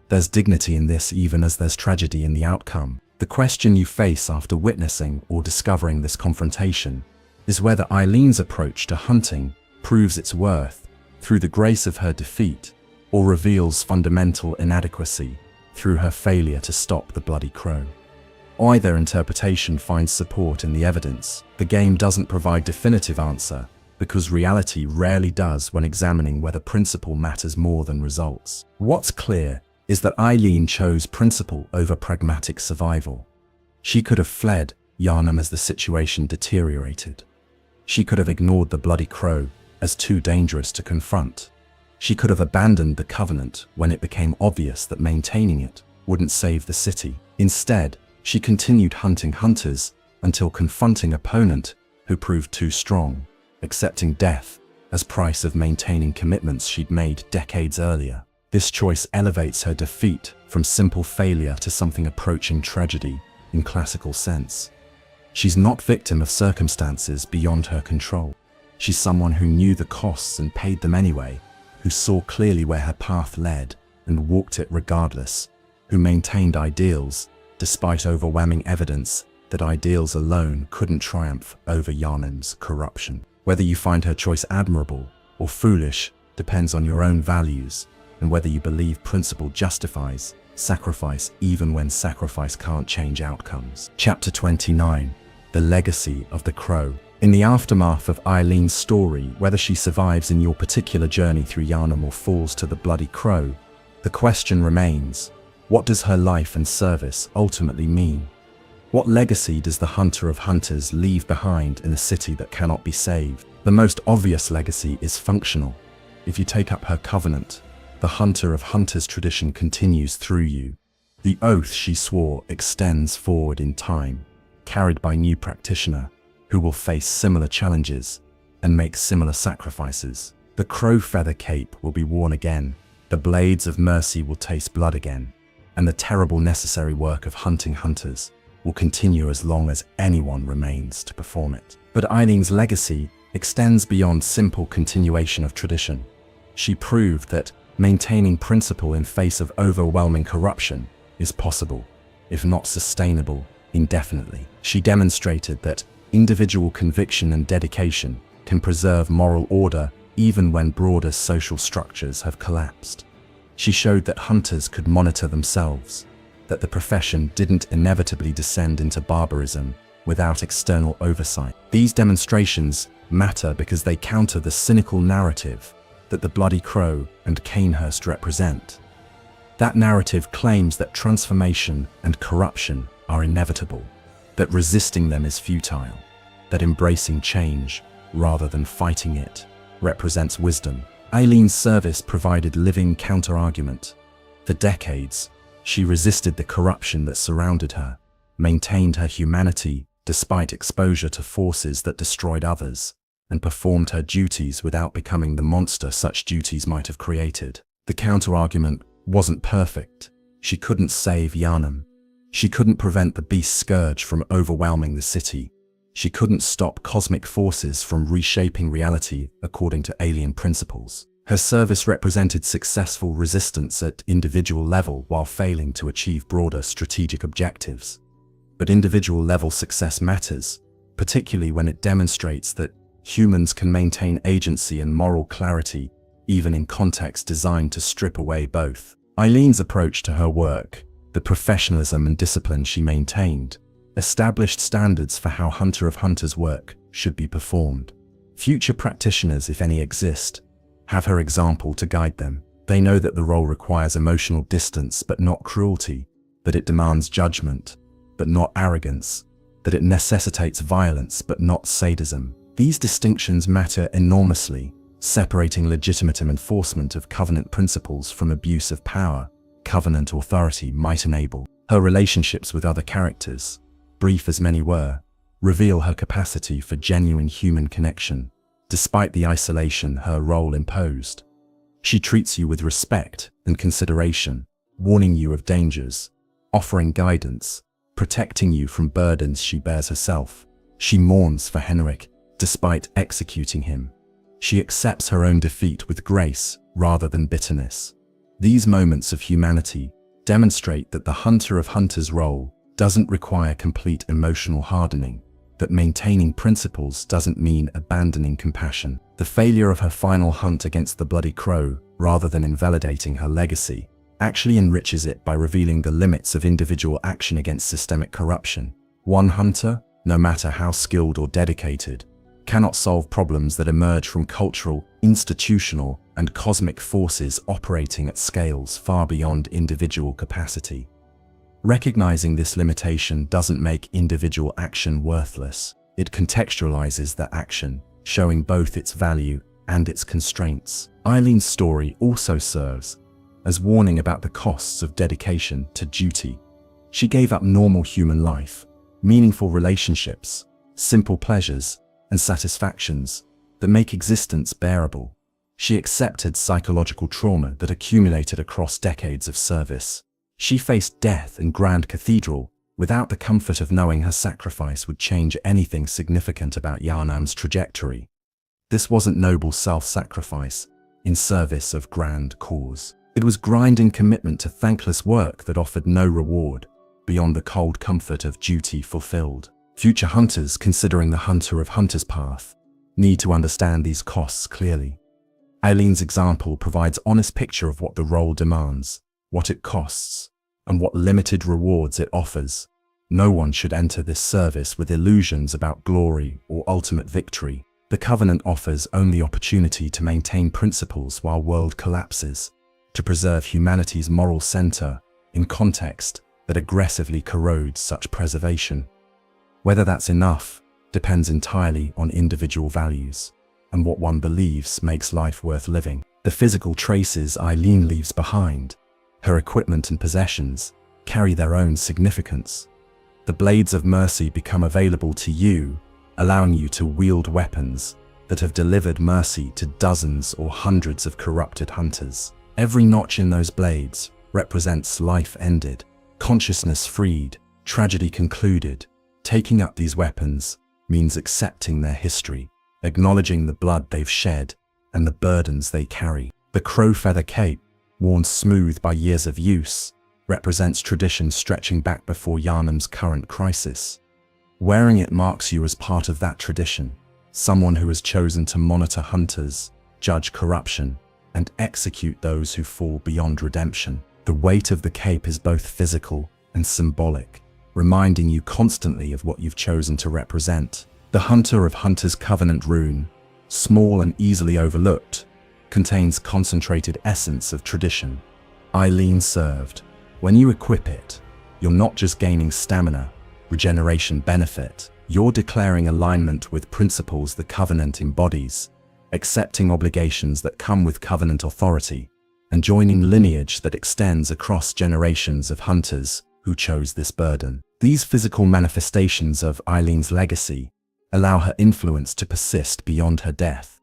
There's dignity in this even as there's tragedy in the outcome. The question you face after witnessing or discovering this confrontation is whether Eileen's approach to hunting proves its worth through the grace of her defeat or reveals fundamental inadequacy through her failure to stop the Bloody Crow. Either interpretation finds support in the evidence. The game doesn't provide definitive answer because reality rarely does when examining whether principle matters more than results. What's clear is that Eileen chose principle over pragmatic survival. She could have fled Yharnam as the situation deteriorated. She could have ignored the Bloody Crow as too dangerous to confront. She could have abandoned the covenant when it became obvious that maintaining it wouldn't save the city. Instead, she continued hunting hunters until confronting an opponent who proved too strong, accepting death as price of maintaining commitments she'd made decades earlier. This choice elevates her defeat from simple failure to something approaching tragedy in classical sense. She's not victim of circumstances beyond her control. She's someone who knew the costs and paid them anyway, who saw clearly where her path led and walked it regardless, who maintained ideals despite overwhelming evidence that ideals alone couldn't triumph over Yharnam's corruption. Whether you find her choice admirable or foolish depends on your own values and whether you believe principle justifies sacrifice even when sacrifice can't change outcomes. Chapter 29. The Legacy of the Crow. In the aftermath of Eileen's story, whether she survives in your particular journey through Yharnam or falls to the Bloody Crow, the question remains: what does her life and service ultimately mean? What legacy does the Hunter of Hunters leave behind in a city that cannot be saved? The most obvious legacy is functional. If you take up her covenant, the Hunter of Hunters tradition continues through you. The oath she swore extends forward in time, carried by new practitioner who will face similar challenges and make similar sacrifices. The crow feather cape will be worn again, the blades of mercy will taste blood again, and the terrible necessary work of hunting hunters will continue as long as anyone remains to perform it. But Eileen's legacy extends beyond simple continuation of tradition. She proved that maintaining principle in face of overwhelming corruption is possible, if not sustainable, indefinitely. She demonstrated that individual conviction and dedication can preserve moral order even when broader social structures have collapsed. She showed that hunters could monitor themselves, that the profession didn't inevitably descend into barbarism without external oversight. These demonstrations matter because they counter the cynical narrative that the Bloody Crow and Canehurst represent. That narrative claims that transformation and corruption are inevitable, that resisting them is futile, that embracing change rather than fighting it represents wisdom. Eileen's service provided living counter-argument. For decades, she resisted the corruption that surrounded her, maintained her humanity despite exposure to forces that destroyed others, and performed her duties without becoming the monster such duties might have created. The counter-argument wasn't perfect. She couldn't save Yharnam. She couldn't prevent the beast scourge from overwhelming the city. She couldn't stop cosmic forces from reshaping reality according to alien principles. Her service represented successful resistance at individual level while failing to achieve broader strategic objectives. But individual level success matters, particularly when it demonstrates that humans can maintain agency and moral clarity even in contexts designed to strip away both. Eileen's approach to her work, the professionalism and discipline she maintained, established standards for how Hunter of Hunters work should be performed. Future practitioners, if any exist, have her example to guide them. They know that the role requires emotional distance but not cruelty, that it demands judgment but not arrogance, that it necessitates violence but not sadism. These distinctions matter enormously, separating legitimate enforcement of Covenant principles from abuse of power. Covenant authority might enable her relationships with other characters, brief as many were, reveal her capacity for genuine human connection, despite the isolation her role imposed. She treats you with respect and consideration, warning you of dangers, offering guidance, protecting you from burdens she bears herself. She mourns for Henrik, despite executing him. She accepts her own defeat with grace rather than bitterness. These moments of humanity demonstrate that the Hunter of Hunters role doesn't require complete emotional hardening, that maintaining principles doesn't mean abandoning compassion. The failure of her final hunt against the Bloody Crow, rather than invalidating her legacy, actually enriches it by revealing the limits of individual action against systemic corruption. One hunter, no matter how skilled or dedicated, cannot solve problems that emerge from cultural, institutional, and cosmic forces operating at scales far beyond individual capacity. Recognizing this limitation doesn't make individual action worthless. It contextualizes that action, showing both its value and its constraints. Eileen's story also serves as warning about the costs of dedication to duty. She gave up normal human life, meaningful relationships, simple pleasures, and satisfactions that make existence bearable. She accepted psychological trauma that accumulated across decades of service. She faced death in Grand Cathedral without the comfort of knowing her sacrifice would change anything significant about Yharnam's trajectory. This wasn't noble self-sacrifice in service of grand cause. It was grinding commitment to thankless work that offered no reward beyond the cold comfort of duty fulfilled. Future hunters considering the Hunter of Hunters path need to understand these costs clearly. Eileen's example provides an honest picture of what the role demands, what it costs, and what limited rewards it offers. No one should enter this service with illusions about glory or ultimate victory. The Covenant offers only opportunity to maintain principles while world collapses, to preserve humanity's moral center in context that aggressively corrodes such preservation. Whether that's enough depends entirely on individual values and what one believes makes life worth living. The physical traces Eileen leaves behind, her equipment and possessions, carry their own significance. The blades of mercy become available to you, allowing you to wield weapons that have delivered mercy to dozens or hundreds of corrupted hunters. Every notch in those blades represents life ended, consciousness freed, tragedy concluded. Taking up these weapons means accepting their history, acknowledging the blood they've shed and the burdens they carry. The crow feather cape, worn smooth by years of use, represents tradition stretching back before Yharnam's current crisis. Wearing it marks you as part of that tradition, someone who has chosen to monitor hunters, judge corruption, and execute those who fall beyond redemption. The weight of the cape is both physical and symbolic, reminding you constantly of what you've chosen to represent. The Hunter of Hunters Covenant rune, small and easily overlooked, contains concentrated essence of tradition. Eileen served. When you equip it, you're not just gaining stamina, regeneration benefit, you're declaring alignment with principles the Covenant embodies, accepting obligations that come with Covenant authority, and joining lineage that extends across generations of hunters who chose this burden. These physical manifestations of Eileen's legacy allow her influence to persist beyond her death.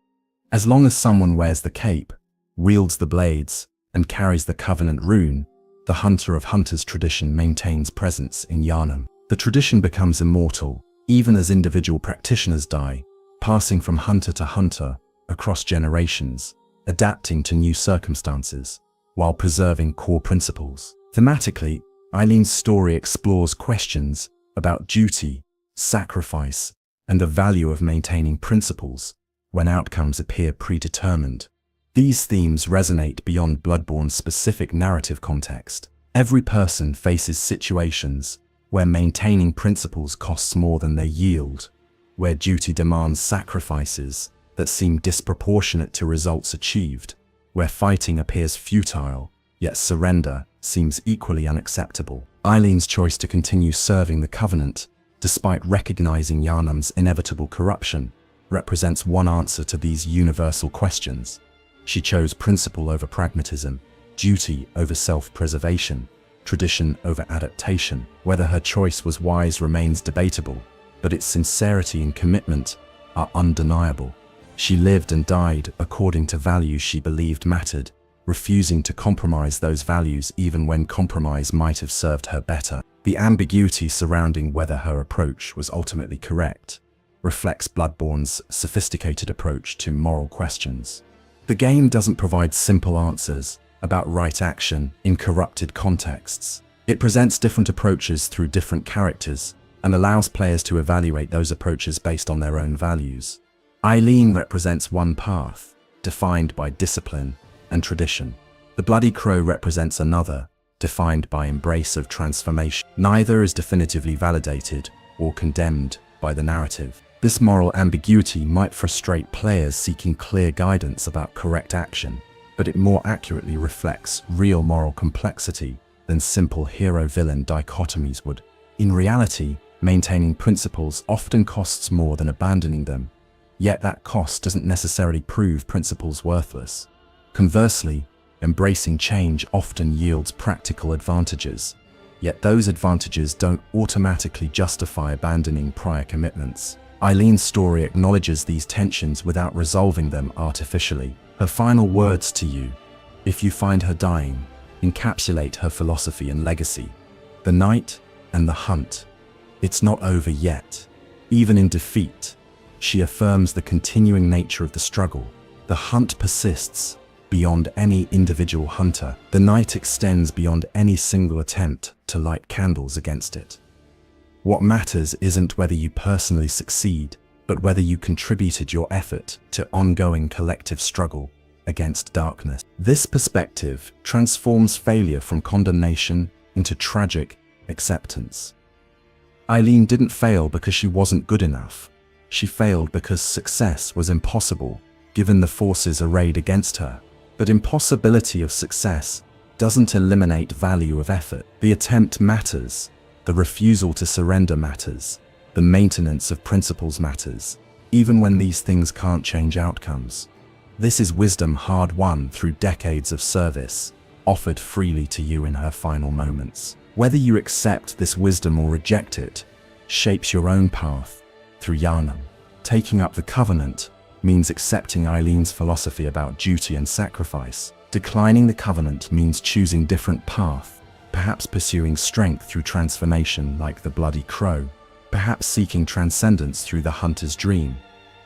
As long as someone wears the cape, wields the blades, and carries the Covenant rune, the Hunter of Hunters tradition maintains presence in Yharnam. The tradition becomes immortal, even as individual practitioners die, passing from hunter to hunter across generations, adapting to new circumstances, while preserving core principles. Thematically, Eileen's story explores questions about duty, sacrifice, and the value of maintaining principles when outcomes appear predetermined. These themes resonate beyond Bloodborne's specific narrative context. Every person faces situations where maintaining principles costs more than they yield, where duty demands sacrifices that seem disproportionate to results achieved, where fighting appears futile, yet surrender seems equally unacceptable. Eileen's choice to continue serving the Covenant, despite recognizing Yharnam's inevitable corruption, represents one answer to these universal questions. She chose principle over pragmatism, duty over self-preservation, tradition over adaptation. Whether her choice was wise remains debatable, but its sincerity and commitment are undeniable. She lived and died according to values she believed mattered, refusing to compromise those values even when compromise might have served her better. The ambiguity surrounding whether her approach was ultimately correct reflects Bloodborne's sophisticated approach to moral questions. The game doesn't provide simple answers about right action in corrupted contexts. It presents different approaches through different characters and allows players to evaluate those approaches based on their own values. Eileen represents one path, defined by discipline and tradition. The Bloody Crow represents another, defined by embrace of transformation. Neither is definitively validated or condemned by the narrative. This moral ambiguity might frustrate players seeking clear guidance about correct action, but it more accurately reflects real moral complexity than simple hero-villain dichotomies would. In reality, maintaining principles often costs more than abandoning them, yet that cost doesn't necessarily prove principles worthless. Conversely, embracing change often yields practical advantages, yet those advantages don't automatically justify abandoning prior commitments. Eileen's story acknowledges these tensions without resolving them artificially. Her final words to you, if you find her dying, encapsulate her philosophy and legacy. The night and the hunt. It's not over yet. Even in defeat, she affirms the continuing nature of the struggle. The hunt persists beyond any individual hunter. The night extends beyond any single attempt to light candles against it. What matters isn't whether you personally succeed, but whether you contributed your effort to ongoing collective struggle against darkness. This perspective transforms failure from condemnation into tragic acceptance. Eileen didn't fail because she wasn't good enough. She failed because success was impossible, given the forces arrayed against her. But impossibility of success doesn't eliminate value of effort. The attempt matters. The refusal to surrender matters. The maintenance of principles matters, even when these things can't change outcomes. This is wisdom hard-won through decades of service, offered freely to you in her final moments. Whether you accept this wisdom or reject it, shapes your own path through Yharnam. Taking up the Covenant means accepting Eileen's philosophy about duty and sacrifice. Declining the Covenant means choosing different path, perhaps pursuing strength through transformation like the Bloody Crow, perhaps seeking transcendence through the Hunter's Dream,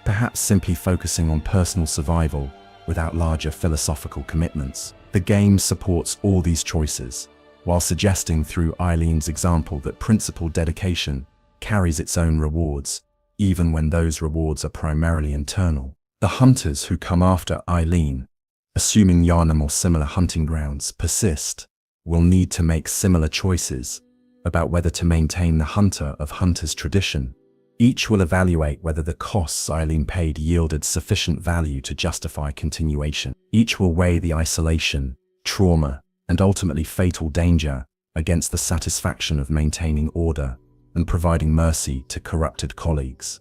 perhaps simply focusing on personal survival without larger philosophical commitments. The game supports all these choices, while suggesting through Eileen's example that principled dedication carries its own rewards, even when those rewards are primarily internal. The hunters who come after Eileen, assuming Yharnam or similar hunting grounds persist, will need to make similar choices about whether to maintain the Hunter of Hunters tradition. Each will evaluate whether the costs Eileen paid yielded sufficient value to justify continuation. Each will weigh the isolation, trauma, and ultimately fatal danger against the satisfaction of maintaining order and providing mercy to corrupted colleagues.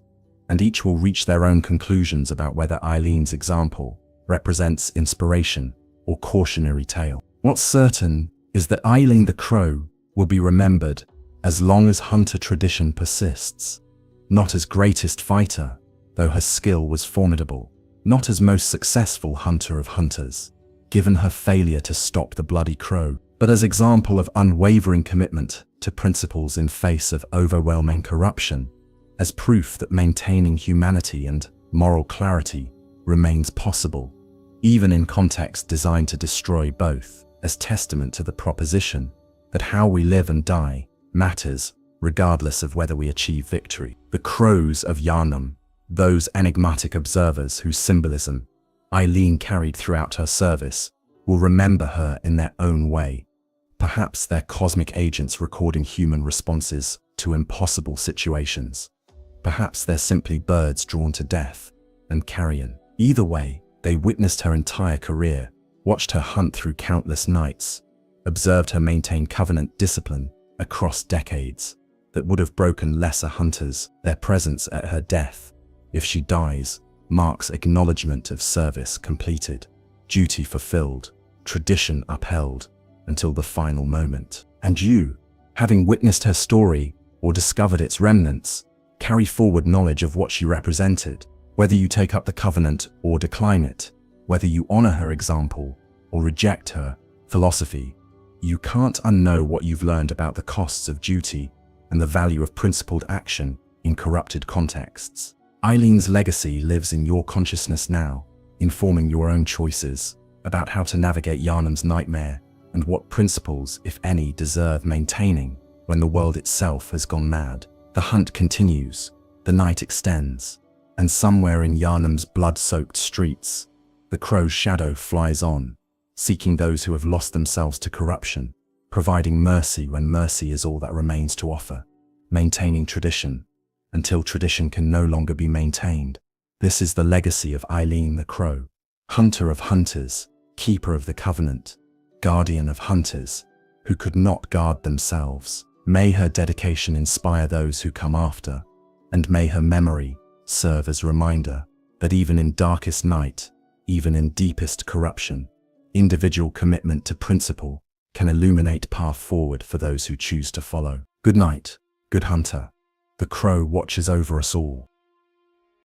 And each will reach their own conclusions about whether Eileen's example represents inspiration or cautionary tale. What's certain is that Eileen the Crow will be remembered as long as hunter tradition persists. Not as greatest fighter, though her skill was formidable. Not as most successful hunter of hunters, given her failure to stop the bloody crow, but as example of unwavering commitment to principles in face of overwhelming corruption, as proof that maintaining humanity and moral clarity remains possible, even in contexts designed to destroy both, as testament to the proposition that how we live and die matters, regardless of whether we achieve victory. The crows of Yharnam, those enigmatic observers whose symbolism Eileen carried throughout her service, will remember her in their own way. Perhaps they're cosmic agents recording human responses to impossible situations. Perhaps they're simply birds drawn to death and carrion. Either way, they witnessed her entire career, watched her hunt through countless nights, observed her maintain covenant discipline across decades that would have broken lesser hunters. Their presence at her death, if she dies, marks acknowledgement of service completed, duty fulfilled, tradition upheld until the final moment. And you, having witnessed her story or discovered its remnants, carry forward knowledge of what she represented. Whether you take up the covenant or decline it, whether you honor her example or reject her philosophy, you can't unknow what you've learned about the costs of duty and the value of principled action in corrupted contexts. Eileen's legacy lives in your consciousness now, informing your own choices about how to navigate Yharnam's nightmare and what principles, if any, deserve maintaining when the world itself has gone mad. The hunt continues, the night extends, and somewhere in Yharnam's blood-soaked streets, the crow's shadow flies on, seeking those who have lost themselves to corruption, providing mercy when mercy is all that remains to offer, maintaining tradition until tradition can no longer be maintained. This is the legacy of Eileen the Crow, hunter of hunters, keeper of the covenant, guardian of hunters who could not guard themselves. May her dedication inspire those who come after, and may her memory serve as a reminder that even in darkest night, even in deepest corruption, individual commitment to principle can illuminate path forward for those who choose to follow. Good night, good hunter. The crow watches over us all.